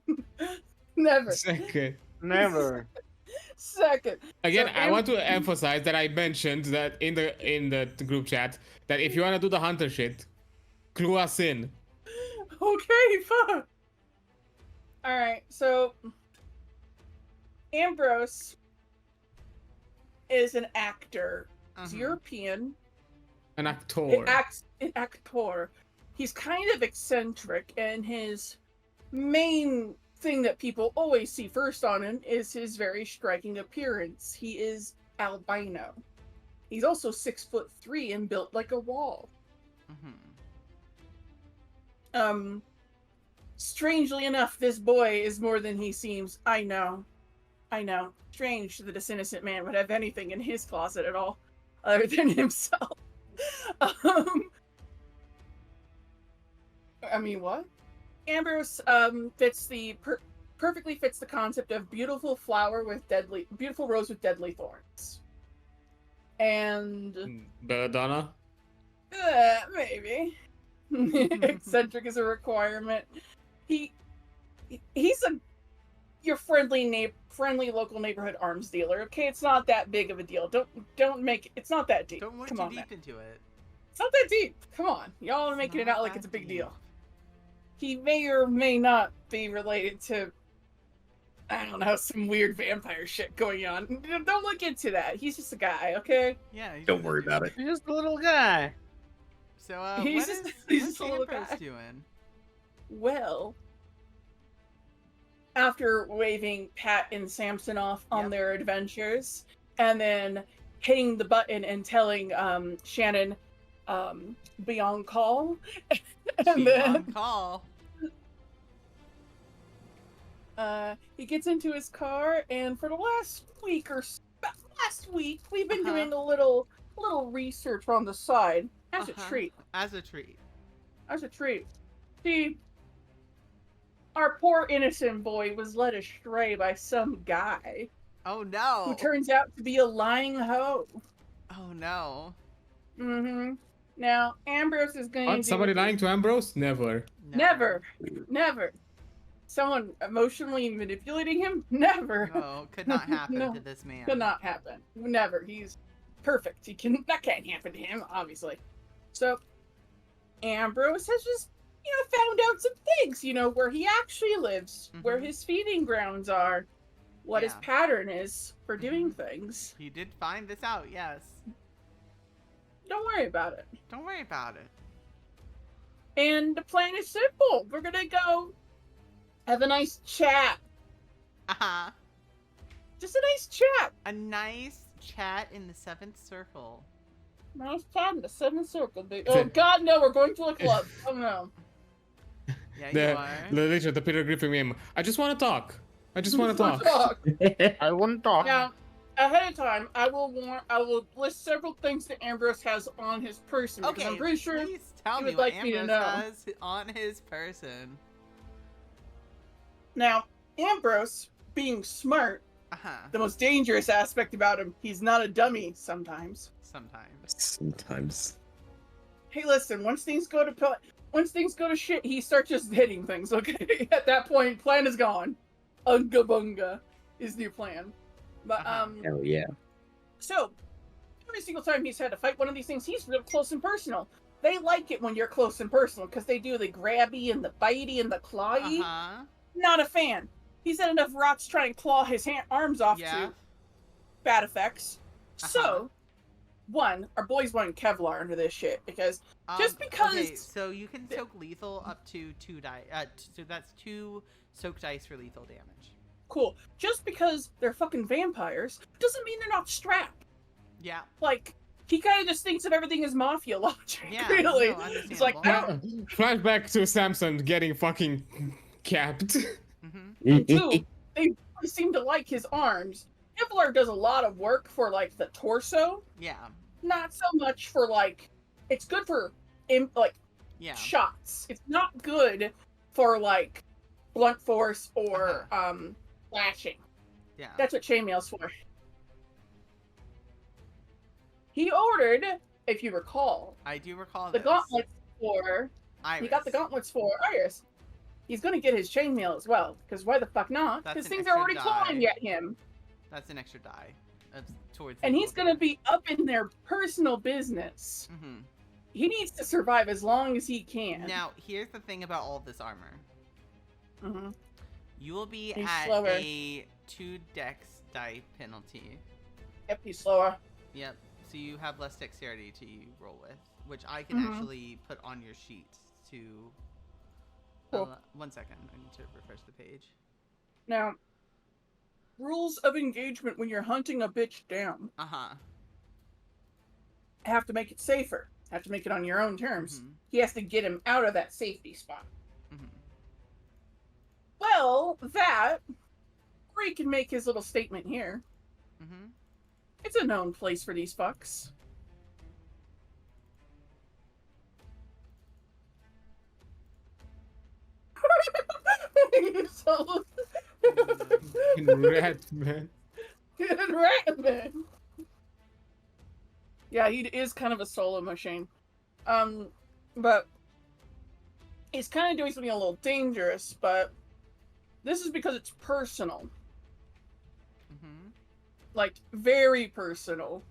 [SPEAKER 4] Never.
[SPEAKER 3] Second.
[SPEAKER 2] Never.
[SPEAKER 4] Second.
[SPEAKER 3] Again,
[SPEAKER 4] So
[SPEAKER 3] I want to emphasize that I mentioned that in the group chat that if you want to do the hunter shit, clue us in.
[SPEAKER 4] Okay, fuck. All right. So, Ambrose is an actor. He's European.
[SPEAKER 3] An actor.
[SPEAKER 4] An actor. He's kind of eccentric, and his main thing that people always see first on him is his very striking appearance. He is albino. He's also 6'3" and built like a wall. Strangely enough, this boy is more than he seems. I know. Strange that this innocent man would have anything in his closet at all, other than himself. I mean, what? Ambrose perfectly fits the concept of beautiful rose with deadly thorns. And
[SPEAKER 3] Belladonna?
[SPEAKER 4] Maybe. Eccentric is a requirement. He's your friendly local neighborhood arms dealer. Okay, it's not that big of a deal. Don't make it's not that deep.
[SPEAKER 1] Don't look
[SPEAKER 4] Come
[SPEAKER 1] too
[SPEAKER 4] on,
[SPEAKER 1] deep
[SPEAKER 4] man.
[SPEAKER 1] into it.
[SPEAKER 4] It's not that deep. Come on, y'all are making it out like it's a big deal. He may or may not be related to, I don't know, some weird vampire shit going on. Don't look into that. He's just a guy, okay?
[SPEAKER 1] Yeah.
[SPEAKER 5] Don't worry about it.
[SPEAKER 2] He's just a little guy.
[SPEAKER 1] So,
[SPEAKER 4] He's
[SPEAKER 1] what's
[SPEAKER 4] just a little
[SPEAKER 1] Ambrose
[SPEAKER 4] guy.
[SPEAKER 1] doing?
[SPEAKER 4] Well, after waving Pat and Sampson off on their adventures, and then hitting the button and telling Shannon, be on call, and then
[SPEAKER 1] call.
[SPEAKER 4] He gets into his car, and for the last week we've been doing a little research on the side as a treat.
[SPEAKER 1] As a treat.
[SPEAKER 4] See, our poor innocent boy was led astray by some guy.
[SPEAKER 1] Oh no.
[SPEAKER 4] Who turns out to be a lying hoe.
[SPEAKER 1] Oh no.
[SPEAKER 4] Now, Ambrose is going to...
[SPEAKER 3] Somebody lying to Ambrose? Never.
[SPEAKER 4] Never. Someone emotionally manipulating him? Never.
[SPEAKER 1] No, could not happen to this man.
[SPEAKER 4] Could not happen. Never. He's perfect. That can't happen to him, obviously. So, Ambrose has just, found out some things, where he actually lives, where his feeding grounds are, what his pattern is for doing things.
[SPEAKER 1] He did find this out, yes.
[SPEAKER 4] Don't worry about it.
[SPEAKER 1] Don't worry about it.
[SPEAKER 4] And the plan is simple. We're gonna go have a nice chat.
[SPEAKER 1] Uh-huh.
[SPEAKER 4] Just a nice chat.
[SPEAKER 1] A nice chat in the 7th circle.
[SPEAKER 4] Nice chat in the 7th circle, baby. Oh, God, no, we're going to a club. Oh, no.
[SPEAKER 1] Yeah, you are.
[SPEAKER 3] The Peter Griffin meme. I just want to talk. I just want to talk.
[SPEAKER 2] I want to talk.
[SPEAKER 4] Now, ahead of time, I will list several things that Ambrose has on his person.
[SPEAKER 1] Okay,
[SPEAKER 4] I'm pretty sure
[SPEAKER 1] please tell
[SPEAKER 4] he
[SPEAKER 1] me
[SPEAKER 4] would
[SPEAKER 1] what
[SPEAKER 4] like me to
[SPEAKER 1] Ambrose
[SPEAKER 4] know.
[SPEAKER 1] has on his person.
[SPEAKER 4] Now, Ambrose, being smart, the most dangerous aspect about him, he's not a dummy sometimes.
[SPEAKER 5] Sometimes.
[SPEAKER 4] Hey, listen, once things go to shit, he starts just hitting things, okay? At that point, plan is gone. Unga bunga is the plan. But,
[SPEAKER 5] Hell yeah.
[SPEAKER 4] So, every single time he's had to fight one of these things, he's real close and personal. They like it when you're close and personal, because they do the grabby and the bitey and the clawy. Not a fan. He's had enough rots trying to claw his arms off too. Bad effects. So, one, our boys wanting Kevlar under this shit, because just because...
[SPEAKER 1] Okay, so you can soak lethal up to 2 die. So that's 2 soak dice for lethal damage.
[SPEAKER 4] Cool. Just because they're fucking vampires doesn't mean they're not strapped.
[SPEAKER 1] Yeah.
[SPEAKER 4] Like, he kind of just thinks of everything as mafia logic.
[SPEAKER 1] Yeah,
[SPEAKER 4] really.
[SPEAKER 1] no,
[SPEAKER 4] It's like,
[SPEAKER 3] Flashback to Sampson getting fucking capped.
[SPEAKER 4] And 2, they really seem to like his arms. Kevlar does a lot of work for, like, the torso.
[SPEAKER 1] Yeah.
[SPEAKER 4] Not so much for, like, it's good for, shots. It's not good for, like, blunt force or, flashing.
[SPEAKER 1] Yeah.
[SPEAKER 4] That's what chainmail's for. He ordered, if you recall,
[SPEAKER 1] I do recall
[SPEAKER 4] the
[SPEAKER 1] this.
[SPEAKER 4] gauntlets for...
[SPEAKER 1] Iris.
[SPEAKER 4] He got the gauntlets for Iris. He's gonna get his chainmail as well, because why the fuck not?
[SPEAKER 1] That's
[SPEAKER 4] Because
[SPEAKER 1] an
[SPEAKER 4] things
[SPEAKER 1] extra
[SPEAKER 4] are already
[SPEAKER 1] die.
[SPEAKER 4] clawing at him.
[SPEAKER 1] That's an extra die. Towards
[SPEAKER 4] And he's
[SPEAKER 1] lethal
[SPEAKER 4] gonna
[SPEAKER 1] damage.
[SPEAKER 4] be up in their personal business. He needs to survive as long as he can.
[SPEAKER 1] Now, here's the thing about all of this armor. You will be
[SPEAKER 4] He's
[SPEAKER 1] at
[SPEAKER 4] slower.
[SPEAKER 1] a 2 dex die penalty.
[SPEAKER 4] Yep, he's slower.
[SPEAKER 1] Yep. So you have less dexterity to roll with, which I can actually put on your sheet to...
[SPEAKER 4] Cool.
[SPEAKER 1] 1 second. I need to refresh the page.
[SPEAKER 4] Now, rules of engagement when you're hunting a bitch down. Have to make it safer. Have to make it on your own terms. He has to get him out of that safety spot. Well, that... Or he can make his little statement here. It's a known place for these fucks. So...
[SPEAKER 3] Ratman.
[SPEAKER 4] Ratman. Yeah, he is kind of a solo machine. But he's kind of doing something a little dangerous, but this is because it's personal. Like, very personal.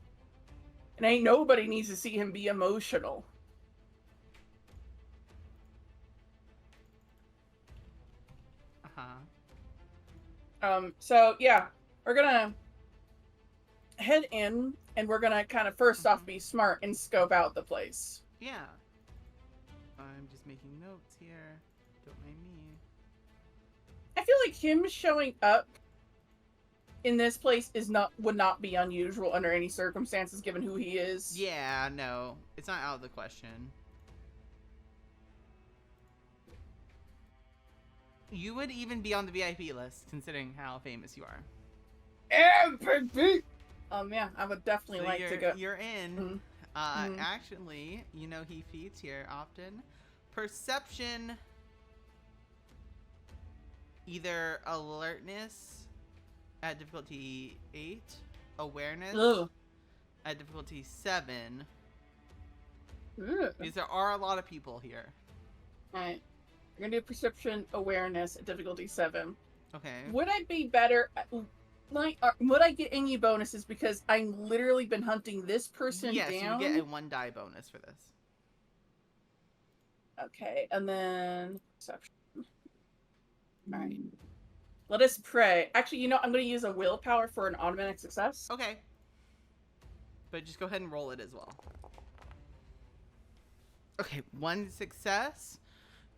[SPEAKER 4] And ain't nobody needs to see him be emotional. So yeah, we're gonna head in, and we're gonna kind of first off be smart and scope out the place.
[SPEAKER 1] Yeah. I'm just making notes here. Don't mind me.
[SPEAKER 4] I feel like him showing up in this place would not be unusual under any circumstances, given who he is.
[SPEAKER 1] Yeah, no, it's not out of the question. You would even be on the VIP list, considering how famous you are.
[SPEAKER 4] MVP. Yeah, I would definitely
[SPEAKER 1] So
[SPEAKER 4] like to go.
[SPEAKER 1] You're in. Actually, he feeds here often. Perception, either alertness at difficulty 8, awareness at difficulty 7. Because there are a lot of people here.
[SPEAKER 4] Alright. We're gonna do perception awareness at difficulty 7.
[SPEAKER 1] Okay.
[SPEAKER 4] Would I be better? Would I get any bonuses because I've literally been hunting this person
[SPEAKER 1] yes,
[SPEAKER 4] down?
[SPEAKER 1] you get a 1 die bonus for this.
[SPEAKER 4] Okay, and then perception. All right. Let us pray. Actually, I'm going to use a willpower for an automatic success.
[SPEAKER 1] Okay. But just go ahead and roll it as well. Okay, 1 success.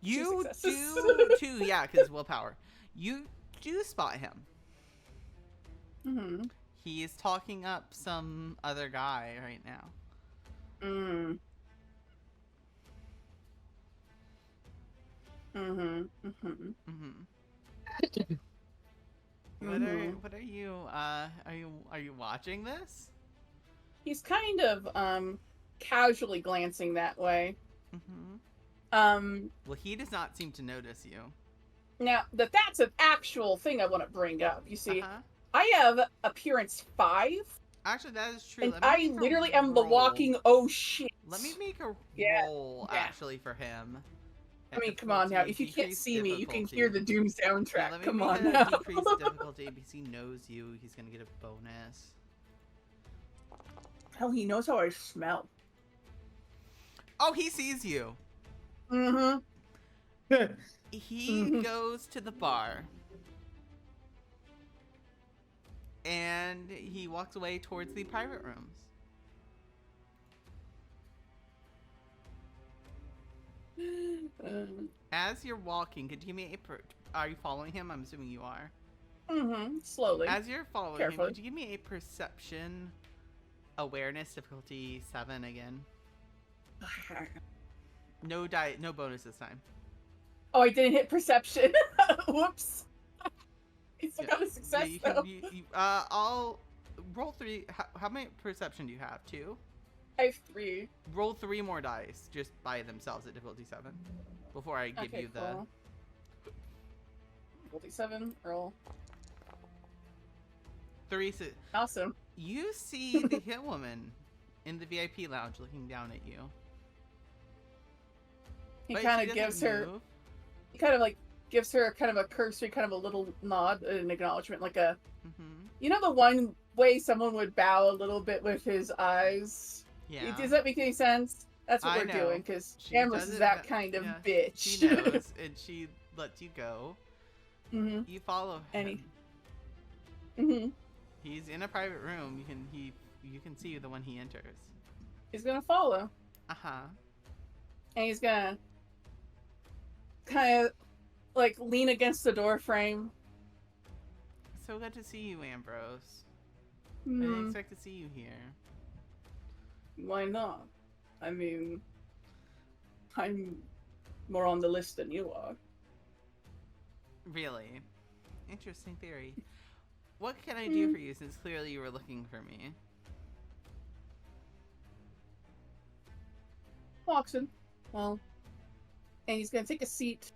[SPEAKER 1] You do two, yeah, because willpower. You do spot him.
[SPEAKER 4] Mm-hmm.
[SPEAKER 1] He is talking up some other guy right now.
[SPEAKER 4] Mm. Mm-hmm. Mm-hmm.
[SPEAKER 1] Mm-hmm. What are you watching this?
[SPEAKER 4] He's kind of casually glancing that way.
[SPEAKER 1] Mm-hmm.
[SPEAKER 4] Well,
[SPEAKER 1] he does not seem to notice you.
[SPEAKER 4] Now that's an actual thing I want to bring up. You see,
[SPEAKER 1] Uh-huh.
[SPEAKER 4] I have appearance 5.
[SPEAKER 1] Actually, that is true.
[SPEAKER 4] And I literally am the walking oh shit.
[SPEAKER 1] Let me make a roll actually for him.
[SPEAKER 4] I mean, come on now. If you can't see me, you can hear the Doom soundtrack.
[SPEAKER 1] Yeah,
[SPEAKER 4] come on now.
[SPEAKER 1] Decrease difficulty because he knows you. He's gonna get a bonus.
[SPEAKER 4] Hell, he knows how I smell.
[SPEAKER 1] Oh, he sees you.
[SPEAKER 4] Mm-hmm.
[SPEAKER 1] He goes to the bar. And he walks away towards the private rooms. As you're walking, could you give me are you following him? I'm assuming you are.
[SPEAKER 4] Slowly.
[SPEAKER 1] As you're following
[SPEAKER 4] Carefully.
[SPEAKER 1] him, could you give me a perception awareness difficulty 7 again? No bonus this time.
[SPEAKER 4] Oh, I didn't hit perception. Whoops. I still got a success though.
[SPEAKER 1] I'll roll 3. How many perception do you have? 2?
[SPEAKER 4] I have 3.
[SPEAKER 1] Roll 3 more dice just by themselves at difficulty 7 before I give you the
[SPEAKER 4] cool. Difficulty 7. Roll.
[SPEAKER 1] 3.
[SPEAKER 4] Awesome.
[SPEAKER 1] You see the hit woman in the VIP lounge looking down at you.
[SPEAKER 4] He kind of gives her. He kind of like gives her kind of a cursory, kind of a little nod, an acknowledgement, like a. You know the one way someone would bow a little bit with his eyes.
[SPEAKER 1] Yeah.
[SPEAKER 4] Does that make any sense? That's what we're doing, because Ambrose is that kind of bitch.
[SPEAKER 1] She knows, and she lets you go. You follow him. He's in a private room. You can see the one he enters.
[SPEAKER 4] He's gonna follow. And he's gonna kind of like lean against the door frame.
[SPEAKER 1] So good to see you, Ambrose. I didn't expect to see you here.
[SPEAKER 4] Why not? I mean, I'm more on the list than you are.
[SPEAKER 1] Really? Interesting theory. What can I do for you, since clearly you were looking for me?
[SPEAKER 4] Walks in. Well, and he's gonna take a seat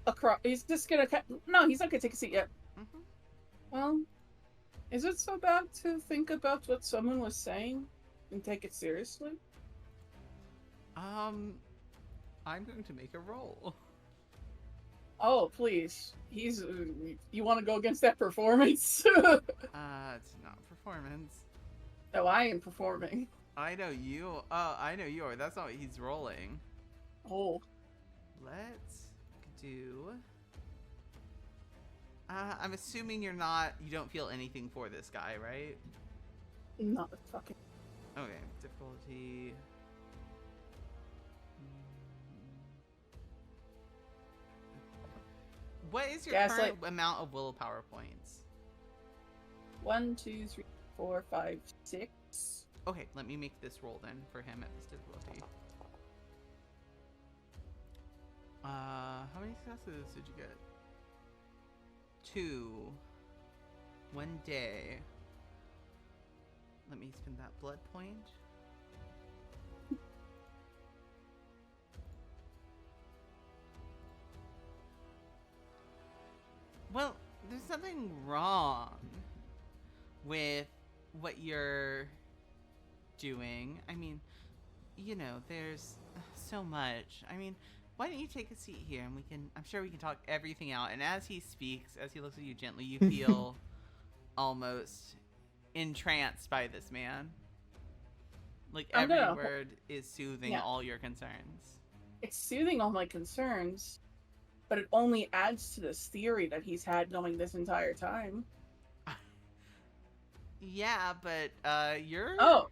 [SPEAKER 4] across. He's just gonna. No, he's not gonna take a seat yet. Well, is it so bad to think about what someone was saying and take it seriously?
[SPEAKER 1] I'm going to make a roll.
[SPEAKER 4] Oh, please. You want to go against that performance?
[SPEAKER 1] It's not performance.
[SPEAKER 4] No, I am performing.
[SPEAKER 1] I know you. I know you are. That's not what he's rolling.
[SPEAKER 4] Oh.
[SPEAKER 1] Let's do. I'm assuming you don't feel anything for this guy, right?
[SPEAKER 4] Not the fucking.
[SPEAKER 1] Okay, difficulty. What is your current amount of willpower points?
[SPEAKER 4] 1, 2, 3, 4, 5, 6.
[SPEAKER 1] Okay, let me make this roll then for him at this difficulty. How many successes did you get? 2. 1 day. Let me spend that blood point. Well, there's something wrong with what you're doing. I mean, there's so much. I mean, why don't you take a seat here and I'm sure we can talk everything out. And as he speaks, as he looks at you gently, you feel almost entranced by this man. Like every word is soothing all your concerns.
[SPEAKER 4] It's soothing all my concerns, but it only adds to this theory that he's had going this entire time.
[SPEAKER 1] Yeah, but you're
[SPEAKER 4] Oh,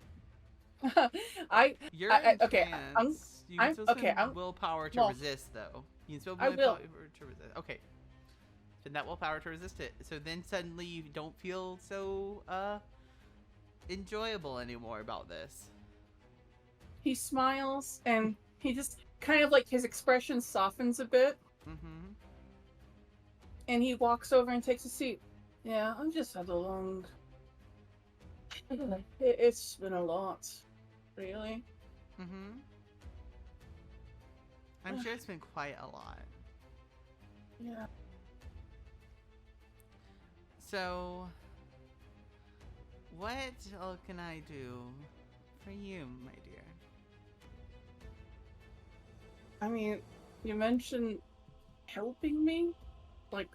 [SPEAKER 1] you're in
[SPEAKER 4] okay.
[SPEAKER 1] trance. You can still spend
[SPEAKER 4] I'm
[SPEAKER 1] willpower to
[SPEAKER 4] well,
[SPEAKER 1] resist, though. You can still
[SPEAKER 4] I
[SPEAKER 1] willpower
[SPEAKER 4] will.
[SPEAKER 1] to resist. Okay, spend that willpower to resist it. So then suddenly you don't feel so enjoyable anymore about this.
[SPEAKER 4] He smiles and he just kind of like his expression softens a bit,
[SPEAKER 1] Mm-hmm.
[SPEAKER 4] and he walks over and takes a seat. Yeah, I've just had a long. It's been a lot, really.
[SPEAKER 1] Mm-hmm. I'm sure it's been quite a lot.
[SPEAKER 4] Yeah.
[SPEAKER 1] So, what can I do for you, my dear?
[SPEAKER 4] I mean, you mentioned helping me? Like,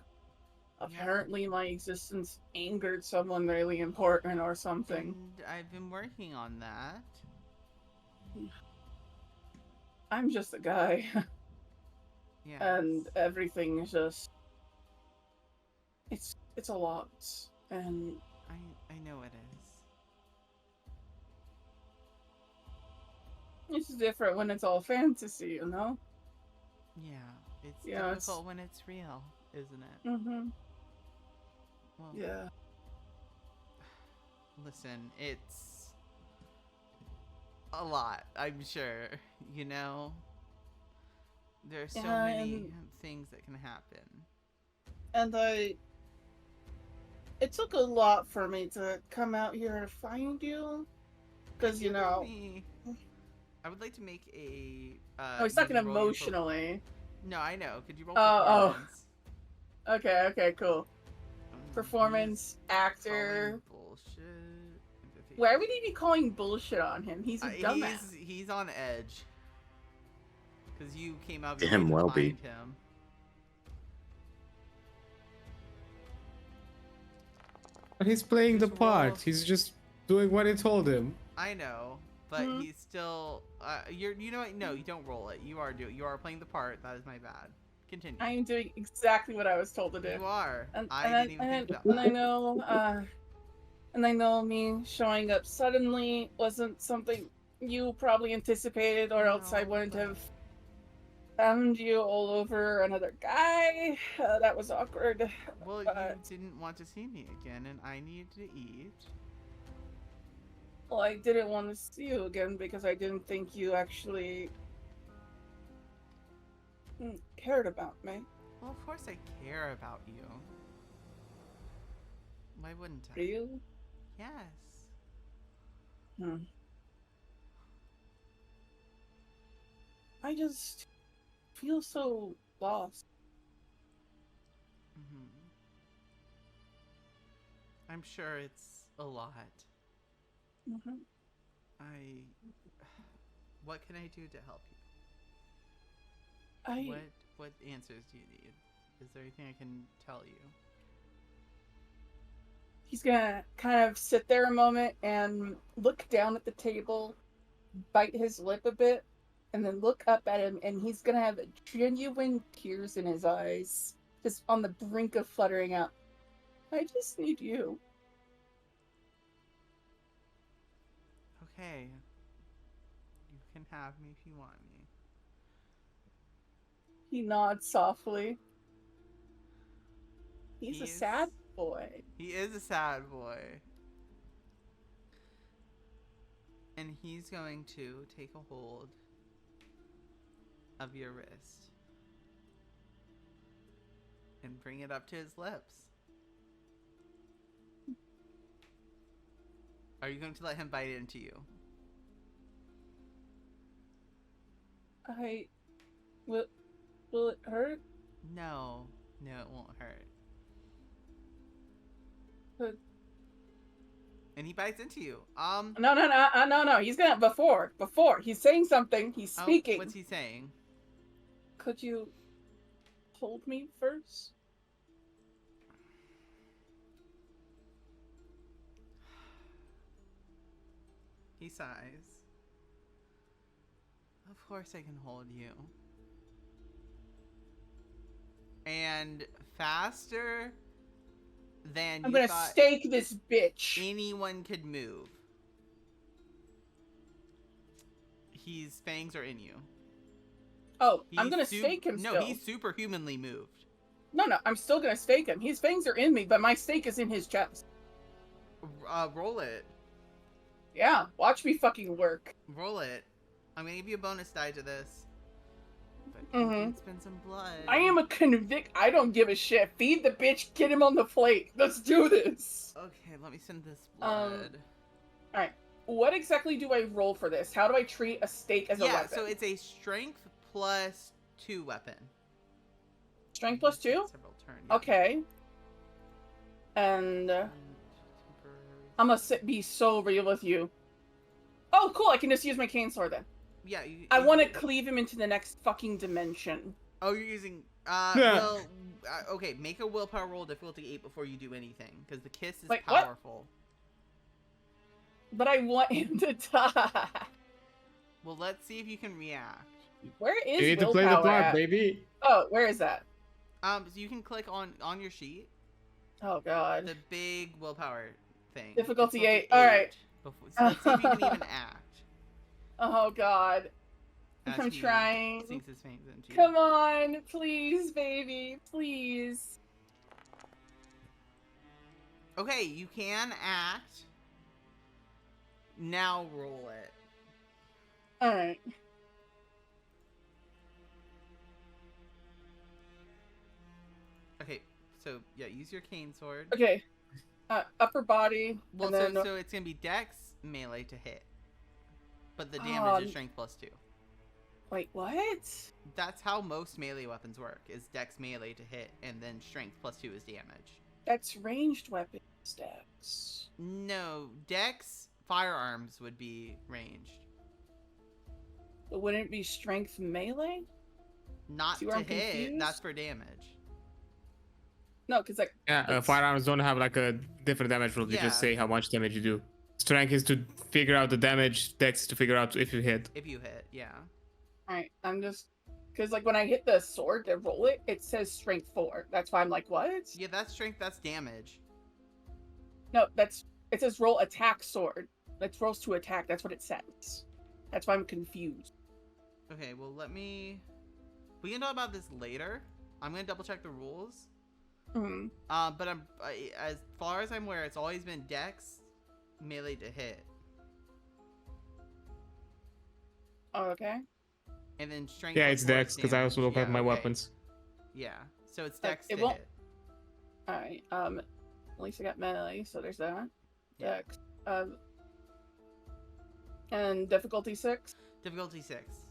[SPEAKER 4] apparently my existence angered someone really important or something.
[SPEAKER 1] And I've been working on that.
[SPEAKER 4] I'm just a guy.
[SPEAKER 1] Yes.
[SPEAKER 4] And everything is just... It's a lot. And
[SPEAKER 1] I know it is.
[SPEAKER 4] it's different when it's all fantasy, you know?
[SPEAKER 1] Yeah, it's
[SPEAKER 4] Yeah,
[SPEAKER 1] difficult when it's real, isn't it?
[SPEAKER 4] Mm-hmm.
[SPEAKER 1] Well,
[SPEAKER 4] Yeah.
[SPEAKER 1] listen, it's a lot, I'm sure. You know? There's so
[SPEAKER 4] Yeah,
[SPEAKER 1] many things that can happen.
[SPEAKER 4] And it took a lot for me to come out here to find you. Because, you know...
[SPEAKER 1] I would like to make a.
[SPEAKER 4] Oh, he's talking
[SPEAKER 1] you roll your
[SPEAKER 4] emotionally.
[SPEAKER 1] No, I know. Could you roll
[SPEAKER 4] Oh.
[SPEAKER 1] performance?
[SPEAKER 4] Okay, cool. Performance,
[SPEAKER 1] He's
[SPEAKER 4] actor.
[SPEAKER 1] calling bullshit. Empathy.
[SPEAKER 4] Why would he be calling bullshit on him? He's a dumbass.
[SPEAKER 1] He's on edge. Because you came out
[SPEAKER 5] Damn
[SPEAKER 1] to
[SPEAKER 5] well
[SPEAKER 1] find
[SPEAKER 5] be.
[SPEAKER 1] him.
[SPEAKER 3] But he's playing the
[SPEAKER 1] Just
[SPEAKER 3] part.
[SPEAKER 1] roll.
[SPEAKER 3] He's just doing what he told him.
[SPEAKER 1] I know, but he's still. You know what? No, you don't roll it. You are playing the part. That is my bad. Continue.
[SPEAKER 4] I am doing exactly what I was told to do.
[SPEAKER 1] You are.
[SPEAKER 4] And
[SPEAKER 1] I didn't even think about
[SPEAKER 4] and I know, and I know me showing up suddenly wasn't something you probably anticipated, or else I
[SPEAKER 1] No,
[SPEAKER 4] wouldn't
[SPEAKER 1] but-
[SPEAKER 4] have found you all over another guy. That was awkward.
[SPEAKER 1] Well,
[SPEAKER 4] but-
[SPEAKER 1] you didn't want to see me again, and I needed to eat.
[SPEAKER 4] Well, I didn't want to see you again because I didn't think you actually cared about me.
[SPEAKER 1] Well, of course I care about you. Why wouldn't I?
[SPEAKER 4] Do you?
[SPEAKER 1] Yes.
[SPEAKER 4] I just feel so lost.
[SPEAKER 1] Mm-hmm. I'm sure it's a lot.
[SPEAKER 4] Mm-hmm.
[SPEAKER 1] What can I do to help you? What answers do you need? Is there anything I can tell you?
[SPEAKER 4] He's gonna kind of sit there a moment and look down at the table, bite his lip a bit, and then look up at him, and he's gonna have genuine tears in his eyes, just on the brink of fluttering out. I just need you.
[SPEAKER 1] Okay. You can have me if you want me.
[SPEAKER 4] He nods softly. He's a
[SPEAKER 1] He's-
[SPEAKER 4] sad boy.
[SPEAKER 1] He is a sad boy. And he's going to take a hold of your wrist and bring it up to his lips. Are you going to let him bite into you?
[SPEAKER 4] Will it hurt?
[SPEAKER 1] No. No, it won't hurt.
[SPEAKER 4] But
[SPEAKER 1] And he bites into you.
[SPEAKER 4] no. He's gonna before. He's saying something. He's speaking.
[SPEAKER 1] What's he saying?
[SPEAKER 4] Could you hold me first?
[SPEAKER 1] He sighs. Of course I can hold you. And faster than
[SPEAKER 4] I'm
[SPEAKER 1] you
[SPEAKER 4] gonna
[SPEAKER 1] thought
[SPEAKER 4] stake this bitch.
[SPEAKER 1] anyone could move. His fangs are in you.
[SPEAKER 4] Oh, I'm
[SPEAKER 1] He's
[SPEAKER 4] gonna stake him
[SPEAKER 1] No,
[SPEAKER 4] still.
[SPEAKER 1] he's superhumanly moved.
[SPEAKER 4] No, I'm still gonna stake him. His fangs are in me, but my stake is in his chest.
[SPEAKER 1] Roll it.
[SPEAKER 4] Yeah, watch me fucking work.
[SPEAKER 1] Roll it. I'm gonna give you a bonus die to this. But
[SPEAKER 4] Mhm.
[SPEAKER 1] you can spend some blood.
[SPEAKER 4] I am a convict. I don't give a shit. Feed the bitch. Get him on the plate. Let's do this.
[SPEAKER 1] Okay, let me send this blood.
[SPEAKER 4] All right. What exactly do I roll for this? How do I treat a stake as a weapon?
[SPEAKER 1] So it's a strength plus 2 weapon.
[SPEAKER 4] Strength plus 2?
[SPEAKER 1] Several turns. Yeah.
[SPEAKER 4] Okay. And
[SPEAKER 1] Temporary.
[SPEAKER 4] I'm gonna be so real with you. Oh, cool. I can just use my cane sword then.
[SPEAKER 1] Yeah.
[SPEAKER 4] I want to cleave him into the next fucking dimension.
[SPEAKER 1] Oh, you're using.
[SPEAKER 3] Yeah.
[SPEAKER 1] Well. Okay. Make a willpower roll, difficulty 8 before you do anything, because the kiss is
[SPEAKER 4] Wait, what?
[SPEAKER 1] powerful.
[SPEAKER 4] But I want him to die.
[SPEAKER 1] Well, let's see if you can react.
[SPEAKER 4] Where is
[SPEAKER 3] You need to play the
[SPEAKER 4] willpower
[SPEAKER 3] part,
[SPEAKER 4] at?
[SPEAKER 3] baby.
[SPEAKER 4] Oh, where is that?
[SPEAKER 1] So you can click on your sheet
[SPEAKER 4] Oh god.
[SPEAKER 1] the big willpower thing.
[SPEAKER 4] Difficulty 8. All right.
[SPEAKER 1] Before, so let's see if you can even act.
[SPEAKER 4] Oh god.
[SPEAKER 1] as
[SPEAKER 4] I'm
[SPEAKER 1] he
[SPEAKER 4] trying.
[SPEAKER 1] Sinks his fangs into you.
[SPEAKER 4] Come on, please, baby, please.
[SPEAKER 1] Okay, you can act. Now roll it.
[SPEAKER 4] All right.
[SPEAKER 1] Okay, so yeah, use your cane sword.
[SPEAKER 4] Okay. Upper body.
[SPEAKER 1] Well,
[SPEAKER 4] and then...
[SPEAKER 1] so it's gonna be Dex melee to hit, but the damage is strength plus 2.
[SPEAKER 4] Wait, what?
[SPEAKER 1] That's how most melee weapons work: is Dex melee to hit, and then strength plus 2 is damage.
[SPEAKER 4] That's ranged weapon stats.
[SPEAKER 1] No, Dex firearms would be ranged,
[SPEAKER 4] But wouldn't it be strength melee?
[SPEAKER 1] not
[SPEAKER 4] See
[SPEAKER 1] to
[SPEAKER 4] where I'm
[SPEAKER 1] hit.
[SPEAKER 4] confused?
[SPEAKER 1] That's for damage.
[SPEAKER 4] No, because like
[SPEAKER 3] Yeah,
[SPEAKER 4] That's-
[SPEAKER 3] firearms don't have like a different damage rule. You
[SPEAKER 1] Yeah.
[SPEAKER 3] just say how much damage you do. Strength is to figure out the damage. Dex is to figure out if you hit.
[SPEAKER 1] If you hit, yeah.
[SPEAKER 4] all right, I'm just because like when I hit the sword to roll it, it says strength 4. That's why I'm like, what?
[SPEAKER 1] Yeah, that's strength. That's damage.
[SPEAKER 4] No, it says roll attack sword. That's rolls to attack. That's what it says. That's why I'm confused.
[SPEAKER 1] Okay, well we can talk about this later. I'm gonna double check the rules.
[SPEAKER 4] Hmm.
[SPEAKER 1] But as far as I'm aware, it's always been Dex melee to hit,
[SPEAKER 4] Oh, okay.
[SPEAKER 1] and then strength.
[SPEAKER 3] Yeah,
[SPEAKER 1] plus
[SPEAKER 3] it's
[SPEAKER 1] 4 is
[SPEAKER 3] Dex because I also
[SPEAKER 1] damage.
[SPEAKER 3] look at
[SPEAKER 1] Yeah,
[SPEAKER 3] my
[SPEAKER 1] okay.
[SPEAKER 3] weapons.
[SPEAKER 1] Yeah, so it's
[SPEAKER 4] Like,
[SPEAKER 1] Dex
[SPEAKER 4] it
[SPEAKER 1] to
[SPEAKER 4] won't-
[SPEAKER 1] hit.
[SPEAKER 4] All right. At least I got melee, so there's that.
[SPEAKER 1] Yeah.
[SPEAKER 4] Dex. And difficulty 6.
[SPEAKER 1] Difficulty 6.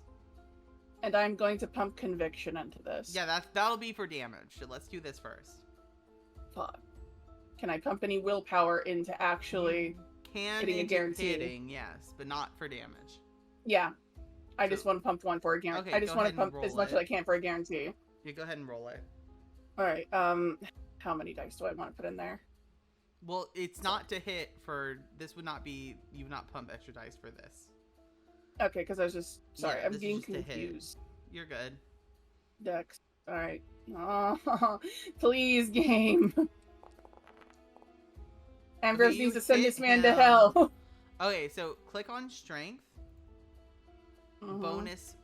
[SPEAKER 4] And I'm going to pump conviction into this.
[SPEAKER 1] Yeah, that'll be for damage. So let's do this first.
[SPEAKER 4] Fuck. Can I pump any willpower into actually?
[SPEAKER 1] Can
[SPEAKER 4] Hitting a
[SPEAKER 1] into
[SPEAKER 4] guarantee.
[SPEAKER 1] hitting, yes, but not for damage.
[SPEAKER 4] Yeah. I
[SPEAKER 1] So-
[SPEAKER 4] just want to pump one for a guarantee.
[SPEAKER 1] Okay,
[SPEAKER 4] I just
[SPEAKER 1] go
[SPEAKER 4] want
[SPEAKER 1] ahead
[SPEAKER 4] to
[SPEAKER 1] and
[SPEAKER 4] pump as
[SPEAKER 1] roll
[SPEAKER 4] much as
[SPEAKER 1] it.
[SPEAKER 4] I can for a guarantee.
[SPEAKER 1] Yeah, go ahead and roll it.
[SPEAKER 4] All right. How many dice do I want to put in there?
[SPEAKER 1] Well, it's not to hit for this. Would not be. You would not pump extra dice for this.
[SPEAKER 4] Okay, because I was just sorry.
[SPEAKER 1] Yeah,
[SPEAKER 4] I'm
[SPEAKER 1] this is
[SPEAKER 4] getting
[SPEAKER 1] just a hit.
[SPEAKER 4] confused.
[SPEAKER 1] You're good.
[SPEAKER 4] Dex. All right. Oh, please, game. Ambrose
[SPEAKER 1] you
[SPEAKER 4] needs to send
[SPEAKER 1] hit
[SPEAKER 4] this man to
[SPEAKER 1] him.
[SPEAKER 4] hell.
[SPEAKER 1] Okay, so click on strength.
[SPEAKER 4] Mhm.
[SPEAKER 1] Bonus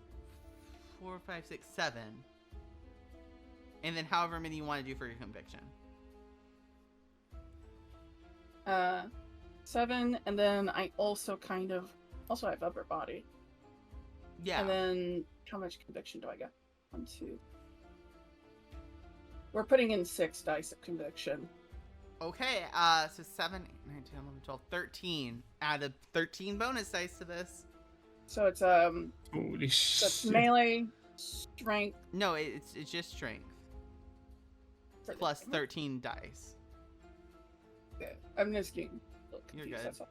[SPEAKER 1] 4, 5, 6, 7. And then however many you want to do for your conviction.
[SPEAKER 4] 7, and then I also have upper body.
[SPEAKER 1] Yeah.
[SPEAKER 4] And then how much conviction do I get? 1, 2. We're putting in 6 dice of conviction.
[SPEAKER 1] Okay, so 7, 8, 9, 10, 11, 12, 13. Add a 13 bonus dice to this.
[SPEAKER 4] So it's
[SPEAKER 3] Holy
[SPEAKER 4] so it's
[SPEAKER 3] shit.
[SPEAKER 4] melee, strength.
[SPEAKER 1] No, it's just strength.
[SPEAKER 4] For the
[SPEAKER 1] Plus
[SPEAKER 4] damage.
[SPEAKER 1] 13 dice.
[SPEAKER 4] Okay, I'm just getting a little
[SPEAKER 1] You're
[SPEAKER 4] confused,
[SPEAKER 1] good.
[SPEAKER 4] that's all.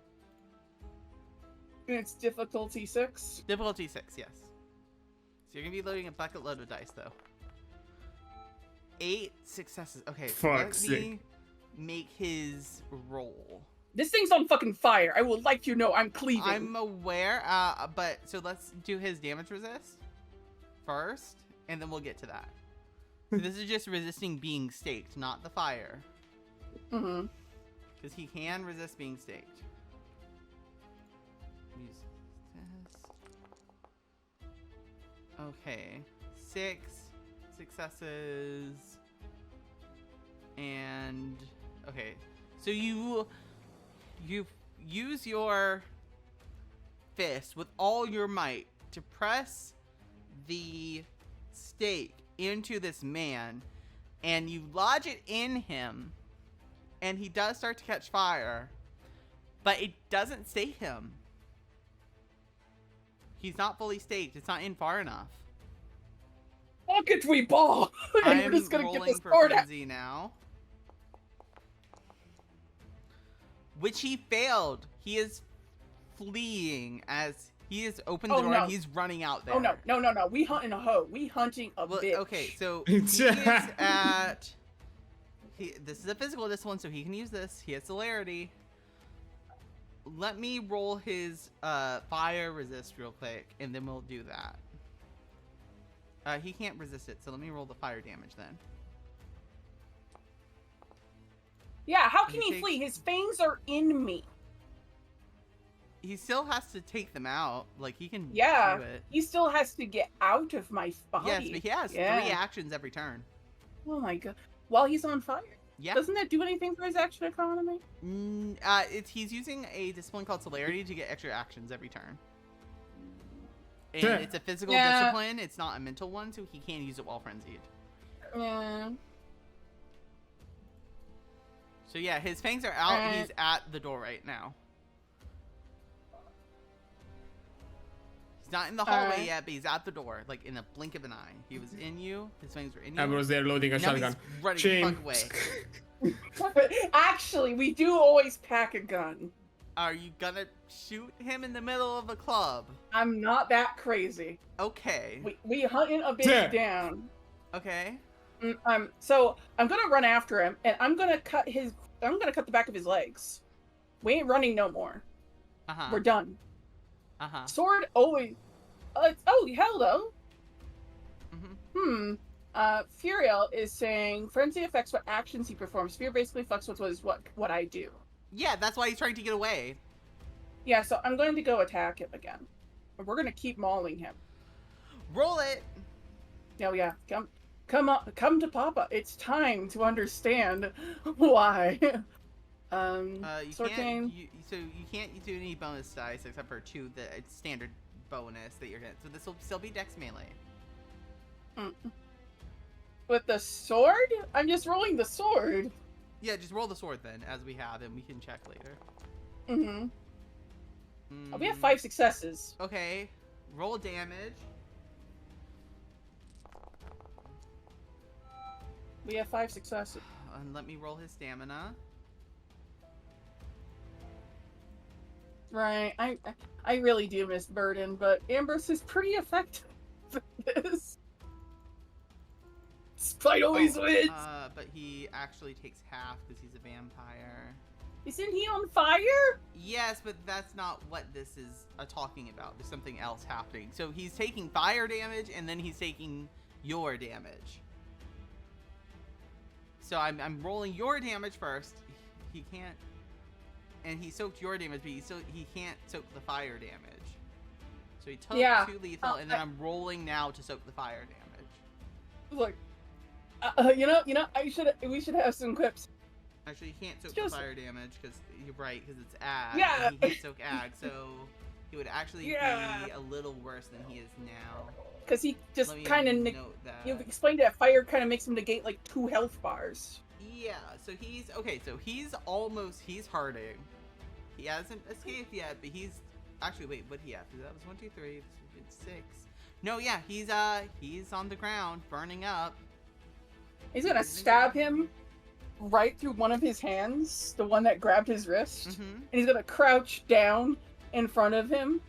[SPEAKER 4] And it's difficulty 6.
[SPEAKER 1] Difficulty 6, yes. So you're going to be loading a bucket load of dice, though. 8 successes. Okay, so let
[SPEAKER 3] Fuck's
[SPEAKER 1] me
[SPEAKER 3] sake.
[SPEAKER 1] make his roll.
[SPEAKER 4] This thing's on fucking fire. I would like you to know I'm cleaving.
[SPEAKER 1] I'm aware, but so let's do his damage resist first, and then we'll get to that. So this is just resisting being staked, not the fire.
[SPEAKER 4] Mm-hmm.
[SPEAKER 1] Because he can resist being staked. Use this. Okay. 6 successes. And okay. So you use your fist with all your might to press the stake into this man, and you lodge it in him, and he does start to catch fire, but it doesn't stake him. He's not fully staked. It's not in far enough.
[SPEAKER 4] Bucket we ball! And we're just gonna get
[SPEAKER 1] rolling
[SPEAKER 4] this
[SPEAKER 1] for
[SPEAKER 4] sword out.
[SPEAKER 1] frenzy now. Which he failed. He is fleeing as he has opened the door and he's running out there.
[SPEAKER 4] Oh no. We hunting a hoe. We hunting a bitch.
[SPEAKER 1] Okay, so he is at... this is a physical discipline, so he can use this. He has celerity. Let me roll his fire resist real quick, and then we'll do that. He can't resist it, so let me roll the fire damage then.
[SPEAKER 4] Yeah, how can he flee? His fangs are in me.
[SPEAKER 1] He still has to take them out. Like, he can do it.
[SPEAKER 4] He still has to get out of my body.
[SPEAKER 1] Yes, but he has 3 actions every turn.
[SPEAKER 4] Oh my god. While he's on fire?
[SPEAKER 1] Yeah.
[SPEAKER 4] Doesn't that do anything for his action economy?
[SPEAKER 1] He's using a discipline called celerity to get extra actions every turn. And it's a physical discipline. It's not a mental one, so he can't use it while frenzied.
[SPEAKER 4] Yeah.
[SPEAKER 1] So yeah, his fangs are out. He's at the door right now. He's not in the hallway yet, but he's at the door, like in a blink of an eye. He was in you. His fangs were in you.
[SPEAKER 3] I was there loading a shotgun.
[SPEAKER 1] He's running the fuck away.
[SPEAKER 4] Actually, we do always pack a gun.
[SPEAKER 1] Are you gonna shoot him in the middle of a club?
[SPEAKER 4] I'm not that crazy.
[SPEAKER 1] Okay.
[SPEAKER 4] We hunting a bitch down.
[SPEAKER 1] Okay.
[SPEAKER 4] So I'm gonna run after him, and I'm gonna cut the back of his legs. We ain't running no more. We're done. Sword always. Hello. Furiel is saying frenzy affects what actions he performs. Fear basically fucks with what I do.
[SPEAKER 1] Yeah, that's why he's trying to get away.
[SPEAKER 4] Yeah, so I'm going to go attack him again. We're gonna keep mauling him.
[SPEAKER 1] Roll it.
[SPEAKER 4] Oh yeah, come to Papa. It's time to understand why.
[SPEAKER 1] So you can't do any bonus dice except for 2 the standard bonus that you're getting. So this will still be Dex melee.
[SPEAKER 4] With the sword? I'm just rolling the sword.
[SPEAKER 1] Yeah, just roll the sword then, as we have, and we can check later.
[SPEAKER 4] We have 5 successes.
[SPEAKER 1] Okay, roll damage.
[SPEAKER 4] We have 5 successes.
[SPEAKER 1] And let me roll his stamina.
[SPEAKER 4] Right, I really do miss Burden, but Ambrose is pretty effective for this. Spite always wins!
[SPEAKER 1] But he actually takes half because he's a vampire.
[SPEAKER 4] Isn't he on fire?
[SPEAKER 1] Yes, but that's not what this is talking about. There's something else happening. So he's taking fire damage, and then he's taking your damage. So I'm rolling your damage first. He can't... And he soaked your damage, but he can't soak the fire damage. So he took 2 lethal, and then I'm rolling now to soak the fire damage.
[SPEAKER 4] Look, we should have some clips.
[SPEAKER 1] Actually, he can't soak the fire damage because you're right, because it's ag.
[SPEAKER 4] Yeah.
[SPEAKER 1] And he can't soak ag, so he would actually be a little worse than he is now.
[SPEAKER 4] Because he just kind of you explained that fire kind of makes him negate like 2 health bars.
[SPEAKER 1] Yeah, so he's he's hurting. He hasn't escaped yet, but he's actually wait, what he have? That was 1, 2, 3, 6. No, yeah, he's on the ground, burning up.
[SPEAKER 4] He's gonna stab him right through one of his hands, the one that grabbed his wrist, and he's gonna crouch down in front of him.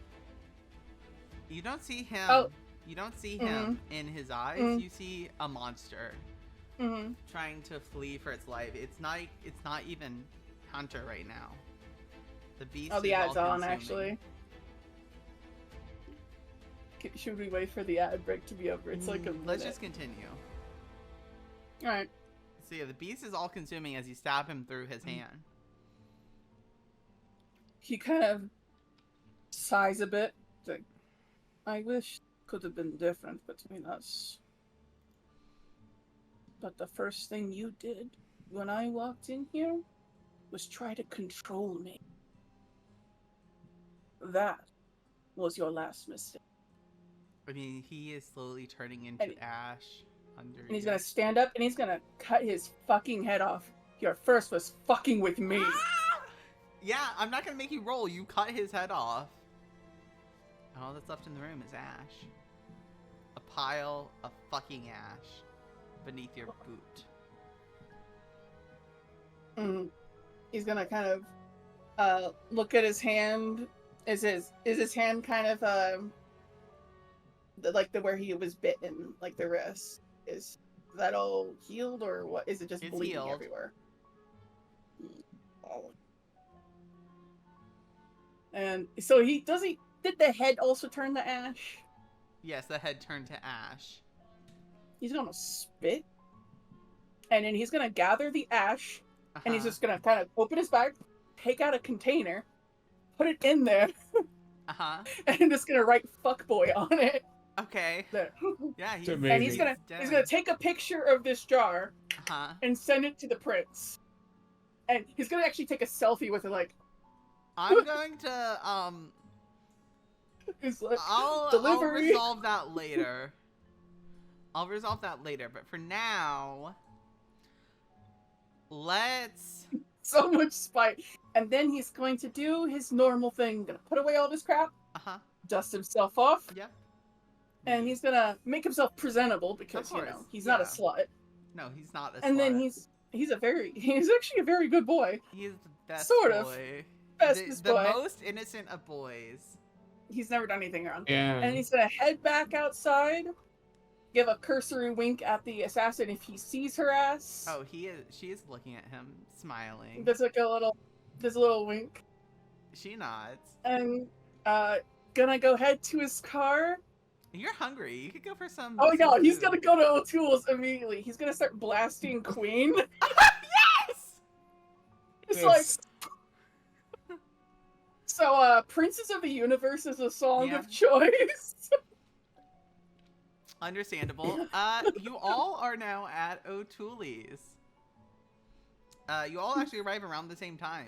[SPEAKER 1] You don't see him. You don't see him in his eyes. You see a monster trying to flee for its life. It's not even Hunter right now. The beast.
[SPEAKER 4] Oh, the ad's on actually. Should we wait for the ad break to be over? It's like
[SPEAKER 1] let's just continue.
[SPEAKER 4] All right.
[SPEAKER 1] So yeah, the beast is all consuming as you stab him through his hand.
[SPEAKER 4] He kind of sighs a bit. He's like, I wish it could have been different between us. But the first thing you did when I walked in here was try to control me. That was your last mistake.
[SPEAKER 1] I mean, he is slowly turning into ash under.
[SPEAKER 4] And he's gonna stand up and he's gonna cut his fucking head off. Your first was fucking with me.
[SPEAKER 1] Yeah, I'm not gonna make you roll. You cut his head off. And all that's left in the room is ash. A pile of fucking ash beneath your boot.
[SPEAKER 4] He's gonna kind of look at his hand. Is his hand kind of like the where he was bitten, like the wrist? Is that all healed or what? Is it just bleeding
[SPEAKER 1] healed
[SPEAKER 4] everywhere? Oh. And so did the head also turn to ash?
[SPEAKER 1] Yes, the head turned to ash.
[SPEAKER 4] He's gonna spit, and then he's gonna gather the ash, and he's just gonna kind of open his bag, take out a container, put it in there, and just gonna write "fuckboy" on it.
[SPEAKER 1] Okay.
[SPEAKER 4] There.
[SPEAKER 1] Yeah,
[SPEAKER 4] and he's gonna take a picture of this jar and send it to the prince, and he's gonna actually take a selfie with it, like.
[SPEAKER 1] I'm going to
[SPEAKER 4] It's like,
[SPEAKER 1] I'll
[SPEAKER 4] delivery.
[SPEAKER 1] resolve that later. But for now, let's.
[SPEAKER 4] So much spite, and then he's going to do his normal thing. Gonna put away all this crap, dust himself off.
[SPEAKER 1] Yep.
[SPEAKER 4] And he's gonna make himself presentable because he's not a slut.
[SPEAKER 1] No, he's not a slut.
[SPEAKER 4] And then he's actually a very good boy.
[SPEAKER 1] He's the best
[SPEAKER 4] sort
[SPEAKER 1] boy.
[SPEAKER 4] of bestest
[SPEAKER 1] the
[SPEAKER 4] boy.
[SPEAKER 1] most innocent of boys.
[SPEAKER 4] He's never done anything wrong.
[SPEAKER 3] Yeah.
[SPEAKER 4] And he's gonna head back outside, give a cursory wink at the assassin if he sees her ass.
[SPEAKER 1] Oh, she is looking at him, smiling.
[SPEAKER 4] There's like a little wink.
[SPEAKER 1] She nods.
[SPEAKER 4] And gonna go head to his car.
[SPEAKER 1] You're hungry. You could go for some.
[SPEAKER 4] Oh no, he's
[SPEAKER 1] food.
[SPEAKER 4] gonna go to O'Toole's immediately. He's gonna start blasting Queen.
[SPEAKER 1] Yes!
[SPEAKER 4] It's like. So, Princess of the Universe is a song of choice.
[SPEAKER 1] Understandable. You all are now at O'Toole's. You all actually arrive around the same time.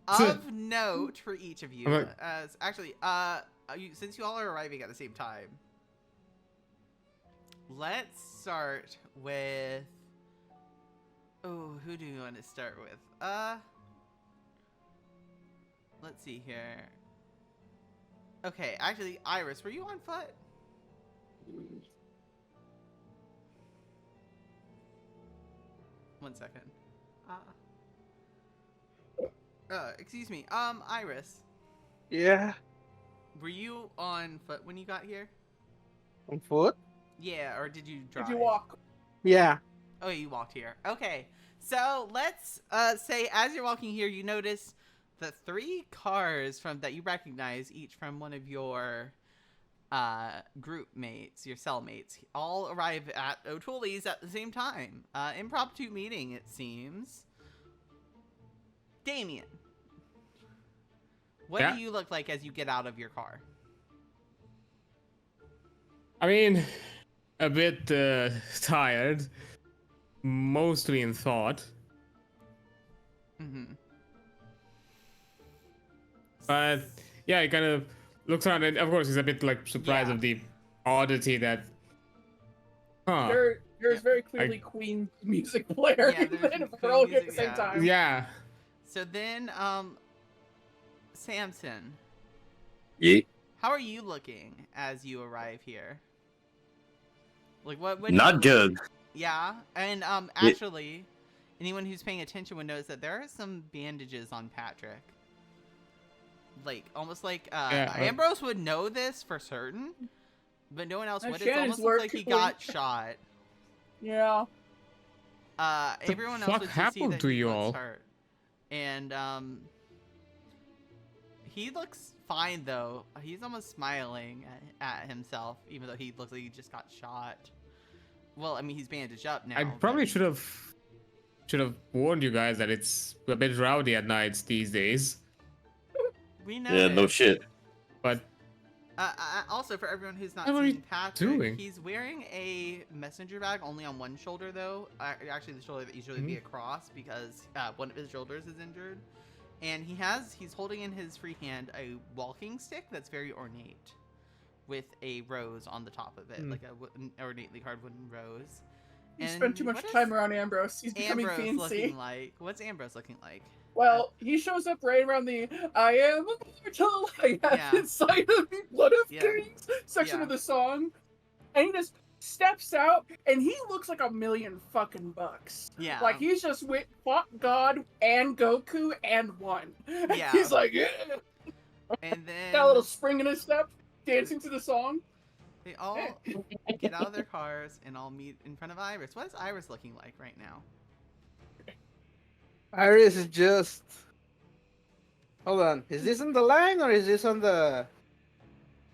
[SPEAKER 1] Of note for each of you, as actually, since you all are arriving at the same time, let's start with. Oh, who do you want to start with? Let's see here. Okay, actually, Iris, were you on foot? One second. Excuse me. Iris.
[SPEAKER 2] Yeah.
[SPEAKER 1] Were you on foot when you got here?
[SPEAKER 2] On foot?
[SPEAKER 1] Yeah, or did you drive?
[SPEAKER 4] Did you walk?
[SPEAKER 2] Yeah.
[SPEAKER 1] Oh, you walked here. Okay. So let's say as you're walking here, you notice the 3 cars that you recognize, each from one of your group mates, your cellmates, all arrive at O'Toole's at the same time. Impromptu meeting, it seems. Damian, what do you look like as you get out of your car?
[SPEAKER 3] I mean, a bit tired, mostly in thought. But yeah, he kind of looks around, and of course he's a bit like surprised of the oddity that.
[SPEAKER 4] There's very clearly Queen music player, and we're all here at the same time.
[SPEAKER 3] Yeah.
[SPEAKER 1] So then, Sampson.
[SPEAKER 5] Yeah.
[SPEAKER 1] How are you looking as you arrive here? Like what?
[SPEAKER 5] Not good.
[SPEAKER 1] Yeah, and actually, anyone who's paying attention would notice that there are some bandages on Patrick. Like almost like Ambrose would know this for certain, but no one else would. It almost looks like he got shot.
[SPEAKER 4] Yeah.
[SPEAKER 1] Everyone else
[SPEAKER 3] what
[SPEAKER 1] would just
[SPEAKER 3] happened
[SPEAKER 1] see that
[SPEAKER 3] to
[SPEAKER 1] he
[SPEAKER 3] you
[SPEAKER 1] looks
[SPEAKER 3] all?
[SPEAKER 1] hurt. And he looks fine though. He's almost smiling at himself, even though he looks like he just got shot. Well, I mean, he's bandaged up now.
[SPEAKER 3] I probably should have warned you guys that it's a bit rowdy at nights these days.
[SPEAKER 1] We know.
[SPEAKER 5] Yeah, no shit.
[SPEAKER 3] But
[SPEAKER 1] Also, for everyone who's not
[SPEAKER 3] What are you
[SPEAKER 1] seen Patrick,
[SPEAKER 3] doing?
[SPEAKER 1] he's wearing a messenger bag only on one shoulder, though. Actually, the shoulder that usually be across because one of his shoulders is injured. And he's holding in his free hand a walking stick that's very ornate, with a rose on the top of it, like an ornately carved wooden rose.
[SPEAKER 4] You spent too much time around Ambrose. He's becoming
[SPEAKER 1] Ambrose
[SPEAKER 4] fancy.
[SPEAKER 1] looking like? What's Ambrose looking like?
[SPEAKER 4] Well, he shows up right around the "I am immortal, I have
[SPEAKER 1] Yeah.
[SPEAKER 4] inside of me blood of
[SPEAKER 1] Yeah.
[SPEAKER 4] kings" section
[SPEAKER 1] Yeah.
[SPEAKER 4] of the song, and he just steps out, and he looks like $1,000,000 fucking bucks.
[SPEAKER 1] Yeah.
[SPEAKER 4] Like he's just fought God and Goku and won.
[SPEAKER 1] Yeah.
[SPEAKER 4] He's like, yeah.
[SPEAKER 1] And then
[SPEAKER 4] Got a little spring in his step, dancing to the song.
[SPEAKER 1] they all get out of their cars and all meet in front of Iris. What is Iris looking like right now?
[SPEAKER 2] Iris is just. Hold on. Is this on the line or is this on the?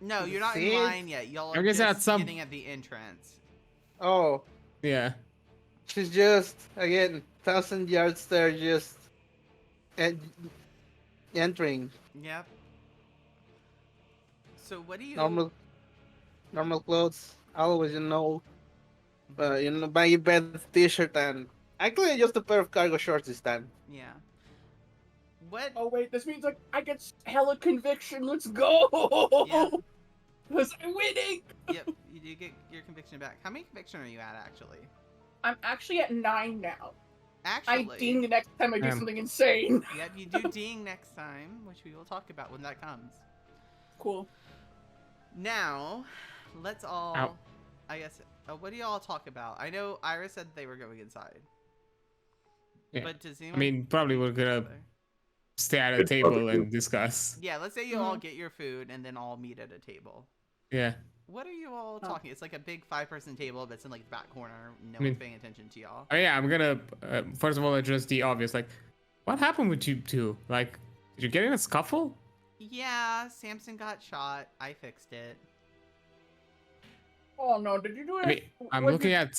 [SPEAKER 1] No, you're not in
[SPEAKER 2] See?
[SPEAKER 1] line yet. Y'all
[SPEAKER 3] I
[SPEAKER 1] are
[SPEAKER 3] guess
[SPEAKER 1] just
[SPEAKER 3] that's some-
[SPEAKER 1] getting at the entrance.
[SPEAKER 2] Oh,
[SPEAKER 3] yeah.
[SPEAKER 2] she's just again 1,000 yards there, just entering
[SPEAKER 1] Yep. So what do you?
[SPEAKER 2] normal clothes. Always, baggy bed t-shirt and actually just a pair of cargo shorts this time.
[SPEAKER 1] Yeah. What?
[SPEAKER 4] Oh wait, this means like I get hella conviction. Let's go!
[SPEAKER 1] Yeah.
[SPEAKER 4] Because I'm winning.
[SPEAKER 1] Yep. You do get your conviction back. How many conviction are you at actually?
[SPEAKER 4] I'm actually at 9 now.
[SPEAKER 1] Actually.
[SPEAKER 4] I ding the next time I do
[SPEAKER 3] Um,
[SPEAKER 4] something insane.
[SPEAKER 1] Yep. You do ding next time, which we will talk about when that comes.
[SPEAKER 4] Cool.
[SPEAKER 1] Now, let's all.
[SPEAKER 3] Ow.
[SPEAKER 1] I guess. What do y'all talk about? I know Iris said they were going inside.
[SPEAKER 3] Yeah.
[SPEAKER 1] But does
[SPEAKER 3] I
[SPEAKER 1] anyone?
[SPEAKER 3] mean, probably we're gonna
[SPEAKER 1] Other?
[SPEAKER 3] stay at a
[SPEAKER 5] Good
[SPEAKER 3] table
[SPEAKER 5] barbecue.
[SPEAKER 3] and discuss.
[SPEAKER 1] Yeah. Let's say you all get your food and then all meet at a table.
[SPEAKER 3] Yeah.
[SPEAKER 1] What are you all talking? It's like a big 5-person table that's in like the back corner. No
[SPEAKER 3] mean-
[SPEAKER 1] one's paying attention to y'all.
[SPEAKER 3] Oh yeah, I'm gonna first of all address the obvious. Like, what happened with you two? Like, did you get in a scuffle?
[SPEAKER 1] Yeah, Sampson got shot. I fixed it.
[SPEAKER 4] Oh no, did you do it?
[SPEAKER 3] I mean, I'm looking at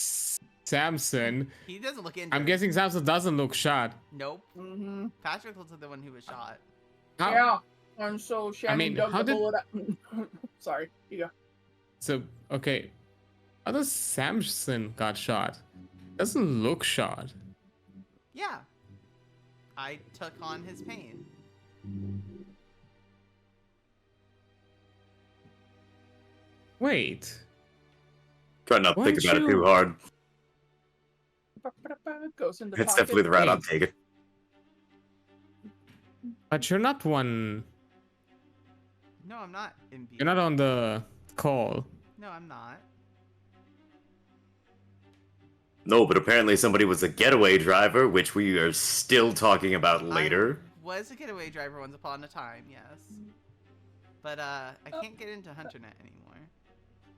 [SPEAKER 3] Sampson.
[SPEAKER 1] He doesn't look injured.
[SPEAKER 3] I'm guessing Sampson doesn't look shot.
[SPEAKER 1] Nope.
[SPEAKER 4] Mm-hmm.
[SPEAKER 1] Patrick looks like the one who was shot.
[SPEAKER 3] How?
[SPEAKER 4] Yeah. And so Shannon
[SPEAKER 3] mean,
[SPEAKER 4] dug
[SPEAKER 3] how
[SPEAKER 4] the
[SPEAKER 3] did-
[SPEAKER 4] bullet out. Sorry. Yeah.
[SPEAKER 3] So okay, how does Sampson got shot? Doesn't look shot.
[SPEAKER 1] Yeah. I took on his pain.
[SPEAKER 3] Wait.
[SPEAKER 5] Try not to think
[SPEAKER 3] Weren't
[SPEAKER 5] about it
[SPEAKER 3] you-
[SPEAKER 5] too hard.
[SPEAKER 4] Goes in the
[SPEAKER 5] It's
[SPEAKER 4] pocket.
[SPEAKER 5] definitely the route I'm
[SPEAKER 3] Wait.
[SPEAKER 5] taking.
[SPEAKER 3] But you're not one.
[SPEAKER 1] No, I'm not imbued.
[SPEAKER 3] You're not on the call.
[SPEAKER 1] No, I'm not.
[SPEAKER 5] No, but apparently somebody was a getaway driver, which we are still talking about later.
[SPEAKER 1] I was a getaway driver once upon a time, yes. But I can't get into HunterNet anymore.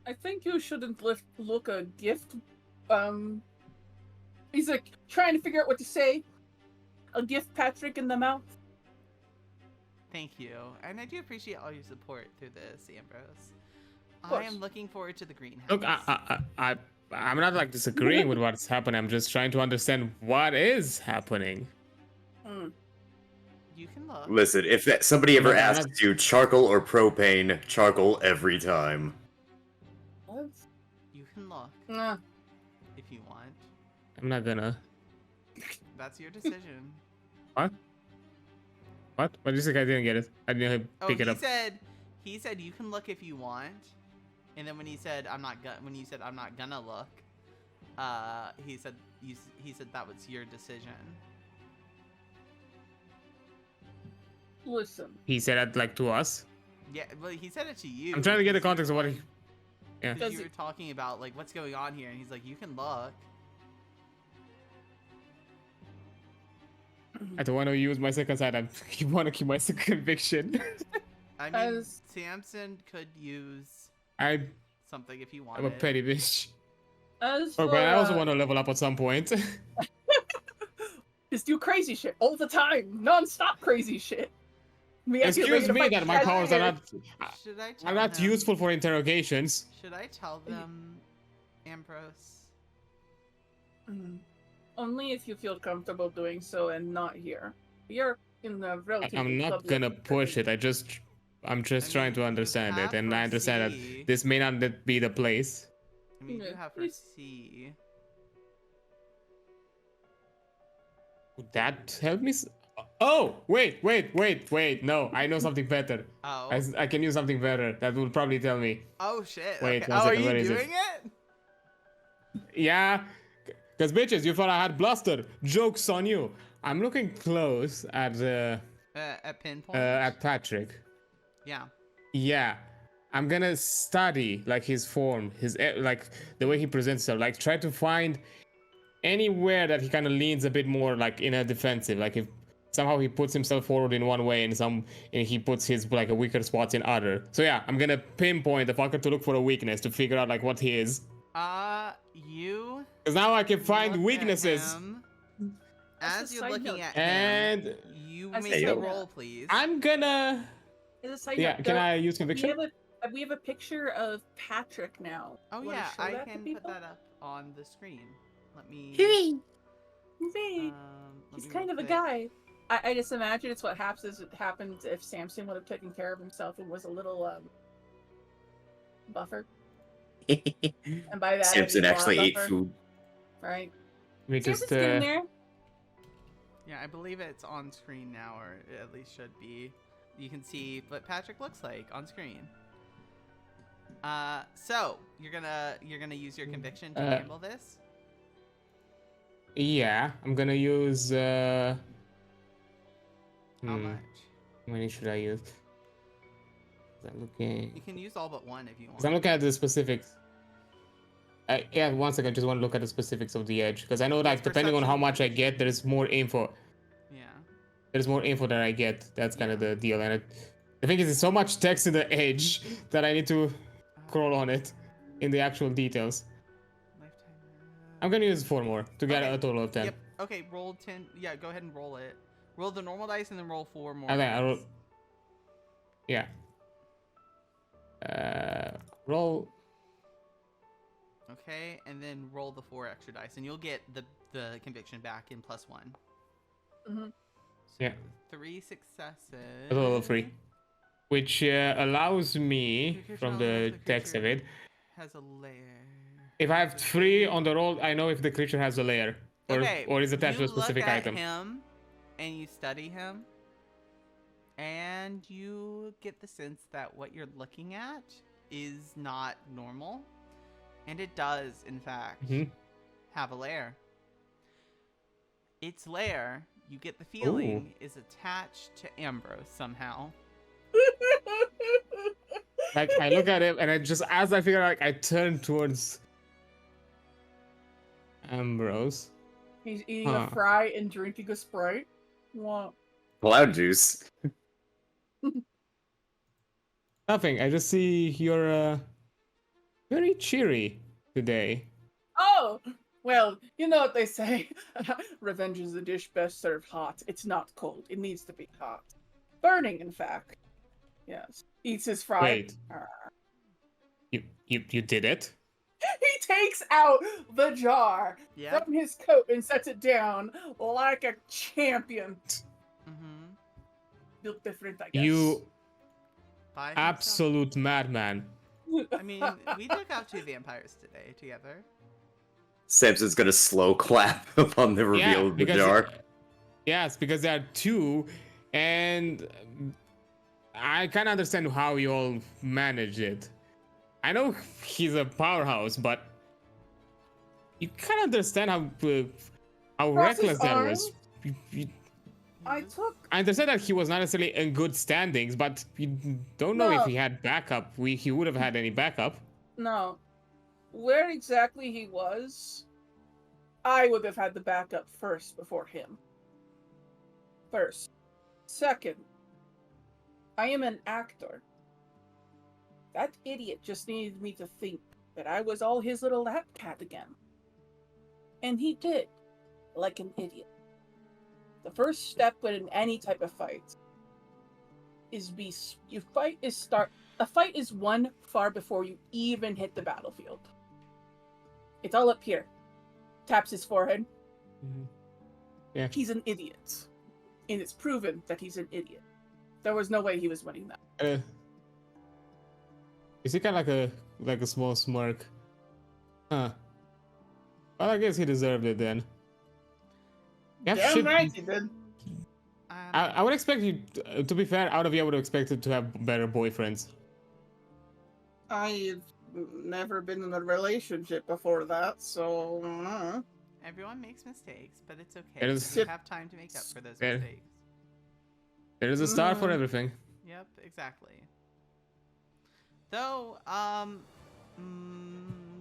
[SPEAKER 4] I think you shouldn't look a gift. He's like trying to figure out what to say. A gift Patrick in the mouth.
[SPEAKER 1] Thank you. And I do appreciate all your support through this, Ambrose. I
[SPEAKER 4] course.
[SPEAKER 1] am looking forward to the greenhouse.
[SPEAKER 3] Look, I'm not like disagreeing with what's happening. I'm just trying to understand what is happening.
[SPEAKER 1] You can look.
[SPEAKER 5] Listen, if somebody ever
[SPEAKER 3] No, I'm
[SPEAKER 5] asks
[SPEAKER 3] not-
[SPEAKER 5] you charcoal or propane, charcoal every time.
[SPEAKER 4] What?
[SPEAKER 1] You can look
[SPEAKER 4] Nah.
[SPEAKER 1] if you want.
[SPEAKER 3] I'm not gonna.
[SPEAKER 1] That's your decision.
[SPEAKER 3] What? What? What did you say? I didn't get it. I didn't pick it up.
[SPEAKER 1] He said you can look if you want. And then when he said when you said I'm not gonna look, he said that was your decision.
[SPEAKER 4] Listen.
[SPEAKER 3] He said that like to us.
[SPEAKER 1] Yeah, well, he said it to you.
[SPEAKER 3] I'm trying to get the
[SPEAKER 1] because
[SPEAKER 3] context of what he. Yeah.
[SPEAKER 1] Because
[SPEAKER 4] Does
[SPEAKER 1] you were talking about like what's going on here, and he's like, you can look.
[SPEAKER 3] I don't want to use my second side. I want to keep my second conviction.
[SPEAKER 1] I mean,
[SPEAKER 4] As-
[SPEAKER 1] Samson could use
[SPEAKER 3] I'm
[SPEAKER 1] something if you
[SPEAKER 3] a
[SPEAKER 1] wanted.
[SPEAKER 3] petty bitch.
[SPEAKER 4] As
[SPEAKER 3] Oh,
[SPEAKER 4] for,
[SPEAKER 3] but I also want to level up at some point.
[SPEAKER 4] just do crazy shit all the time, non-stop crazy shit.
[SPEAKER 3] Excuse me that my powers are
[SPEAKER 1] Should I tell
[SPEAKER 3] not
[SPEAKER 1] him-
[SPEAKER 3] useful for interrogations.
[SPEAKER 1] Should I tell them, Ambrose?
[SPEAKER 4] Only if you feel comfortable doing so and not here. You're in a relatively
[SPEAKER 3] I'm not
[SPEAKER 4] public
[SPEAKER 3] gonna push it. I'm just trying to
[SPEAKER 1] you
[SPEAKER 3] understand it,
[SPEAKER 1] have
[SPEAKER 3] and I understand
[SPEAKER 1] foresee-
[SPEAKER 3] that this may not be the place.
[SPEAKER 1] I mean, you do have
[SPEAKER 4] It's-
[SPEAKER 1] foresee.
[SPEAKER 3] Would that help me? Oh, wait. No, I know something better.
[SPEAKER 1] Oh.
[SPEAKER 3] I can use something better. That will probably tell me.
[SPEAKER 1] Oh shit.
[SPEAKER 3] Wait,
[SPEAKER 1] okay.
[SPEAKER 3] one
[SPEAKER 1] Oh, are
[SPEAKER 3] second, where
[SPEAKER 1] you
[SPEAKER 3] is it?
[SPEAKER 1] doing it?
[SPEAKER 3] Yeah, because bitches, you thought I had bluster. Joke's on you. I'm looking close at
[SPEAKER 1] At pinpoint.
[SPEAKER 3] at Patrick.
[SPEAKER 1] Yeah.
[SPEAKER 3] Yeah, I'm gonna study like his form, like the way he presents himself. Like try to find anywhere that he kind of leans a bit more like in a defensive. Like if somehow he puts himself forward in one way and he puts his like a weaker spots in other. So yeah, I'm gonna pinpoint the fucker to look for a weakness to figure out like what he is.
[SPEAKER 1] You.
[SPEAKER 3] Because now I can find
[SPEAKER 1] look at
[SPEAKER 3] weaknesses.
[SPEAKER 1] him.
[SPEAKER 4] As
[SPEAKER 1] As
[SPEAKER 4] a
[SPEAKER 1] you're
[SPEAKER 4] side
[SPEAKER 1] looking
[SPEAKER 4] note-
[SPEAKER 1] at
[SPEAKER 3] And
[SPEAKER 1] him, you
[SPEAKER 4] As a
[SPEAKER 1] make a
[SPEAKER 5] side
[SPEAKER 1] roll,
[SPEAKER 4] note-
[SPEAKER 1] please.
[SPEAKER 3] I'm gonna.
[SPEAKER 4] As a side
[SPEAKER 3] Yeah,
[SPEAKER 4] note,
[SPEAKER 3] can
[SPEAKER 4] though,
[SPEAKER 3] I use conviction?
[SPEAKER 4] we have a picture of Patrick now.
[SPEAKER 1] Oh
[SPEAKER 4] Wanna
[SPEAKER 1] yeah,
[SPEAKER 4] show
[SPEAKER 1] I
[SPEAKER 4] that to
[SPEAKER 1] can put
[SPEAKER 4] people?
[SPEAKER 1] that up on the screen. Let me.
[SPEAKER 4] Hooray!
[SPEAKER 1] let
[SPEAKER 4] He's
[SPEAKER 1] me
[SPEAKER 4] kind
[SPEAKER 1] real
[SPEAKER 4] of a
[SPEAKER 1] quick.
[SPEAKER 4] guy. I just imagine it's what happens if Sampson would have taken care of himself and was a little buffer. And by that, I
[SPEAKER 5] Sampson
[SPEAKER 4] mean
[SPEAKER 5] actually ate
[SPEAKER 4] buffer,
[SPEAKER 5] food.
[SPEAKER 4] right?
[SPEAKER 3] We just
[SPEAKER 4] Sampson's getting there.
[SPEAKER 1] Yeah, I believe it's on screen now, or it at least should be. You can see what Patrick looks like on screen. So you're gonna use your conviction to handle this.
[SPEAKER 3] Yeah, I'm gonna use.
[SPEAKER 1] How
[SPEAKER 3] hmm,
[SPEAKER 1] much?
[SPEAKER 3] How many should I use? I'm looking.
[SPEAKER 1] You can use all but one if you want.
[SPEAKER 3] 'Cause I'm looking at the specifics. Yeah, one second. I just want to look at the specifics of the edge because I know like depending on how
[SPEAKER 1] perception.
[SPEAKER 3] much I get, there is more info.
[SPEAKER 1] Yeah.
[SPEAKER 3] There's more info that I get. That's kind of the deal. And the thing is, there's so much text in the edge that I need to crawl on it in the actual details.
[SPEAKER 1] Lifetime.
[SPEAKER 3] I'm gonna use 4 more to get
[SPEAKER 1] Okay.
[SPEAKER 3] a total of 10.
[SPEAKER 1] Yep. Okay. Roll 10. Yeah. Go ahead and roll it. Roll the normal dice and then roll 4 more.
[SPEAKER 3] And then I roll.
[SPEAKER 1] dice.
[SPEAKER 3] Yeah. Roll.
[SPEAKER 1] Okay, and then roll the 4 extra dice, and you'll get the conviction back in +1.
[SPEAKER 4] Mm-hmm.
[SPEAKER 1] So
[SPEAKER 3] Yeah.
[SPEAKER 1] 3 successes.
[SPEAKER 3] A total of 3. Which allows me,
[SPEAKER 1] Your
[SPEAKER 3] from
[SPEAKER 1] creature
[SPEAKER 3] the text of it,
[SPEAKER 1] has a layer.
[SPEAKER 3] if I have 3 on the roll, I know if the creature has a layer. Or is attached to a specific
[SPEAKER 1] you
[SPEAKER 3] item.
[SPEAKER 1] look at him, and you study him, and you get the sense that what you're looking at is not normal, and it does, in fact,
[SPEAKER 3] Mhm.
[SPEAKER 1] have a layer. Its layer, you get the feeling, is attached to Ambrose somehow.
[SPEAKER 3] Like, I look at him, and I just, as I figure out, like, I turn towards Ambrose.
[SPEAKER 4] He's eating
[SPEAKER 3] Huh.
[SPEAKER 4] a fry and drinking a Sprite. Wow.
[SPEAKER 5] Cloud juice.
[SPEAKER 3] Nothing. I just see you're very cheery today.
[SPEAKER 4] Oh! Well, you know what they say. Revenge is a dish best served hot. It's not cold. It needs to be hot. Burning, in fact. Yes. Eats his fry.
[SPEAKER 3] Wait. You did it?
[SPEAKER 4] He takes out the jar
[SPEAKER 1] Yeah.
[SPEAKER 4] from his coat and sets it down like a champion.
[SPEAKER 1] Mm-hmm.
[SPEAKER 4] Built different, I guess.
[SPEAKER 3] You
[SPEAKER 1] By himself.
[SPEAKER 3] absolute madman.
[SPEAKER 1] I mean, we took out 2 vampires today together.
[SPEAKER 5] Samson's gonna slow clap upon the reveal of the
[SPEAKER 3] because
[SPEAKER 5] jar.
[SPEAKER 3] Yes, because there are 2, and I kind of understand how you all manage it. I know he's a powerhouse, but you kind of understand how
[SPEAKER 4] Cross his
[SPEAKER 3] reckless that
[SPEAKER 4] arms.
[SPEAKER 3] was.
[SPEAKER 4] I took.
[SPEAKER 3] I understand that he was not necessarily in good standings, but you don't know
[SPEAKER 4] No.
[SPEAKER 3] if he had backup. He would have had any backup.
[SPEAKER 4] No. Where exactly he was, I would have had the backup first before him. First. Second, I am an actor. That idiot just needed me to think that I was all his little lap cat again. And he did, like an idiot. The first step in any type of fight is a fight is won far before you even hit the battlefield. It's all up here. taps his forehead.
[SPEAKER 3] Mhm. Yeah.
[SPEAKER 4] He's an idiot. And it's proven that he's an idiot. There was no way he was winning that.
[SPEAKER 3] You see kind of like a small smirk. Huh. Well, I guess he deserved it then. Yeah,
[SPEAKER 4] Damn right he did.
[SPEAKER 3] I would expect you, to be fair, out of you, I would have expected to have better boyfriends.
[SPEAKER 4] I've never been in a relationship before that, so...
[SPEAKER 1] Everyone makes mistakes, but it's okay.
[SPEAKER 3] It is-
[SPEAKER 1] You have time to make up for those
[SPEAKER 3] Yeah.
[SPEAKER 1] mistakes.
[SPEAKER 3] There is a star for everything.
[SPEAKER 1] Yep, exactly. Though,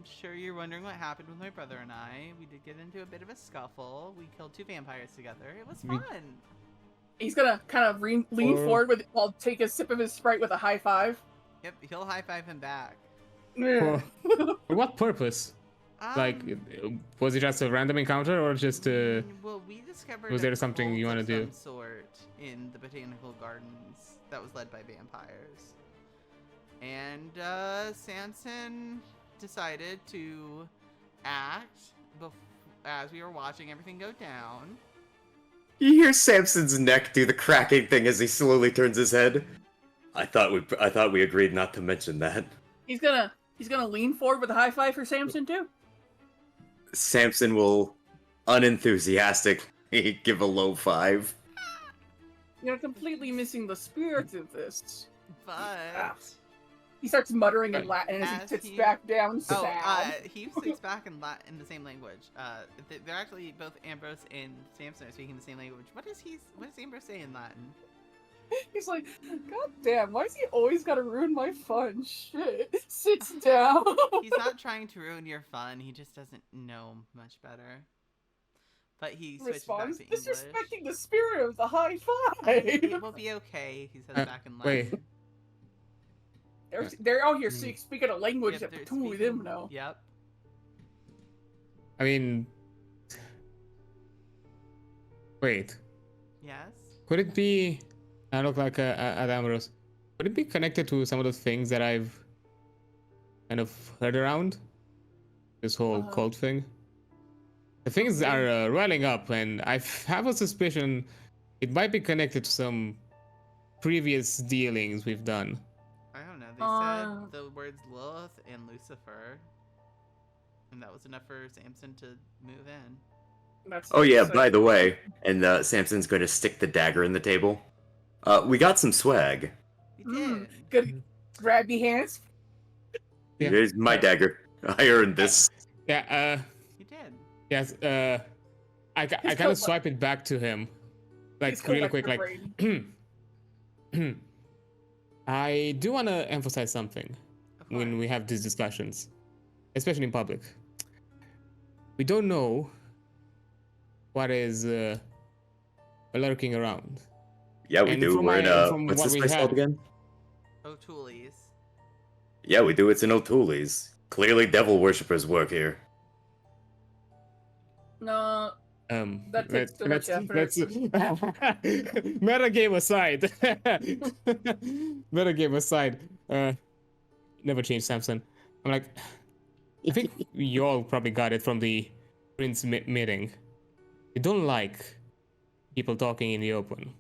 [SPEAKER 1] sure you're wondering what happened with my brother and I. We did get into a bit of a scuffle. We killed 2 vampires together. It was fun.
[SPEAKER 4] He's gonna kind of lean forward with, while take a sip of his Sprite with a high five.
[SPEAKER 1] Yep, he'll high five him back.
[SPEAKER 3] For what purpose? Like, was it just a random encounter or just
[SPEAKER 1] well, we discovered
[SPEAKER 3] was
[SPEAKER 1] a
[SPEAKER 3] there something
[SPEAKER 1] cult
[SPEAKER 3] you
[SPEAKER 1] of
[SPEAKER 3] wanna do?
[SPEAKER 1] some sort in the botanical gardens that was led by vampires, and Sampson decided to act as we were watching everything go down.
[SPEAKER 5] You hear Sampson's neck do the cracking thing as he slowly turns his head. I thought we agreed not to mention that.
[SPEAKER 4] He's gonna lean forward with a high five for Sampson too.
[SPEAKER 5] Sampson will unenthusiastically give a low 5.
[SPEAKER 4] You're completely missing the spirit of this.
[SPEAKER 1] But
[SPEAKER 4] He starts muttering in Latin as he
[SPEAKER 1] As
[SPEAKER 4] sits
[SPEAKER 1] he-
[SPEAKER 4] back down sad.
[SPEAKER 1] he sits back in the same language. They're actually both Ambrose and Sampson are speaking the same language. What does Ambrose say in Latin?
[SPEAKER 4] He's like, God damn, why is he always gotta ruin my fun? Shit. Sits down.
[SPEAKER 1] He's not trying to ruin your fun. He just doesn't know much better. But he switches
[SPEAKER 4] Responds,
[SPEAKER 1] back to English.
[SPEAKER 4] disrespecting the spirit of the high five.
[SPEAKER 1] It will be okay. He says back in
[SPEAKER 3] wait.
[SPEAKER 1] Latin.
[SPEAKER 4] They're out here speaking a language
[SPEAKER 1] Yep,
[SPEAKER 4] that
[SPEAKER 1] they're
[SPEAKER 4] only
[SPEAKER 1] speaking-
[SPEAKER 4] them know.
[SPEAKER 1] Yep.
[SPEAKER 3] I mean, wait.
[SPEAKER 1] Yes.
[SPEAKER 3] Could it be? I look like Adamros. Could it be connected to some of the things that I've kind of heard around? This whole cult thing. The things are riling up, and I have a suspicion it might be connected to some previous dealings we've done.
[SPEAKER 1] I don't know. They said the words Lilith and Lucifer, and that was enough for Sampson to move in.
[SPEAKER 5] Oh yeah, by the way, and Sampson's going to stick the dagger in the table. We got some swag.
[SPEAKER 1] We did.
[SPEAKER 4] Good. Grab your hands.
[SPEAKER 3] Yeah.
[SPEAKER 5] Here's my dagger. I earned this.
[SPEAKER 3] Yeah.
[SPEAKER 1] You did.
[SPEAKER 3] Yes. I kind of swipe it back to him, like really quick, like. I do want to emphasize something when we have these discussions, especially in public. We don't know what is lurking around.
[SPEAKER 5] Yeah, we
[SPEAKER 3] And
[SPEAKER 5] do.
[SPEAKER 3] from
[SPEAKER 5] We're in
[SPEAKER 3] from
[SPEAKER 5] what's
[SPEAKER 3] what
[SPEAKER 5] this
[SPEAKER 3] we
[SPEAKER 5] place called
[SPEAKER 3] had-
[SPEAKER 5] again?
[SPEAKER 1] O'Toole's.
[SPEAKER 5] Yeah, we do. It's in O'Toole's. Clearly, devil worshippers work here.
[SPEAKER 4] No. That takes too much effort.
[SPEAKER 3] let's metagame aside. Metagame aside. Never change Sampson. I'm like, I think you all probably got it from the Prince meeting. You don't like people talking in the open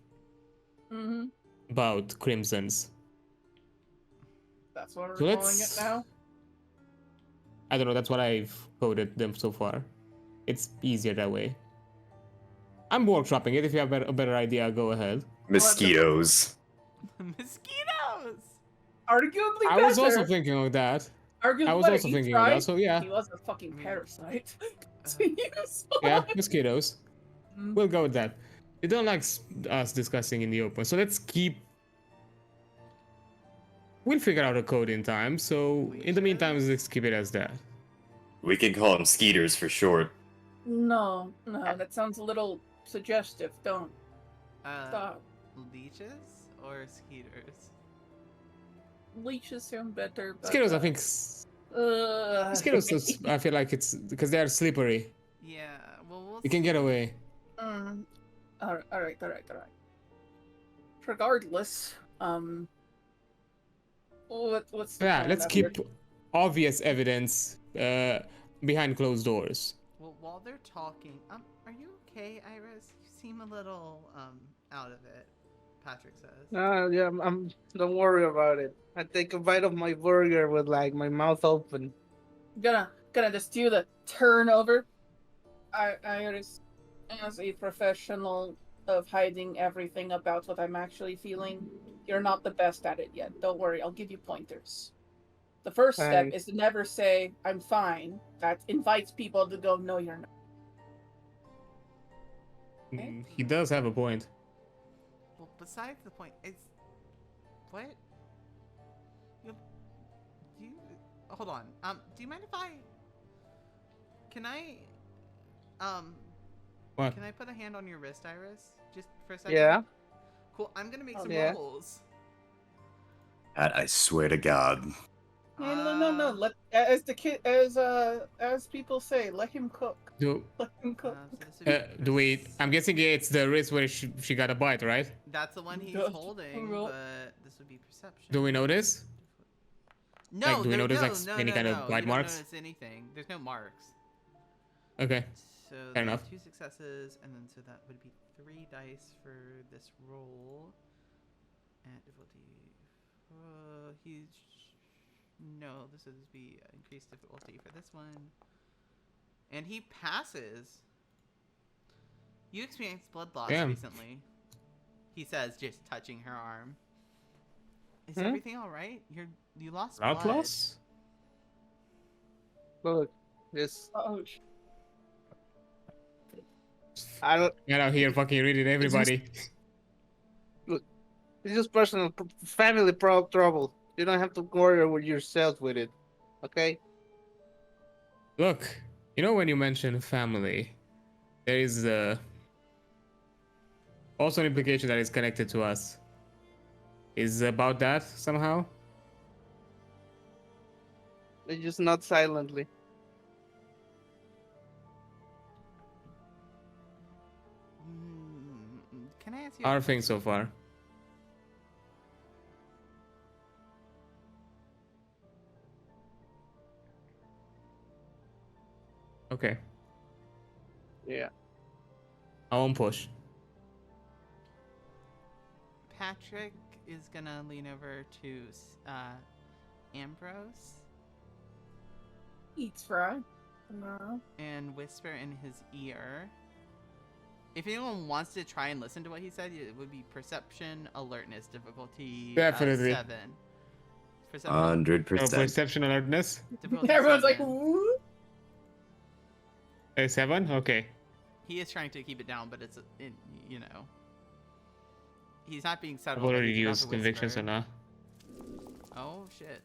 [SPEAKER 3] about crimsons.
[SPEAKER 4] That's what we're
[SPEAKER 3] So
[SPEAKER 4] calling it now.
[SPEAKER 3] I don't know. That's what I've coded them so far. It's easier that way. I'm workshopping it. If you have a better idea, go ahead.
[SPEAKER 5] Mosquitoes.
[SPEAKER 1] Mosquitoes.
[SPEAKER 4] Arguably
[SPEAKER 3] I
[SPEAKER 4] better.
[SPEAKER 3] was also thinking of that.
[SPEAKER 4] Arguably
[SPEAKER 3] I was
[SPEAKER 4] better.
[SPEAKER 3] also
[SPEAKER 4] He
[SPEAKER 3] thinking of
[SPEAKER 4] tried.
[SPEAKER 3] that. So yeah,
[SPEAKER 4] He was a fucking parasite. to use.
[SPEAKER 3] yeah, mosquitoes. We'll go with that. They don't like us discussing in the open, so let's keep. We'll figure out a code in time. So in the meantime, let's keep it as that.
[SPEAKER 5] We can call them skeeters for short.
[SPEAKER 4] No, that sounds a little suggestive. Don't stop.
[SPEAKER 1] Leeches or skeeters?
[SPEAKER 4] Leeches sound better. But,
[SPEAKER 3] Mosquitoes, I think.
[SPEAKER 4] Uh,
[SPEAKER 3] Mosquitoes, I feel like it's because they are slippery.
[SPEAKER 1] Yeah. Well, we'll
[SPEAKER 3] You can get away.
[SPEAKER 4] All right. Regardless, what's the
[SPEAKER 3] Yeah,
[SPEAKER 4] plan
[SPEAKER 3] let's
[SPEAKER 4] after?
[SPEAKER 3] keep obvious evidence behind closed doors.
[SPEAKER 1] Well, while they're talking, are you okay, Iris? You seem a little out of it. Patrick says.
[SPEAKER 2] Yeah, don't worry about it. I take a bite of my burger with like my mouth open.
[SPEAKER 4] Gonna just do the turnover. Iris, as a professional of hiding everything about what I'm actually feeling, you're not the best at it yet. Don't worry, I'll give you pointers. The first step
[SPEAKER 2] Thanks.
[SPEAKER 4] is to never say, I'm fine. That invites people to go, no, you're not.
[SPEAKER 3] He does have a point.
[SPEAKER 1] Well, besides the point, it's... What? You... Hold on. Do you mind if I... Can I...
[SPEAKER 3] What?
[SPEAKER 1] Can I put a hand on your wrist, Iris? Just for a second?
[SPEAKER 2] Yeah.
[SPEAKER 1] Cool, I'm gonna make some
[SPEAKER 2] yeah.
[SPEAKER 1] rolls.
[SPEAKER 5] Pat, I swear to God.
[SPEAKER 4] No. Let as people say, let him cook.
[SPEAKER 3] Do
[SPEAKER 4] Let him cook.
[SPEAKER 3] do we? I'm guessing it's the wrist where she got a bite, right?
[SPEAKER 1] That's the one he's
[SPEAKER 4] Just
[SPEAKER 1] holding,
[SPEAKER 4] roll.
[SPEAKER 1] but this would be perception.
[SPEAKER 3] Do we know this?
[SPEAKER 1] No,
[SPEAKER 3] Like, do we notice,
[SPEAKER 1] no,
[SPEAKER 3] like,
[SPEAKER 1] no,
[SPEAKER 3] any
[SPEAKER 1] no,
[SPEAKER 3] kind of
[SPEAKER 1] no.
[SPEAKER 3] bite
[SPEAKER 1] You
[SPEAKER 3] marks?
[SPEAKER 1] don't notice anything. There's no marks.
[SPEAKER 3] Okay.
[SPEAKER 1] So
[SPEAKER 3] Fair
[SPEAKER 1] there's
[SPEAKER 3] enough.
[SPEAKER 1] 2 successes, and then so that would be 3 dice for this roll. And difficulty. No, this would be increased difficulty for this one. And he passes. You experienced blood loss
[SPEAKER 3] Damn.
[SPEAKER 1] recently. He says, just touching her arm. Is
[SPEAKER 2] Hmm?
[SPEAKER 1] everything all right? You lost
[SPEAKER 3] Blood
[SPEAKER 1] blood.
[SPEAKER 3] loss?
[SPEAKER 2] Look, this
[SPEAKER 4] Oh,
[SPEAKER 2] I don't.
[SPEAKER 3] Get out here, fucking reading everybody.
[SPEAKER 2] It's just personal, family trouble. You don't have to worry with yourself with it, okay?
[SPEAKER 3] Look, you know when you mention family, there is also an implication that is connected to us. Is about that somehow?
[SPEAKER 2] It's just not silently.
[SPEAKER 1] Can I ask you?
[SPEAKER 3] How are things so far? Okay,
[SPEAKER 2] Yeah.
[SPEAKER 3] I won't push.
[SPEAKER 1] Patrick is gonna lean over to Ambrose
[SPEAKER 4] eats fry. No.
[SPEAKER 1] and whisper in his ear. If anyone wants to try and listen to what he said, it would be perception, alertness, difficulty
[SPEAKER 3] Definitely.
[SPEAKER 1] 7. Perception,
[SPEAKER 5] 100%.
[SPEAKER 3] Perception alertness?
[SPEAKER 1] difficulty
[SPEAKER 4] Everyone's like,
[SPEAKER 1] 7.
[SPEAKER 4] "Woo?"
[SPEAKER 3] 7? Okay.
[SPEAKER 1] He is trying to keep it down, but it's you know, he's not being
[SPEAKER 3] I've
[SPEAKER 1] subtle. but
[SPEAKER 3] already
[SPEAKER 1] he's about
[SPEAKER 3] used
[SPEAKER 1] to
[SPEAKER 3] conviction, so
[SPEAKER 1] whisper.
[SPEAKER 3] nah.
[SPEAKER 1] Oh shit.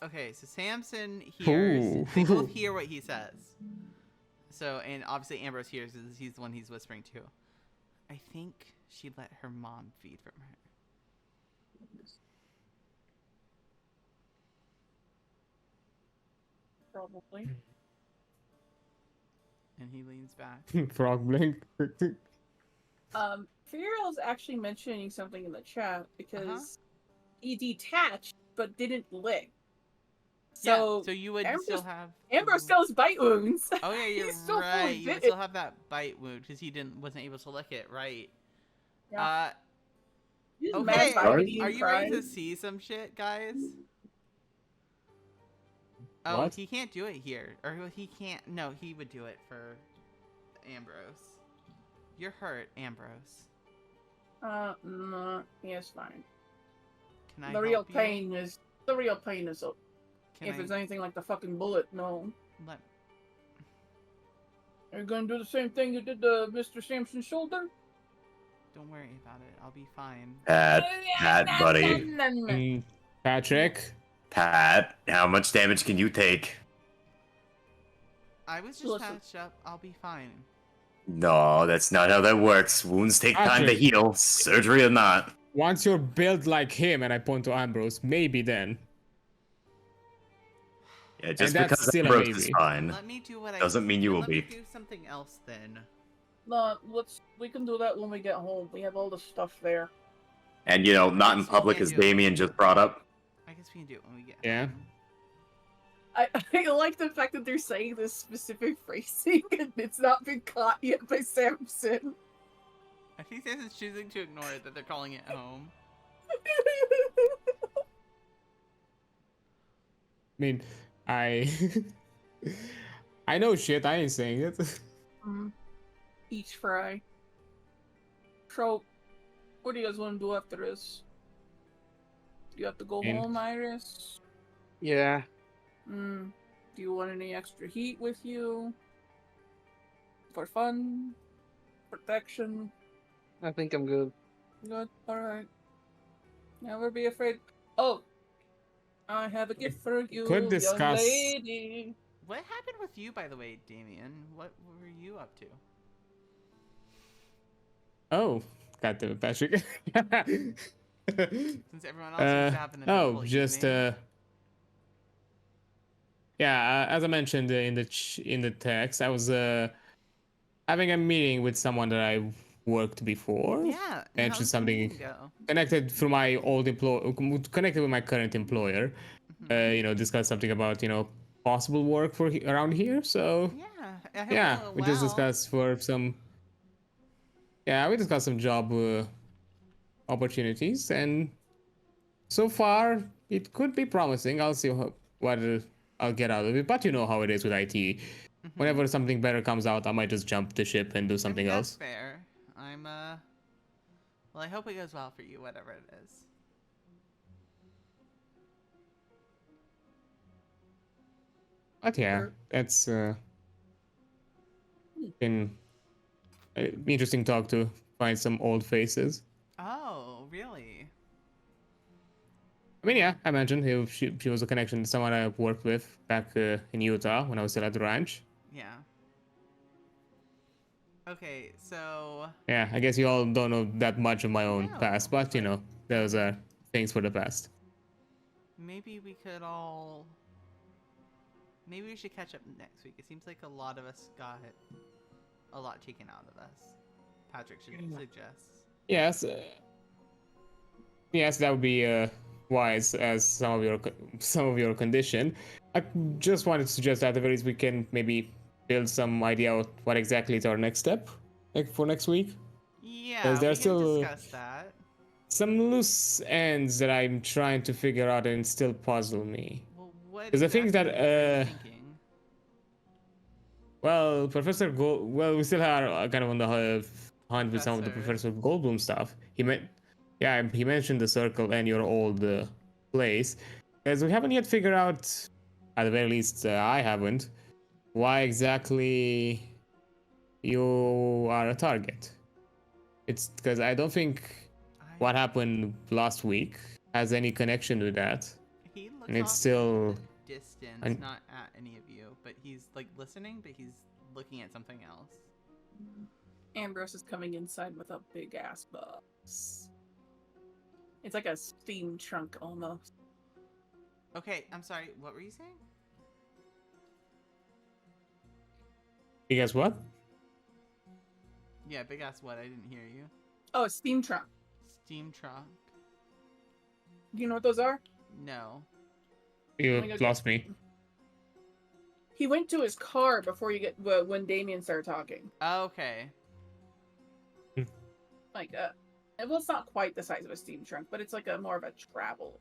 [SPEAKER 1] Okay, so Sampson hears.
[SPEAKER 3] Ooh.
[SPEAKER 1] They both hear what he says. So, and obviously Ambrose hears because he's the one he's whispering to. I think she let her mom feed from her.
[SPEAKER 4] Probably.
[SPEAKER 1] And he leans back.
[SPEAKER 3] Frog blink.
[SPEAKER 4] Furiel's actually mentioning something in the chat because he detached but didn't lick. So,
[SPEAKER 1] yeah, so you would still have.
[SPEAKER 4] Ambrose still has bite wounds.
[SPEAKER 1] Oh yeah, you're
[SPEAKER 4] He's still
[SPEAKER 1] right.
[SPEAKER 4] fully
[SPEAKER 1] You would
[SPEAKER 4] bit.
[SPEAKER 1] still have that bite wound because he wasn't able to lick it, right?
[SPEAKER 4] Yeah. He's
[SPEAKER 1] Okay,
[SPEAKER 4] mad by
[SPEAKER 5] Sorry?
[SPEAKER 4] it, he
[SPEAKER 1] are you ready to
[SPEAKER 4] cried.
[SPEAKER 1] see some shit, guys? Oh,
[SPEAKER 3] What?
[SPEAKER 1] he can't do it here, or he can't. No, he would do it for Ambrose. You're hurt, Ambrose.
[SPEAKER 4] No, he is fine.
[SPEAKER 1] Can I
[SPEAKER 4] The real
[SPEAKER 1] help you?
[SPEAKER 4] pain is
[SPEAKER 1] Can
[SPEAKER 4] if
[SPEAKER 1] I
[SPEAKER 4] it's anything like the fucking bullet. No,
[SPEAKER 1] let?
[SPEAKER 4] are you gonna do the same thing you did to Mr. Sampson's shoulder?
[SPEAKER 1] Don't worry about it. I'll be fine.
[SPEAKER 5] Pat, buddy.
[SPEAKER 3] Patrick?
[SPEAKER 5] Pat, how much damage can you take?
[SPEAKER 1] I was just
[SPEAKER 4] Listen.
[SPEAKER 1] patched up. I'll be fine.
[SPEAKER 5] No, that's not how that works. Wounds take time to
[SPEAKER 3] Patrick.
[SPEAKER 5] heal, surgery or not.
[SPEAKER 3] Once you're built like him, and I point to Ambrose, maybe then.
[SPEAKER 5] Yeah, just
[SPEAKER 3] And that's
[SPEAKER 5] because
[SPEAKER 3] still a
[SPEAKER 5] Ambrose is
[SPEAKER 3] maybe.
[SPEAKER 5] fine.
[SPEAKER 1] Let me do what I
[SPEAKER 5] Doesn't mean you will
[SPEAKER 1] let me
[SPEAKER 5] be.
[SPEAKER 1] do something else then.
[SPEAKER 4] No, we can do that when we get home. We have all the stuff there.
[SPEAKER 5] And not in
[SPEAKER 1] Yes, we
[SPEAKER 5] public
[SPEAKER 1] can
[SPEAKER 5] as
[SPEAKER 1] do it.
[SPEAKER 5] Damian just brought up.
[SPEAKER 1] I guess we can do it when we get
[SPEAKER 3] Yeah.
[SPEAKER 1] home.
[SPEAKER 4] I like the fact that they're saying this specific phrasing and it's not been caught yet by Sampson.
[SPEAKER 1] I think Samson's choosing to ignore it that they're calling it home.
[SPEAKER 3] I mean, I I know shit. I ain't saying it.
[SPEAKER 4] Each fry. So, what do you guys want to do after this? Do you have to go home, Iris?
[SPEAKER 2] Yeah.
[SPEAKER 4] Do you want any extra heat with you? For fun? Protection?
[SPEAKER 2] I think I'm good.
[SPEAKER 4] Good, alright. Never be afraid. Oh! I have a gift for you,
[SPEAKER 3] Could discuss-
[SPEAKER 4] young lady.
[SPEAKER 1] What happened with you, by the way, Damian? What were you up to?
[SPEAKER 3] Oh, God damn it, Patrick.
[SPEAKER 1] Since everyone else seems to have an eventful
[SPEAKER 3] just
[SPEAKER 1] evening.
[SPEAKER 3] yeah. As I mentioned in the text, I was having a meeting with someone that I worked before.
[SPEAKER 1] Yeah.
[SPEAKER 3] Mentioned something connected through my old employer, connected with my current employer. You know, discussed something about possible work for around here. So
[SPEAKER 1] yeah,
[SPEAKER 3] we just discussed for some. Yeah, we discussed some job opportunities, and so far it could be promising. I'll see what I'll get out of it. But you know how it is with IT. Whenever something better comes out, I might just jump the ship and do something else.
[SPEAKER 1] That's fair. Well, I hope it goes well for you, whatever it is.
[SPEAKER 3] But yeah, that's been interesting talk to find some old faces.
[SPEAKER 1] Oh, really?
[SPEAKER 3] I mean, yeah, I mentioned she was a connection to someone I worked with back in Utah when I was still at the ranch.
[SPEAKER 1] Yeah. Okay, so...
[SPEAKER 3] Yeah, I guess you all don't know that much of my own past, but you know, those are things for the past.
[SPEAKER 1] Maybe we could all... Maybe we should catch up next week. It seems like a lot of us got a lot taken out of us. Patrick should suggest.
[SPEAKER 3] Yes. Yes, that would be wise as some of your condition. I just wanted to suggest that at the very least we can maybe build some idea of what exactly is our next step, like for next week.
[SPEAKER 1] Yeah, we can discuss that.
[SPEAKER 3] Some loose ends that I'm trying to figure out and still puzzle me.
[SPEAKER 1] Well, what
[SPEAKER 3] Because I think that
[SPEAKER 1] are you thinking?
[SPEAKER 3] Well, we still are kind of on the hunt with some of the Professor Goldblum stuff. He mentioned the circle and your old place, because we haven't yet figured out, at the very least I haven't, why exactly you are a target. It's because I don't think what happened last week has any connection with that.
[SPEAKER 1] He looks
[SPEAKER 3] and it's still
[SPEAKER 1] distance, not at any of you, but he's like listening, but he's looking at something else.
[SPEAKER 4] Ambrose is coming inside with a big ass box. It's like a steam trunk almost.
[SPEAKER 1] Okay, I'm sorry, what were you saying?
[SPEAKER 3] You guess what?
[SPEAKER 1] Yeah, big ass what? I didn't hear you.
[SPEAKER 4] Oh, a steam trunk.
[SPEAKER 1] Steam trunk.
[SPEAKER 4] Do you know what those are?
[SPEAKER 1] No.
[SPEAKER 3] You lost me.
[SPEAKER 4] He went to his car before when Damian started talking.
[SPEAKER 1] Okay.
[SPEAKER 4] Like well, it's not quite the size of a steam trunk, but it's like more of a travel.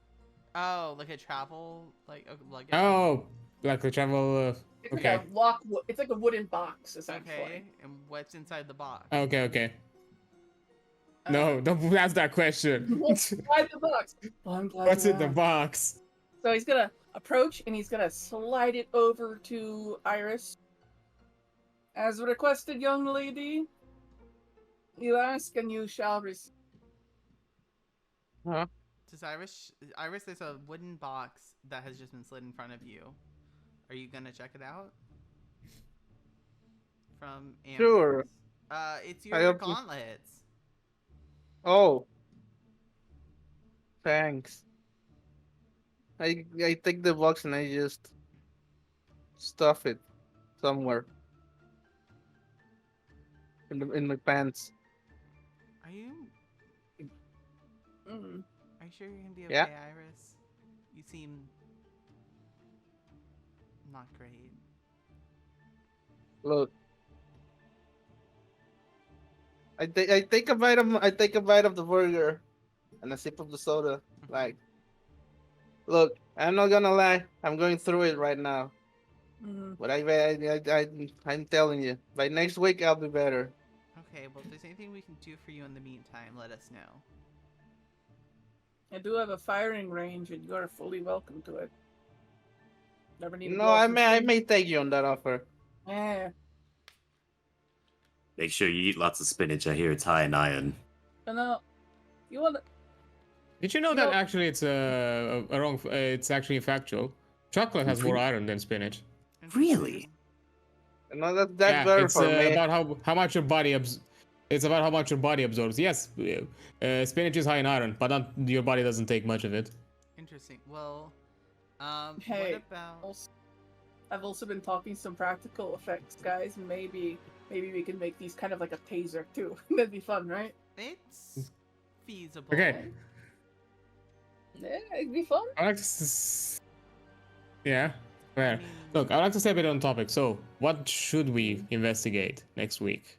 [SPEAKER 1] Oh, like a travel luggage.
[SPEAKER 3] Oh, like a travel.
[SPEAKER 4] It's
[SPEAKER 3] okay.
[SPEAKER 4] Like it's like a wooden box essentially.
[SPEAKER 1] Okay, and what's inside the box?
[SPEAKER 3] Okay. No, don't ask that question.
[SPEAKER 4] What's inside the box?
[SPEAKER 3] What's in the box?
[SPEAKER 4] So he's gonna approach and he's gonna slide it over to Iris. As requested, young lady, you ask and you shall receive.
[SPEAKER 2] Huh?
[SPEAKER 1] Does Iris, there's a wooden box that has just been slid in front of you. Are you gonna check it out? From Ambiance.
[SPEAKER 2] Sure.
[SPEAKER 1] It's your gauntlets.
[SPEAKER 2] Oh. Thanks. I take the box and I just stuff it somewhere in my pants.
[SPEAKER 1] Are you? Are you sure you're gonna be okay,
[SPEAKER 2] Yeah.
[SPEAKER 1] Iris? You seem Not great.
[SPEAKER 2] Look, I take a bite of the burger and a sip of the soda. Like, look, I'm not gonna lie, I'm going through it right now. But I'm telling you, by next week I'll be better.
[SPEAKER 1] Okay, well, if there's anything we can do for you in the meantime, let us know.
[SPEAKER 4] I do have a firing range, and you are fully welcome to it. Never need to
[SPEAKER 2] No,
[SPEAKER 4] blow
[SPEAKER 2] I
[SPEAKER 4] some
[SPEAKER 2] may
[SPEAKER 4] steam.
[SPEAKER 2] take you on that offer.
[SPEAKER 4] Yeah.
[SPEAKER 5] Make sure you eat lots of spinach. I hear it's high in iron.
[SPEAKER 4] And you want to...
[SPEAKER 3] Did you know that actually it's a wrong? It's actually factual. Chocolate has more iron than spinach.
[SPEAKER 5] Really?
[SPEAKER 2] No, that's
[SPEAKER 3] Yeah,
[SPEAKER 2] better
[SPEAKER 3] it's
[SPEAKER 2] for me.
[SPEAKER 3] about how much your body It's about how much your body absorbs. Yes, spinach is high in iron, but your body doesn't take much of it.
[SPEAKER 1] Interesting. Well,
[SPEAKER 4] Hey,
[SPEAKER 1] what about...
[SPEAKER 4] I've also been talking some practical effects, guys. Maybe we can make these kind of like a taser too. That'd be fun, right?
[SPEAKER 1] It's feasible.
[SPEAKER 3] Okay.
[SPEAKER 4] Yeah, it'd be fun.
[SPEAKER 3] I like to. Yeah, fair. Look, I'd like to stay a bit on topic. So, what should we investigate next week?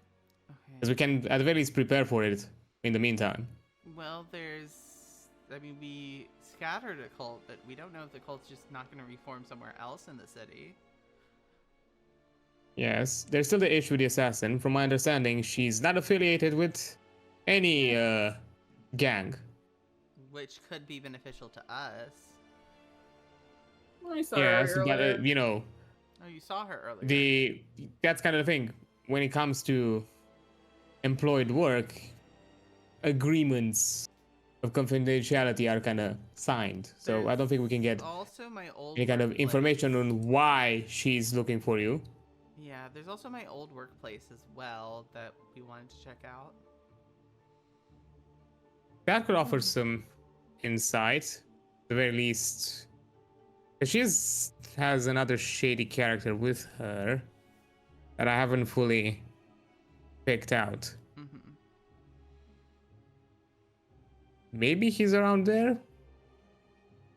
[SPEAKER 3] Because we can, at the very least, prepare for it in the meantime.
[SPEAKER 1] Well, we scattered a cult, but we don't know if the cult's just not going to reform somewhere else in the city.
[SPEAKER 3] Yes, there's still the issue with the assassin. From my understanding, she's not affiliated with any gang.
[SPEAKER 1] Which could be beneficial to us.
[SPEAKER 4] I saw
[SPEAKER 3] Yes,
[SPEAKER 4] her
[SPEAKER 3] but
[SPEAKER 4] earlier.
[SPEAKER 1] Oh, you saw her earlier.
[SPEAKER 3] That's kind of the thing. When it comes to employed work, agreements of confidentiality are kind of signed. So I don't think we can get
[SPEAKER 1] also my old
[SPEAKER 3] any kind of
[SPEAKER 1] workplace.
[SPEAKER 3] information on why she's looking for you.
[SPEAKER 1] Yeah, there's also my old workplace as well that we wanted to check out.
[SPEAKER 3] That could offer some insight, at the very least. She has another shady character with her that I haven't fully picked out.
[SPEAKER 1] Mm-hmm.
[SPEAKER 3] Maybe he's around there?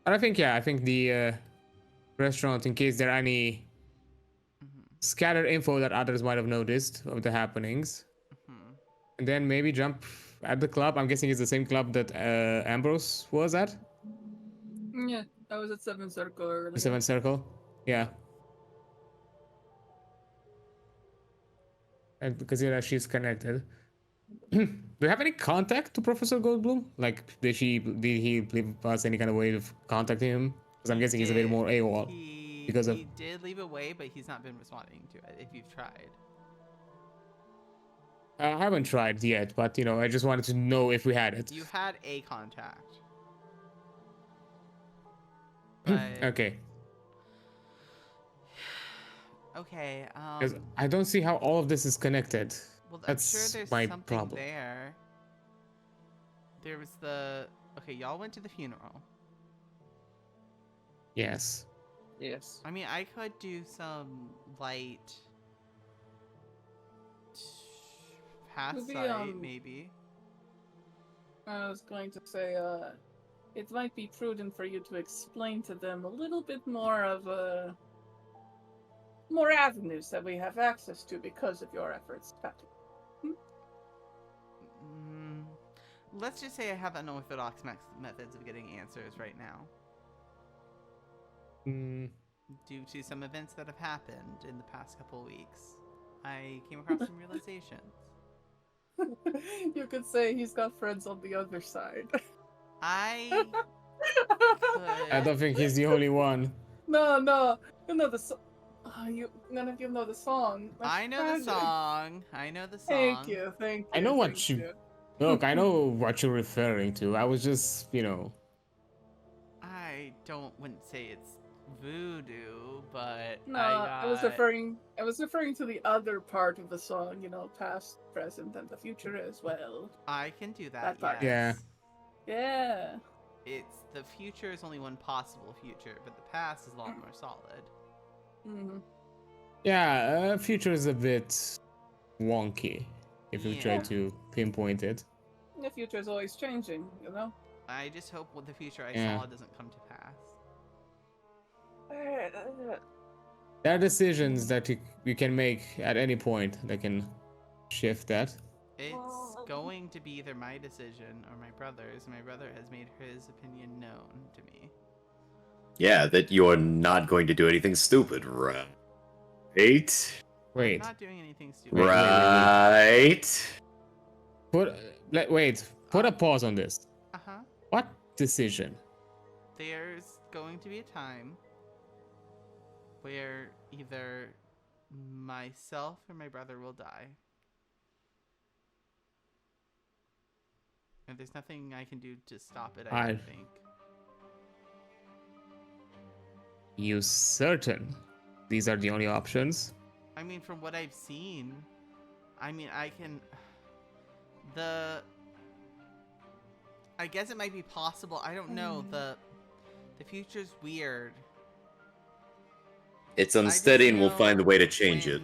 [SPEAKER 3] But I think the restaurant, in case there are any scattered info that others might have noticed of the happenings. And then maybe jump at the club. I'm guessing it's the same club that Ambrose was at?
[SPEAKER 4] Yeah, I was at 7 Circle earlier.
[SPEAKER 3] The 7th Circle? Yeah. And because she's connected. Do you have any contact to Professor Goldblum? Like, did he leave us any kind of way of contacting him? Because I'm guessing he's a bit more AWOL.
[SPEAKER 1] He did leave a way, but he's not been responding to it, if you've tried.
[SPEAKER 3] I haven't tried yet, but, I just wanted to know if we had it.
[SPEAKER 1] You had a contact. But...
[SPEAKER 3] Okay.
[SPEAKER 1] Okay,
[SPEAKER 3] Because I don't see how all of this is connected.
[SPEAKER 1] Well,
[SPEAKER 3] That's
[SPEAKER 1] I'm sure there's
[SPEAKER 3] my
[SPEAKER 1] something
[SPEAKER 3] problem.
[SPEAKER 1] there. There was the... Okay, y'all went to the funeral.
[SPEAKER 3] Yes.
[SPEAKER 2] Yes.
[SPEAKER 1] I mean, I could do some light... past sight, maybe.
[SPEAKER 4] I was going to say, it might be prudent for you to explain to them a little bit more of more avenues that we have access to because of your efforts, Patrick.
[SPEAKER 1] Let's just say I have unorthodox methods of getting answers right now. Due to some events that have happened in the past couple weeks, I came across some realizations.
[SPEAKER 4] You could say he's got friends on the other side.
[SPEAKER 1] I
[SPEAKER 3] don't think he's the only one.
[SPEAKER 4] No, you know the song. None of you know the song.
[SPEAKER 1] I know the song.
[SPEAKER 4] Thank you.
[SPEAKER 3] I know what you... Look, I know what you're referring to. I was just,
[SPEAKER 1] I wouldn't say it's voodoo, but
[SPEAKER 4] no, I was referring to the other part of the song, past, present, and the future as well.
[SPEAKER 1] I can do that,
[SPEAKER 4] part.
[SPEAKER 1] yes.
[SPEAKER 4] Yeah.
[SPEAKER 1] It's the future is only one possible future, but the past is a lot more solid.
[SPEAKER 4] Mm-hmm.
[SPEAKER 3] Yeah, future is a bit wonky if you try to pinpoint it.
[SPEAKER 4] The future is always changing,
[SPEAKER 1] I just hope what the future I saw doesn't come to pass.
[SPEAKER 3] There are decisions that you can make at any point that can shift that.
[SPEAKER 1] It's going to be either my decision or my brother's. My brother has made his opinion known to me.
[SPEAKER 5] Yeah, that you're not going to do anything stupid, right?
[SPEAKER 1] I'm
[SPEAKER 3] Wait.
[SPEAKER 1] not doing anything stupid.
[SPEAKER 3] Wait.
[SPEAKER 5] Right?
[SPEAKER 3] Put a pause on this.
[SPEAKER 1] Uh-huh.
[SPEAKER 3] What decision?
[SPEAKER 1] There's going to be a time where either myself or my brother will die. And there's nothing I can do to stop it, I don't think.
[SPEAKER 3] You certain these are the only options?
[SPEAKER 1] I mean, from what I've seen, I mean, I guess it might be possible. I don't know. The future's weird.
[SPEAKER 5] It's unsteady and we'll find a way to change it.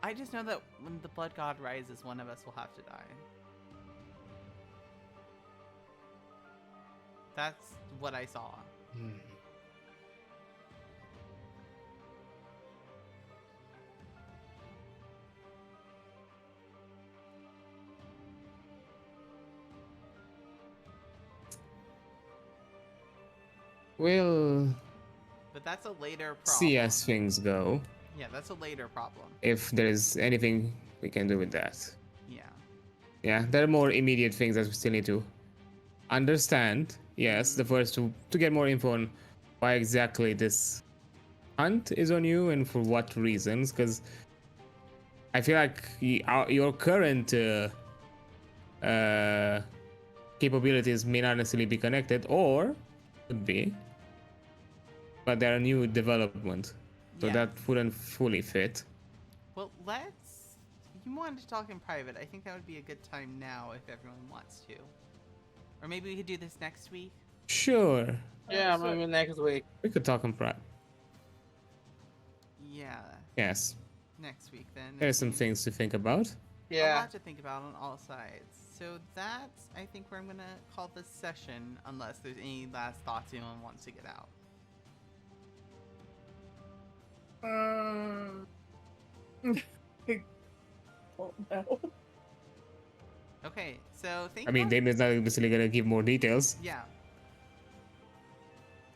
[SPEAKER 1] I just know that when the blood god rises, one of us will have to die. That's what I saw.
[SPEAKER 3] We'll
[SPEAKER 1] But that's a later problem.
[SPEAKER 3] see as things go.
[SPEAKER 1] Yeah, that's a later problem.
[SPEAKER 3] If there is anything we can do with that.
[SPEAKER 1] Yeah.
[SPEAKER 3] Yeah, there are more immediate things that we still need to understand. Yes, the first to get more info on why exactly this hunt is on you and for what reasons, because I feel like your current capabilities may not necessarily be connected, or could be, but there are new development, so that wouldn't fully fit.
[SPEAKER 1] Well, you wanted to talk in private. I think that would be a good time now if everyone wants to. Or maybe we could do this next week.
[SPEAKER 3] Sure.
[SPEAKER 2] Yeah, maybe next week.
[SPEAKER 3] We could talk in private.
[SPEAKER 1] Yeah.
[SPEAKER 3] Yes.
[SPEAKER 1] Next week then.
[SPEAKER 3] There's some things to think about.
[SPEAKER 1] Yeah. A lot to think about on all sides. So that's, I think, where I'm going to call this session, unless there's any last thoughts anyone wants to get out.
[SPEAKER 4] Oh, no.
[SPEAKER 1] Okay, so
[SPEAKER 3] I mean, Damian's not necessarily gonna give more details.
[SPEAKER 1] Yeah.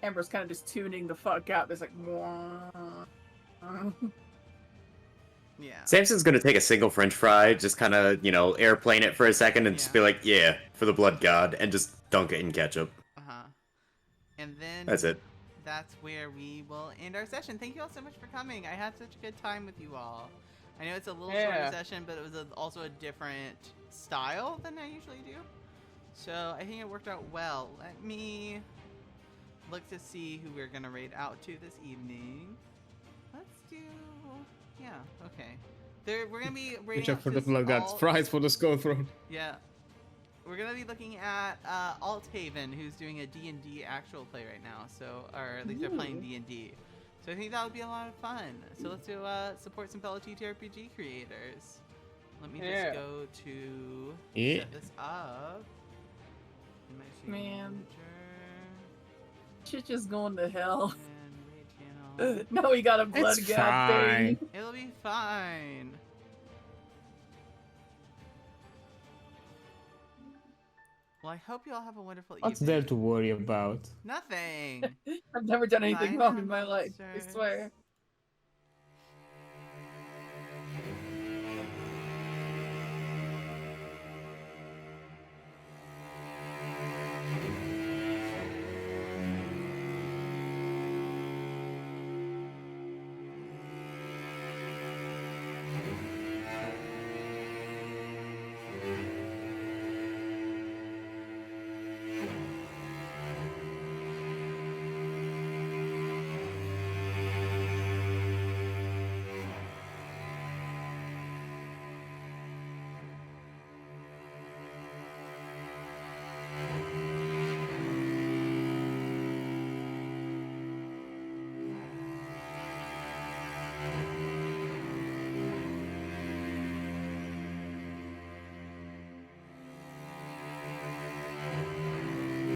[SPEAKER 4] Amber's kind of just tuning the fuck out. There's like,
[SPEAKER 1] yeah.
[SPEAKER 5] Sampson's gonna take a single French fry, just kind of, airplane it for a second, and just be like, "Yeah, for the blood god," and just dunk it in ketchup.
[SPEAKER 1] And then
[SPEAKER 5] that's it.
[SPEAKER 1] That's where we will end our session. Thank you all so much for coming. I had such a good time with you all. I know it's a little shorter session, but it was also a different style than I usually do. So I think it worked out well. Let me look to see who we're going to raid out to this evening. Let's do... Yeah, okay. We're going to be raiding
[SPEAKER 3] Check for the blood gods. Prize for the skull throne.
[SPEAKER 1] Yeah. We're going to be looking at Althaven, who's doing a D&D actual play right now. So, or at least they're playing D&D. So I think that would be a lot of fun. So let's do support some fellow TTRPG creators. Let me just go to set this up.
[SPEAKER 4] Man. Shit just going to hell. Now we got a blood god thing.
[SPEAKER 1] It'll be fine. Well, I hope you all have a wonderful evening.
[SPEAKER 3] What's there to worry about?
[SPEAKER 1] Nothing.
[SPEAKER 4] I've never done anything wrong in my life, I swear.